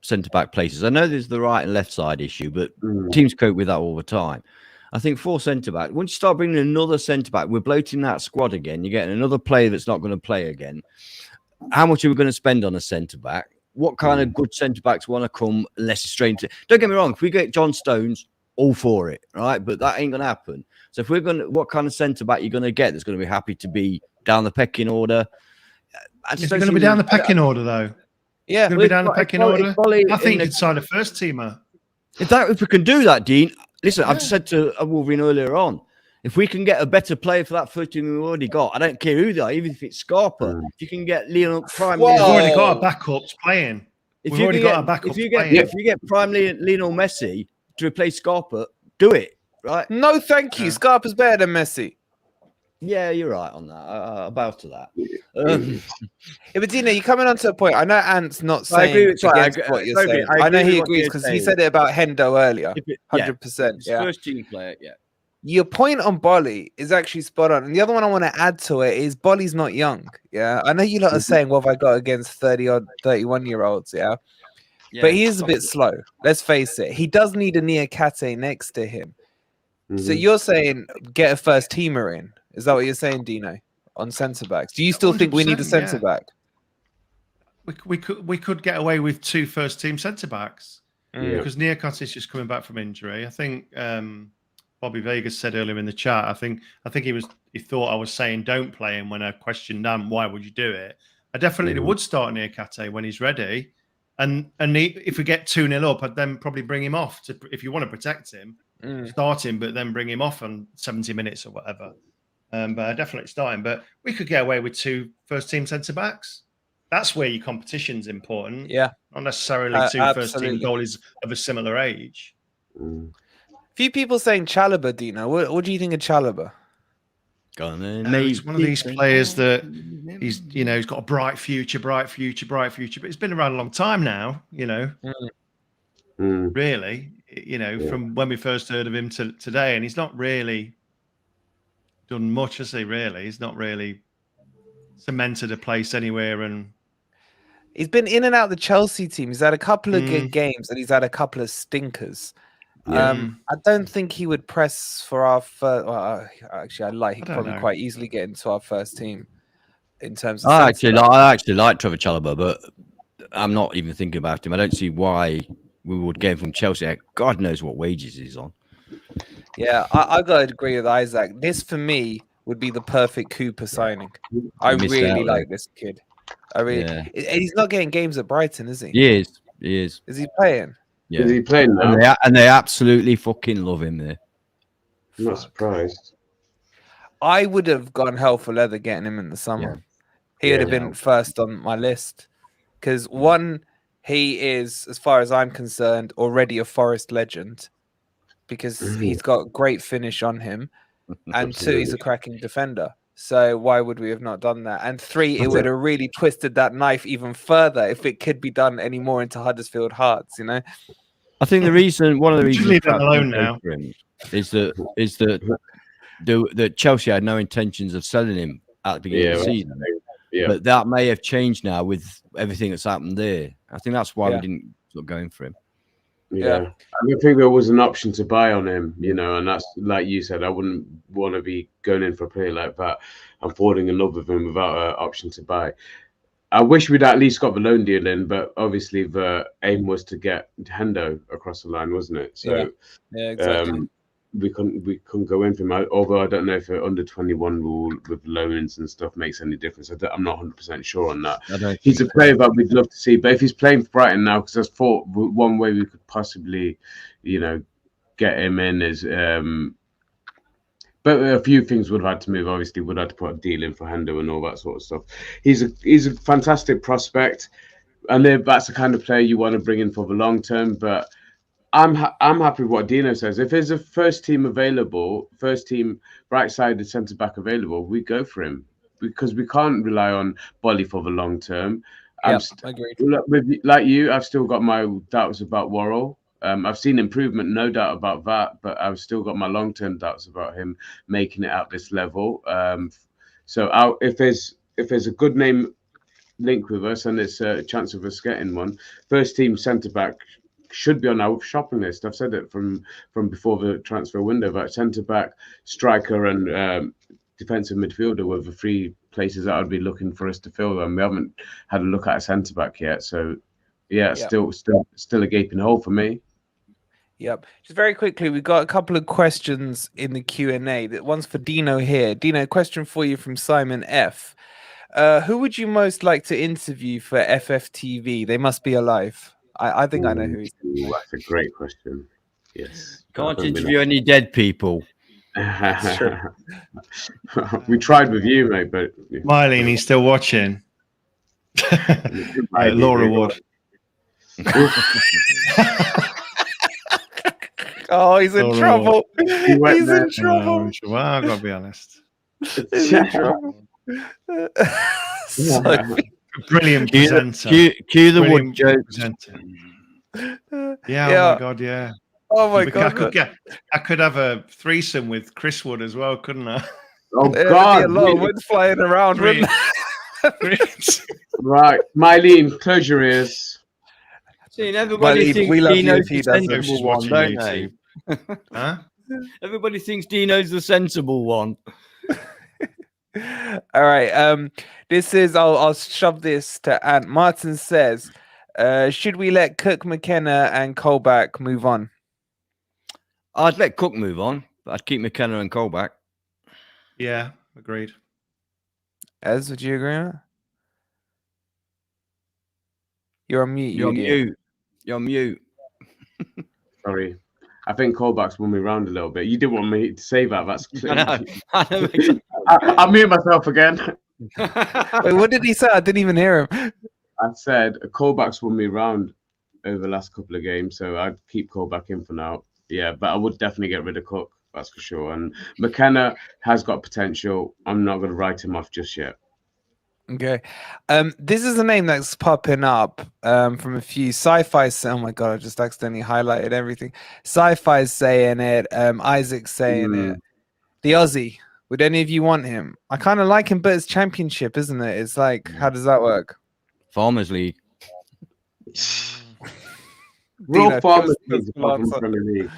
S3: centre back places. I know there's the right and left side issue, but teams cope with that all the time. I think 4 centre back. Once you start bringing another centre back, we're bloating that squad again. You're getting another player that's not going to play again. How much are we going to spend on a centre back? What kind of good centre backs want to come unless it's straight into? Don't get me wrong. If we get John Stones, all for it, right? But that ain't going to happen. So if we're going to, what kind of centre back you're going to get that's going to be happy to be down the pecking order?
S4: Is it going to be down the pecking order though?
S1: Yeah,
S4: going to be down the pecking order. I think you'd sign a first teamer.
S3: If we can do that, Dean. Listen, I've said to Wolverine earlier on, if we can get a better player for that first team we've already got, I don't care who they are, even if it's Scarpa. If you can get Leon Prime,
S4: we've already got our backups playing. We've already got our backups playing.
S3: If you get Prime Lionel Messi to replace Scarpa, do it, right?
S1: No, thank you. Scarpa's better than Messi.
S3: Yeah, you're right on that. About to that.
S1: Yeah, but Dino, you're coming on to a point. I know Ant's not saying what you're saying. I know he agrees because he said it about Hendo earlier. 100%.
S3: First team player, yeah.
S1: Your point on Bolly is actually spot on. And the other one I want to add to it is Bolly's not young. Yeah. I know you lot are saying, what have I got against 30 or 31-year-olds? Yeah. But he is a bit slow. Let's face it. He does need a Niakate next to him. So you're saying get a first teamer in. Is that what you're saying, Dino? On centre backs. Do you still think we need a centre back?
S4: We could get away with 2 first team centre backs because Niakate is just coming back from injury. I think Bobby Vegas said earlier in the chat. I think he thought I was saying don't play him when I questioned him. Why would you do it? I definitely would start Niakate when he's ready, and if we get 2-0 up, I'd then probably bring him off if you want to protect him, start him, but then bring him off on 70 minutes or whatever. But I definitely start him. But we could get away with 2 first team centre backs. That's where your competition's important.
S1: Yeah,
S4: not necessarily 2 first team goalies of a similar age.
S1: Few people saying Chalobah, Dino. What do you think of Chalobah?
S4: He's one of these players that he's got a bright future, but he's been around a long time now, really, from when we first heard of him to today, and he's not really done much, has he, really? He's not really cemented a place anywhere, and
S1: he's been in and out of the Chelsea team. He's had a couple of good games, and he's had a couple of stinkers. I don't think he would press for our first. Well, actually, he'd probably quite easily get into our first team in terms of.
S3: I actually like Trevor Chalobah, but I'm not even thinking about him. I don't see why we would get him from Chelsea. God knows what wages he's on. Yeah,
S1: I got to agree with Isaac. This for me would be the perfect Cooper signing. I really like this kid. He's not getting games at Brighton, is he?
S3: He is.
S1: Is he playing?
S2: Yeah. Is he playing now?
S3: And they absolutely fucking love him there.
S2: I'm not surprised.
S1: I would have gone hell for leather getting him in the summer. He would have been first on my list. Because one, he is, as far as I'm concerned, already a Forest legend. Because he's got great finish on him. And 2, he's a cracking defender. So why would we have not done that? And 3, it would have really twisted that knife even further if it could be done any more into Huddersfield Hearts,
S3: I think one of the reasons
S4: leave that alone now
S3: is that Chelsea had no intentions of selling him at the beginning of the season. Yeah. But that may have changed now with everything that's happened there. I think that's why we didn't go in for him.
S2: Yeah, I don't think there was an option to buy on him, and that's like you said. I wouldn't want to be going in for a player like that and falling in love with him without an option to buy. I wish we'd at least got the loan deal in, but obviously the aim was to get Hendo across the line, wasn't it? So
S1: yeah, exactly.
S2: We couldn't go in for him. Although I don't know if the under 21 rule with loans and stuff makes any difference. I'm not 100% sure on that. He's a player that we'd love to see, but if he's playing for Brighton now, because I thought one way we could possibly, get him in is, but a few things would have had to move. Obviously, would have had to put a deal in for Hendo and all that sort of stuff. He's a fantastic prospect, and that's the kind of player you want to bring in for the long term, but. I'm happy with what Dino says. If there's a first team right-sided centre-back available, we go for him because we can't rely on Bolly for the long term.
S1: Agreed.
S2: Like you, I've still got my doubts about Worrell. I've seen improvement, no doubt about that, but I've still got my long-term doubts about him making it at this level. So if there's a good name link with us and it's a chance of us getting one, first team centre-back should be on our shopping list. I've said it from before the transfer window, but centre back, striker, and defensive midfielder were the 3 places that I'd be looking for us to fill. And we haven't had a look at a centre back yet. So still a gaping hole for me.
S1: Yep. Just very quickly, we've got a couple of questions in the Q&A. One's for Dino here. Dino, question for you from Simon F. Who would you most like to interview for FFTV? They must be alive. I think I know who he is.
S2: That's a great question. Yes.
S3: Can't interview any dead people.
S2: We tried with you, mate, but
S4: Mylene, he's still watching. Laura Wood.
S1: Oh, he's in trouble. He's in trouble.
S4: Well, I've got to be honest.
S1: He's in trouble.
S4: Brilliant presenter.
S3: Cue the wood joke.
S4: Yeah, oh my God, yeah.
S1: Oh my god!
S4: I could have a threesome with Chris Wood as well, couldn't I?
S2: Oh
S1: There'd
S2: God!
S1: be a lot of wood flying around, wouldn't there?
S2: Right, Mylene, close your ears.
S3: See, everybody
S1: Mylene,
S3: thinks
S1: we love you
S3: Dino's
S1: if he
S3: the
S1: doesn't.
S3: sensible
S4: She's
S3: one,
S4: watching
S3: don't
S4: YouTube.
S3: they?
S4: Huh?
S3: Everybody thinks Dino's the sensible one.
S1: All right. This is. I'll shove this to Ant. Martin says, should we let Cook, McKenna, and Colback move on?
S3: I'd let Cook move on, but I'd keep McKenna and Cole back.
S4: Yeah, agreed.
S1: Ez, would you agree on that? You're on mute.
S3: You're
S1: you idiot.
S3: mute. You're mute.
S2: Sorry. I think callbacks won me round a little bit. You didn't want me to say that. That's
S3: I know.
S2: I'll mute myself again.
S1: Wait, what did he say? I didn't even hear him.
S2: I said callbacks won me round over the last couple of games, so I'd keep Callback in for now. Yeah, but I would definitely get rid of Cook, that's for sure. And McKenna has got potential. I'm not going to write him off just yet.
S1: Okay. This is a name that's popping up from a few sci-fi. Oh my god, I just accidentally highlighted everything. Sci-fi's saying it, Isaac's saying it. The Aussie. Would any of you want him? I kind of like him, but it's championship, isn't it? It's like, how does that work?
S3: Farmers League.
S2: Real Farmers League apart from Premier League.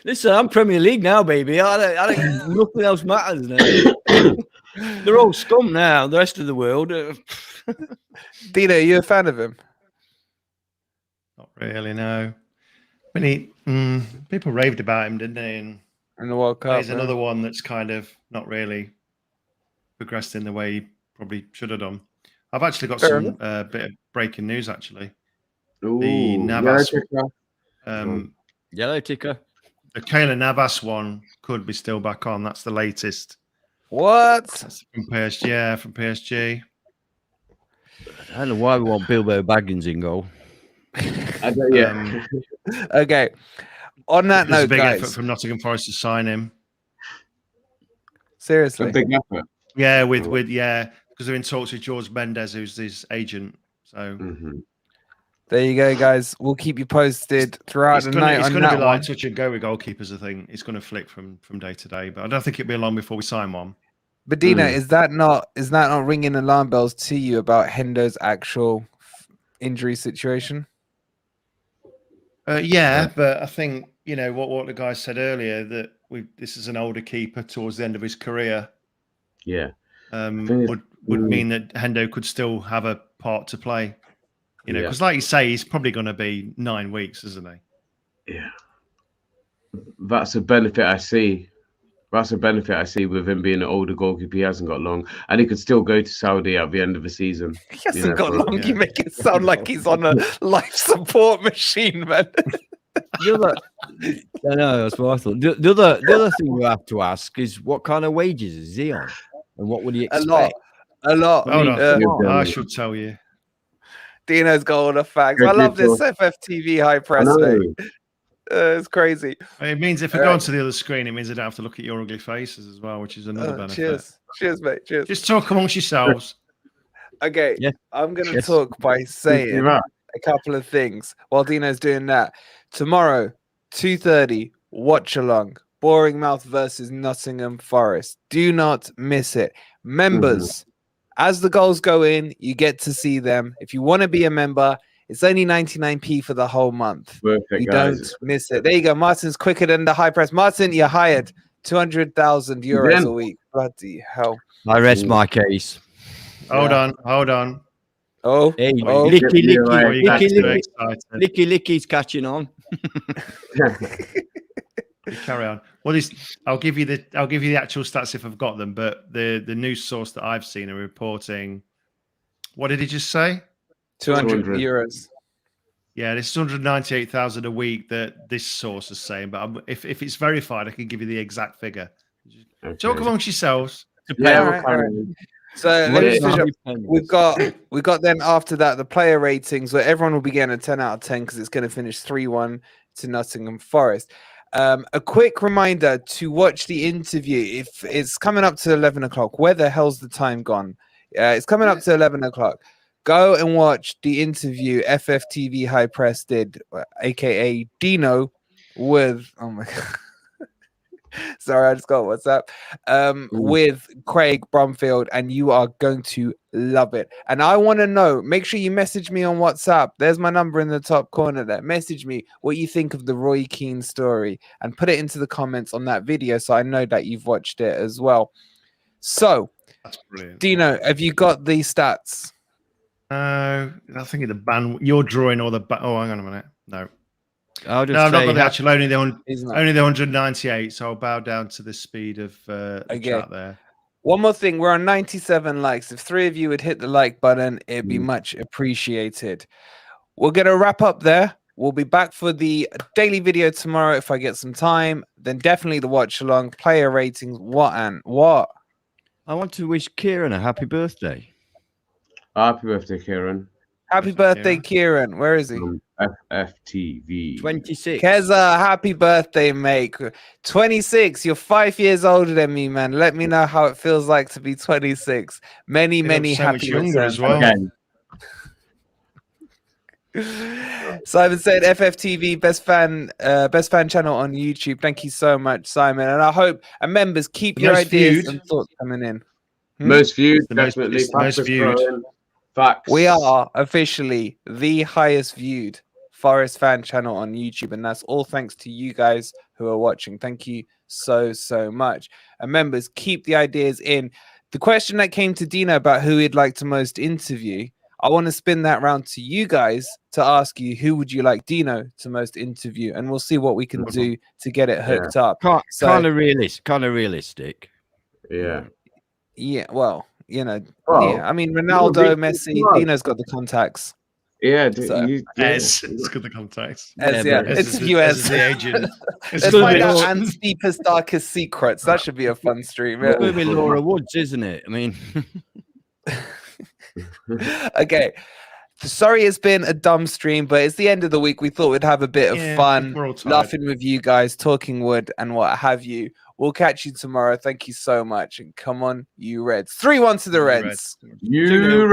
S3: Listen, I'm Premier League now, baby. I don't nothing else matters now. They're all scum now. The rest of the world.
S1: Dino, you a fan of him?
S4: Not really, no. When people raved about him, didn't they? And
S1: In the World Cup.
S4: he's another one that's kind of not really progressed in the way he probably should have done. I've actually got some bit of breaking news, actually.
S2: Ooh,
S4: The Navas,
S3: Yellow ticker.
S4: the Kayla Navas one could be still back on. That's the latest.
S1: What?
S4: That's from PSG. Yeah, from PSG.
S3: I don't know why we want Bilbo Baggins in goal.
S2: Yeah.
S1: Okay. On that
S4: There's
S1: note,
S4: a big
S1: guys.
S4: effort from Nottingham Forest to sign him.
S1: Seriously.
S2: A big effort.
S4: Yeah, with because they're in talks with George Mendes, who's his agent. So
S1: There you go, guys. We'll keep you posted throughout the night.
S4: It's
S1: on
S4: going to
S1: that
S4: be like
S1: one.
S4: touch and go with goalkeepers. I think it's going to flick from day to day, but I don't think it'll be long before we sign one.
S1: But Dina, is that not ringing alarm bells to you about Hendo's actual injury situation?
S4: Yeah, but I think what the guy said earlier, that this is an older keeper towards the end of his career.
S2: Yeah,
S4: would mean that Hendo could still have a part to play. Because like you say, he's probably going to be 9 weeks, isn't he?
S2: Yeah, that's a benefit I see. That's a benefit I see with him being an older goalkeeper. He hasn't got long, and he could still go to Saudi at the end of the season.
S1: He hasn't got long. You make it sound like he's on a life support machine, man.
S3: I know, that's what I thought. The other thing we have to ask is what kind of wages is he on, and what would he expect?
S1: A lot.
S4: Hold on, I should tell you.
S1: Dino's got all the facts. I love this FFTV high press, mate. It's crazy.
S4: It means if I go onto the other screen, it means I don't have to look at your ugly faces as well, which is another benefit.
S1: Cheers, mate. Cheers.
S4: Just talk amongst yourselves.
S1: Okay, I'm going to talk by saying a couple of things while Dino's doing that. Tomorrow, 2:30, watch along. Bournemouth versus Nottingham Forest. Do not miss it. Members, as the goals go in, you get to see them. If you want to be a member, it's only 99p for the whole month. You don't miss it. There you go. Martin's quicker than the high press. Martin, you're hired. 200,000 euros a week. Bloody hell.
S3: I rest my case.
S4: Hold on.
S3: Oh, hey, Licky's catching on.
S4: Carry on. Well, I'll give you the actual stats if I've got them. But the news source that I've seen are reporting. What did he just say?
S1: 200 euros.
S4: Yeah, this is 198,000 a week that this source is saying. But if it's verified, I can give you the exact figure. Okay. Talk amongst yourselves.
S1: Yeah, right. So let me finish up. We've got then after that the player ratings where everyone will be getting a 10 out of 10 because it's going to finish 3-1 to Nottingham Forest. A quick reminder to watch the interview. If it's coming up to 11 o'clock, where the hell's the time gone? It's coming up to 11 o'clock. Go and watch the interview FFTV High Press did, aka Dino, with oh my god. Sorry, I just got WhatsApp. With Craig Brumfield, and you are going to love it. And I want to know, make sure you message me on WhatsApp. There's my number in the top corner there. Message me what you think of the Roy Keane story and put it into the comments on that video so I know that you've watched it as well. So,
S4: That's brilliant.
S1: Dino, have you got the stats?
S4: I think the ban. You're drawing all the. Oh, hang on a minute. No.
S3: I'll just
S4: No, I've not
S3: say
S4: got the actual. Only the
S1: He's
S4: only the 198. So I'll bow down to the speed of the chat there.
S1: One more thing, we're on 97 likes. If 3 of you would hit the like button, it'd be much appreciated. We're going to wrap up there. We'll be back for the daily video tomorrow if I get some time. Then definitely the watch along, player ratings, what?
S3: I want to wish Kieran a happy birthday.
S2: Happy birthday, Kieran.
S1: Happy birthday, Kieran. Where is he?
S2: FFTV.
S3: 26.
S1: Keza, happy birthday, mate. 26. You're 5 years older than me, man. Let me know how it feels like to be 26. Many
S4: So
S1: happy
S4: much younger
S1: returns.
S4: as well.
S2: Again.
S1: Simon said FFTV best fan channel on YouTube. Thank you so much, Simon. And I hope members keep your ideas and thoughts coming in.
S2: Most viewed,
S4: The most-
S2: definitely.
S4: it's the most
S2: Fastest
S4: viewed.
S2: growing. Facts.
S1: We are officially the highest viewed Forest fan channel on YouTube, and that's all thanks to you guys who are watching. Thank you so much. And members, keep the ideas in. The question that came to Dino about who he'd like to most interview, I want to spin that round to you guys to ask you who would you like Dino to most interview, and we'll see what we can do to get it hooked up.
S3: Kind of realistic.
S2: Yeah.
S1: Yeah, well, you know,
S2: Well,
S1: yeah. I mean, Ronaldo, Messi, Dino's got the contacts.
S2: Yeah.
S4: It's got the contacts.
S1: Interview as
S4: the agent.
S1: Let's find out Ant's deepest, darkest secrets. That should be a fun stream.
S3: It's going to be Laura Woods, isn't it? I mean,
S1: okay. Sorry, it's been a dumb stream, but it's the end of the week. We thought we'd have a bit of fun, laughing with you guys, talking wood and what have you. We'll catch you tomorrow. Thank you so much. And come on, you Reds. 3-1 to the Reds.
S2: You Reds.